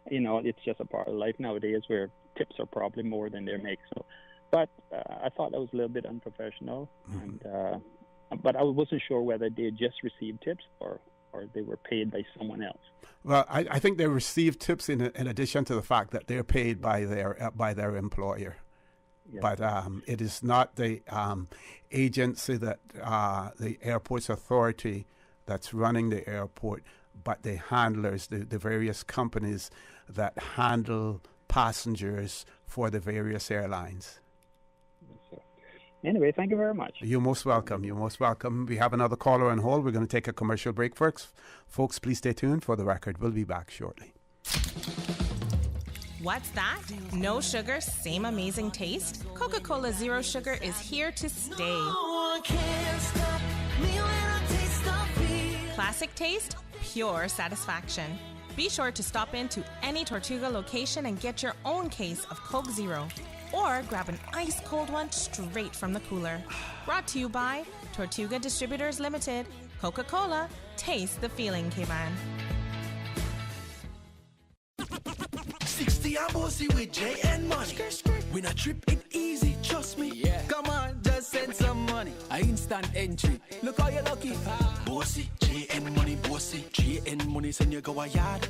it's just a part of life nowadays where tips are probably more than they make. So, but I thought that was a little bit unprofessional, and but I wasn't sure whether they just received tips or they were paid by someone else. Well, I think they receive tips in addition to the fact that they're paid by their employer. Yes. But it is not the agency that the airport's authority that's running the airport, but the handlers, the various companies that handle passengers for the various airlines. Yes, sir. Anyway, thank you very much. You're most welcome. You're most welcome. We have another caller on hold. We're going to take a commercial break first. Folks, please stay tuned for the record. We'll be back shortly. What's that? No sugar, same amazing taste? Coca-Cola Zero Sugar is here to stay. Classic taste, pure satisfaction. Be sure to stop into any Tortuga location and get your own case of Coke Zero. Or grab an ice-cold one straight from the cooler. Brought to you by Tortuga Distributors Limited. Coca-Cola, taste the feeling, K-Man. 60 and bossy with J and money. When I trip it easy, trust me. Yeah. Come on, just send some money. I instant entry. Look how you're lucky. Bossy, J and money, bossy. J and money, send you go a yard.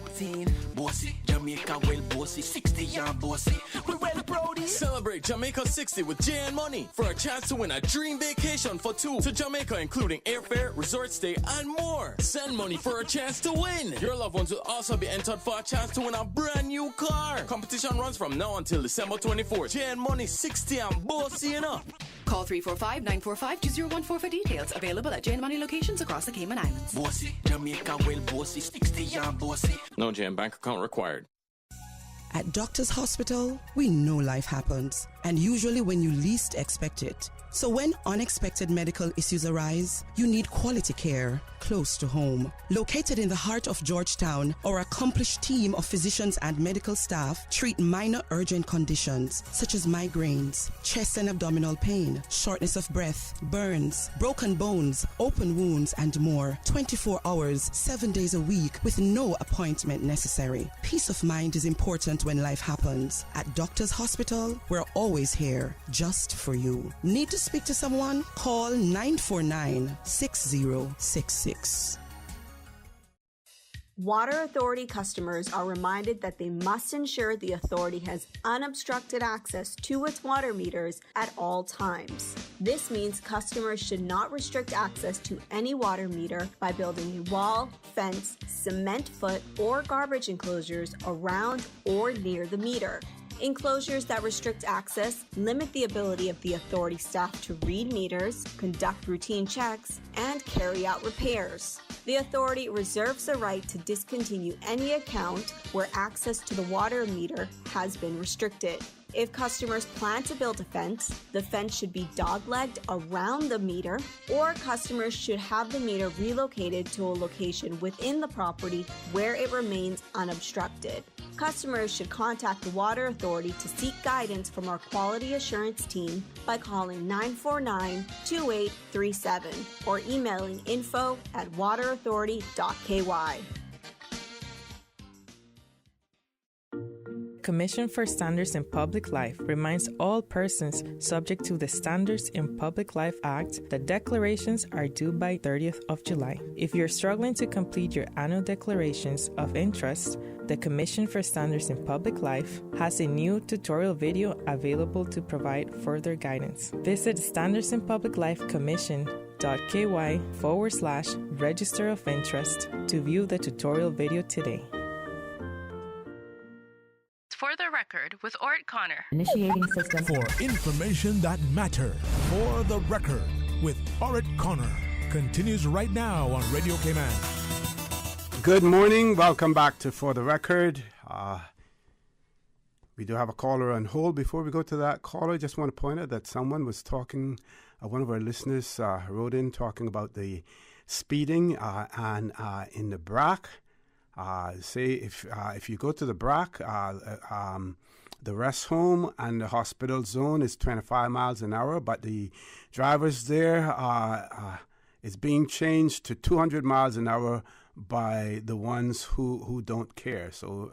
Bossy, Jamaica well bossy. 60 and bossy. We well proud. Celebrate Jamaica 60 with J and money for a chance to win a dream vacation for two to Jamaica, including airfare, resort stay, and more. Send money for a chance to win. Your loved ones will also be entered for a chance to win a brand new car. Competition runs from now until December 24th. J and money 60 and bossy enough. Call 345-945-2014 for details. Available at J and Money locations across the Cayman Islands. Bossy, Jamaica well bossy. 60 and bossy. No J and bank account required. At Doctors Hospital, we know life happens, and usually when you least expect it. So when unexpected medical issues arise, you need quality care close to home. Located in the heart of Georgetown, our accomplished team of physicians and medical staff treat minor urgent conditions such as migraines, chest and abdominal pain, shortness of breath, burns, broken bones, open wounds, and more. 24 hours, 7 days a week with no appointment necessary. Peace of mind is important when life happens. At Doctors Hospital, we're always here just for you. Need to speak to someone? Call 949-6066. Water Authority customers are reminded that they must ensure the authority has unobstructed access to its water meters at all times. This means customers should not restrict access to any water meter by building a wall, fence, cement foot, or garbage enclosures around or near the meter. Enclosures that restrict access limit the ability of the authority staff to read meters, conduct routine checks, and carry out repairs. The authority reserves the right to discontinue any account where access to the water meter has been restricted. If customers plan to build a fence, the fence should be dog-legged around the meter, or customers should have the meter relocated to a location within the property where it remains unobstructed. Customers should contact the Water Authority to seek guidance from our Quality Assurance team by calling 949-2837 or emailing info@waterauthority.ky. Commission for Standards in Public Life reminds all persons subject to the Standards in Public Life Act that declarations are due by 30th of July. If you're struggling to complete your annual declarations of interest, the Commission for Standards in Public Life has a new tutorial video available to provide further guidance. Visit Standards in Public Life Commission.ky/register of interest to view the tutorial video today. For the record, with Ort Connor. Initiating system. For information that matters. For the record, with Ort Connor. Continues right now on Radio Cayman. Good morning. Welcome back to For the Record. We do have a caller on hold. Before we go to that caller, I just want to point out that someone was talking, one of our listeners wrote in talking about the speeding and in the BRAC. Say if you go to the BRAC, the rest home and the hospital zone is 25 miles an hour, but the drivers there is being changed to 200 miles an hour by the ones who don't care. So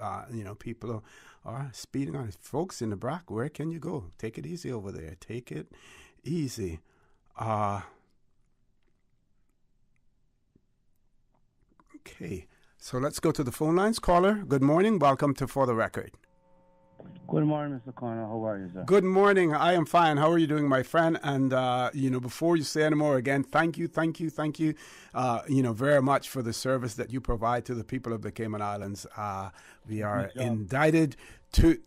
people are speeding on it. Folks in the BRAC, where can you go? Take it easy over there. Take it easy. Okay. So let's go to the phone lines. Caller, good morning. Welcome to For the Record. Good morning, Mr. Connor. How are you, sir? Good morning. I am fine. How are you doing, my friend? And, before you say any more, again, thank you, very much for the service that you provide to the people of the Cayman Islands. We are indebted to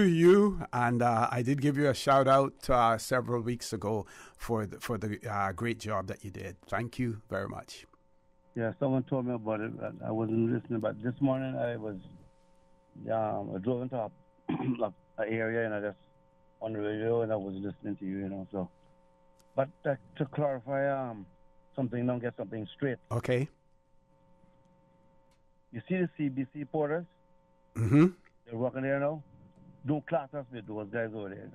you, and I did give you a shout out several weeks ago for the great job that you did. Thank you very much. Yeah, someone told me about it. I wasn't listening, but this morning I drove into an area and I just on the radio and I was listening to you, So, but to clarify something, don't get something straight. Okay. You see the CBC porters? Mm-hmm. They're working there now. Don't class us with those guys over there.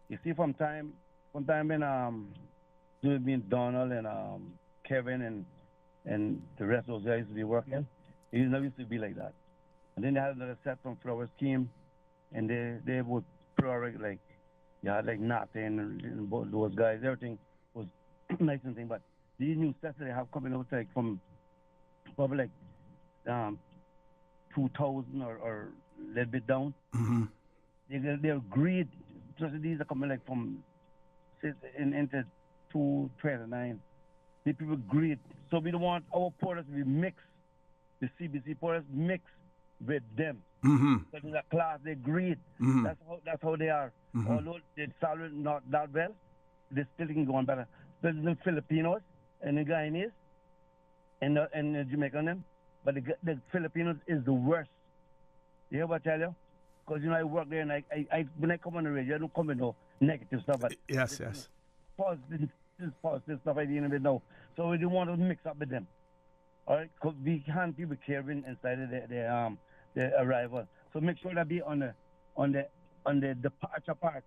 You see, from time when Donald and Kevin and the rest of those guys to be working, it never used to be like that. And then they had another set from Flowers team, and they would prorate like nothing and both those guys. Everything was nice and thing. But these new sets that they have coming out like from probably 2,000 or a little bit down. Mm-hmm. They're great. These are coming like from into 229. The people great. So we don't want our porters to be mixed, the CBC porters mixed with them. Mm-hmm. So in a class, they're great. Mm-hmm. That's how they are. Mm-hmm. Although their salary not that well, they still can go on better. There's the Filipinos and the Guyanese and the Jamaican them, but the Filipinos is the worst. You hear what I tell you? Because I work there and I when I come on the radio, I don't come with no negative stuff. But yes. Positive stuff I didn't even know. So we don't want to mix up with them. All right? Because we can't be caring inside of their arrival. So make sure that be on the departure part.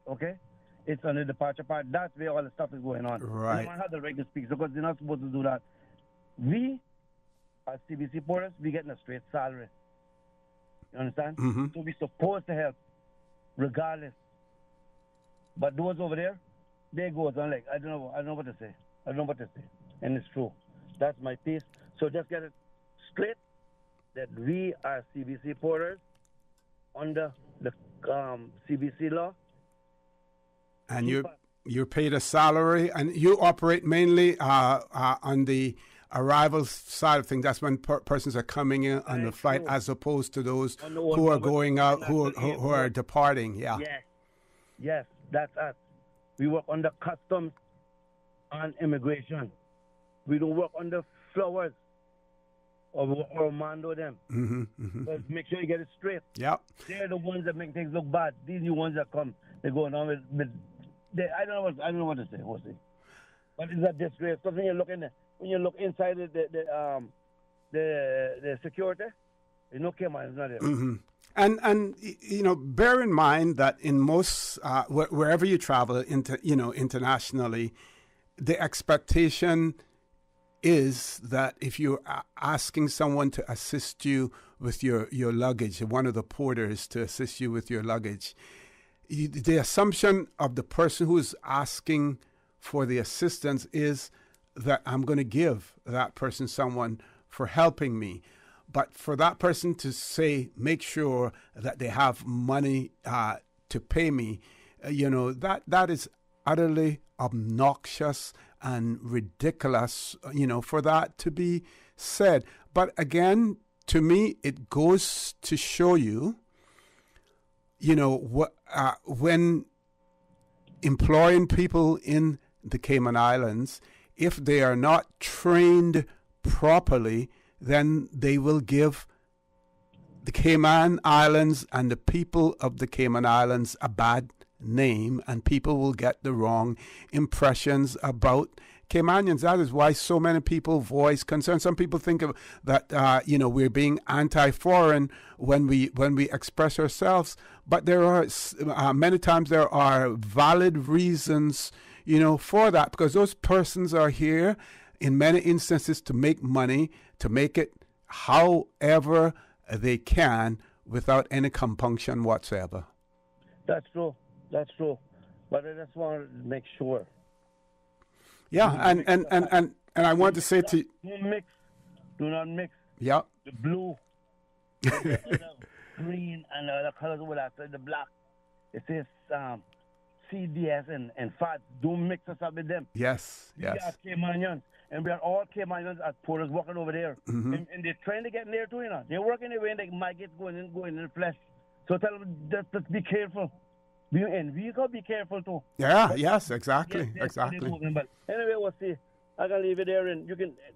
Okay? It's on the departure part. That's where all the stuff is going on. Right. You don't have the regular speaks because they're not supposed to do that. We, as CBC porters, we getting a straight salary. You understand? Mm-hmm. So we're supposed to help regardless. But those over there, they goes on like, I don't know what to say. And it's true. That's my piece. So just get it straight that we are CBC porters under the CBC law. And you're paid a salary, and you operate mainly on the arrival side of things. That's when persons are coming in on the flight, as opposed to those who are going out, who are departing. Yeah. Yes, that's us. We work under customs and immigration. We don't work under Flowers or Mando them. But make sure you get it straight. Yeah. They're the ones that make things look bad. These new ones that come, they're going on with I don't know what to say. We'll see. But it's a disgrace. Because when you look inside the security, you know, Cayman is not there. And you know, bear in mind that in most wherever you travel internationally, the expectation is that if you're asking someone to assist you with your luggage, one of the porters to assist you with your luggage, the assumption of the person who is asking for the assistance is that I'm going to give that person someone for helping me. But for that person to say, make sure that they have money to pay me, that is utterly obnoxious and ridiculous, for that to be said. But again, to me, it goes to show you, when employing people in the Cayman Islands, if they are not trained properly, then they will give the Cayman Islands and the people of the Cayman Islands a bad name, and people will get the wrong impressions about Caymanians. That is why so many people voice concern. Some people think that we're being anti-foreign when we express ourselves, but there are many times there are valid reasons, for that, because those persons are here in many instances to make money, to make it however they can without any compunction whatsoever. That's true. But I just want to make sure. Yeah, and I want to say to you, do not mix. Yeah. The blue, the green, and the other colors with the black. It says CDS and FADS. Don't mix us up with them. Yes. We are Caymanians, and we are all Caymanians as porters working over there. Mm-hmm. And they're trying to get in there too, They're working their way and they might get going in the flesh. So tell them just be careful. And we got to be careful too. Yeah, yes, exactly. But anyway, we'll see. I can leave it there, and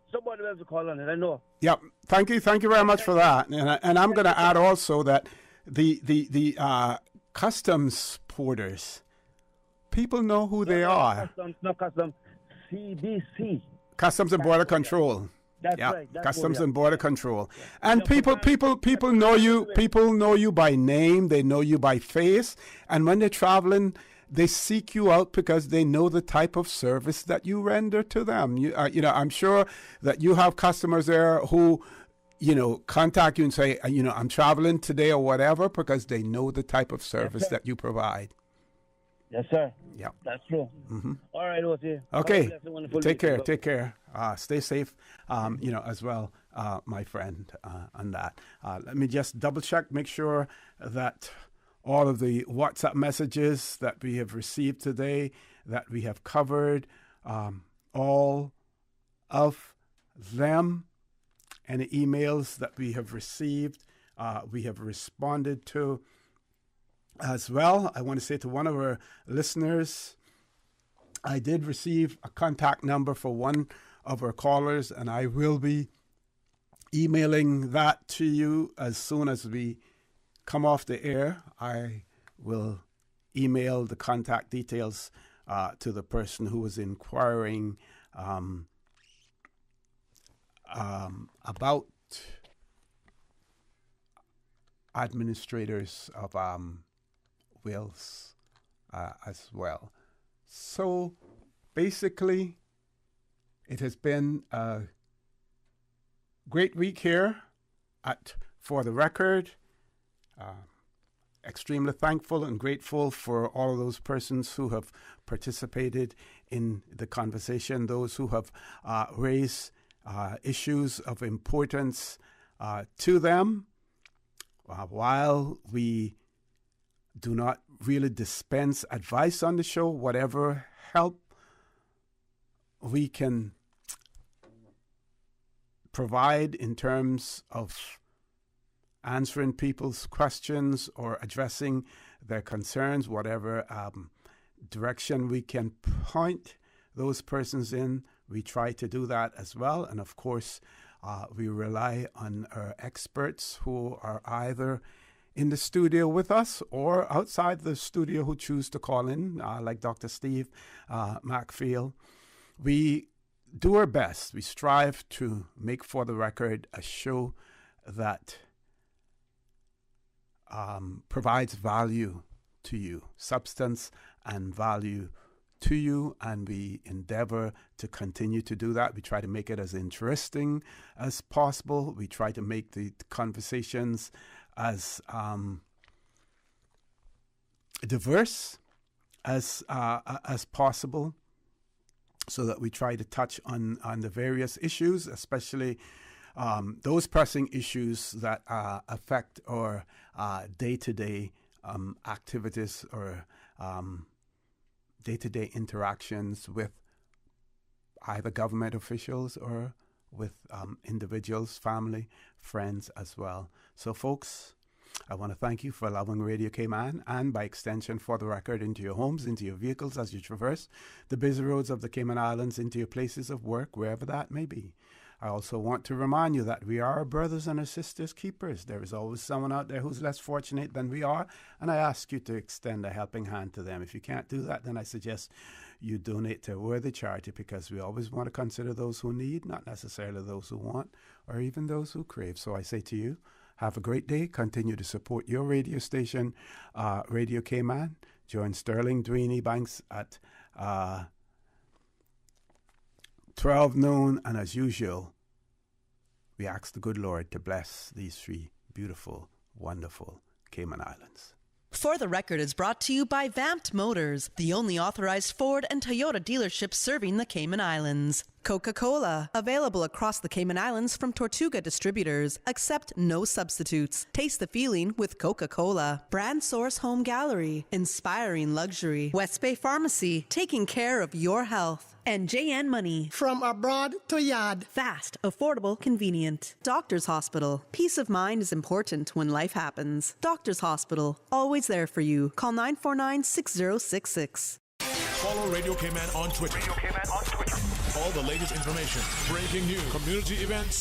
somebody else will call on it. I know. Yeah, thank you very much for that. And I'm going to add also that the customs porters, people know who they are. Customs, CBC. Customs and Border Control. That's right. Customs and Border Control. And people know you. People know you by name. They know you by face. And when they're traveling, they seek you out because they know the type of service that you render to them. I'm sure that you have customers there who, contact you and say, I'm traveling today or whatever, because they know the type of service that you provide. Yes, sir. Yeah. That's true. Mm-hmm. All right, we'll see. Okay. Take care. Stay safe, as well, my friend, on that. Let me just double check, make sure that all of the WhatsApp messages that we have received today, that we have covered, all of them, and the emails that we have received, we have responded to as well. I want to say to one of our listeners, I did receive a contact number for one of our callers, and I will be emailing that to you as soon as we come off the air. I will email the contact details to the person who was inquiring about administrators of wills as well. So basically, it has been a great week here at For the Record. Extremely thankful and grateful for all of those persons who have participated in the conversation, those who have raised issues of importance to them. While we do not really dispense advice on the show, whatever help we can provide in terms of answering people's questions or addressing their concerns, whatever direction we can point those persons in, we try to do that as well. And of course, we rely on our experts who are either in the studio with us or outside the studio who choose to call in, like Dr. Steve Macfield. We do our best. We strive to make For the Record a show that provides value to you, substance and value to you, and we endeavor to continue to do that. We try to make it as interesting as possible. We try to make the conversations as diverse as possible, so that we try to touch on the various issues, especially those pressing issues that affect our day-to-day activities or day-to-day interactions with either government officials or with individuals, family, friends as well. So, folks, I want to thank you for allowing Radio Cayman and, by extension, For the Record, into your homes, into your vehicles as you traverse the busy roads of the Cayman Islands, into your places of work, wherever that may be. I also want to remind you that we are our brothers and our sisters' keepers. There is always someone out there who's less fortunate than we are, and I ask you to extend a helping hand to them. If you can't do that, then I suggest you donate to a worthy charity, because we always want to consider those who need, not necessarily those who want, or even those who crave. So I say to you, have a great day. Continue to support your radio station, Radio Cayman. Join Sterling Dwayne Banks at 12 noon. And as usual, we ask the good Lord to bless these three beautiful, wonderful Cayman Islands. For the Record is brought to you by Vamped Motors, the only authorized Ford and Toyota dealership serving the Cayman Islands. Coca-Cola, available across the Cayman Islands from Tortuga Distributors. Accept no substitutes. Taste the feeling with Coca-Cola. Brand Source Home Gallery, inspiring luxury. West Bay Pharmacy, taking care of your health. And JN Money. From abroad to yard. Fast, affordable, convenient. Doctors Hospital. Peace of mind is important when life happens. Doctors Hospital, always there for you. Call 949-6066. Follow Radio Cayman on Twitter. All the latest information, breaking news, community events,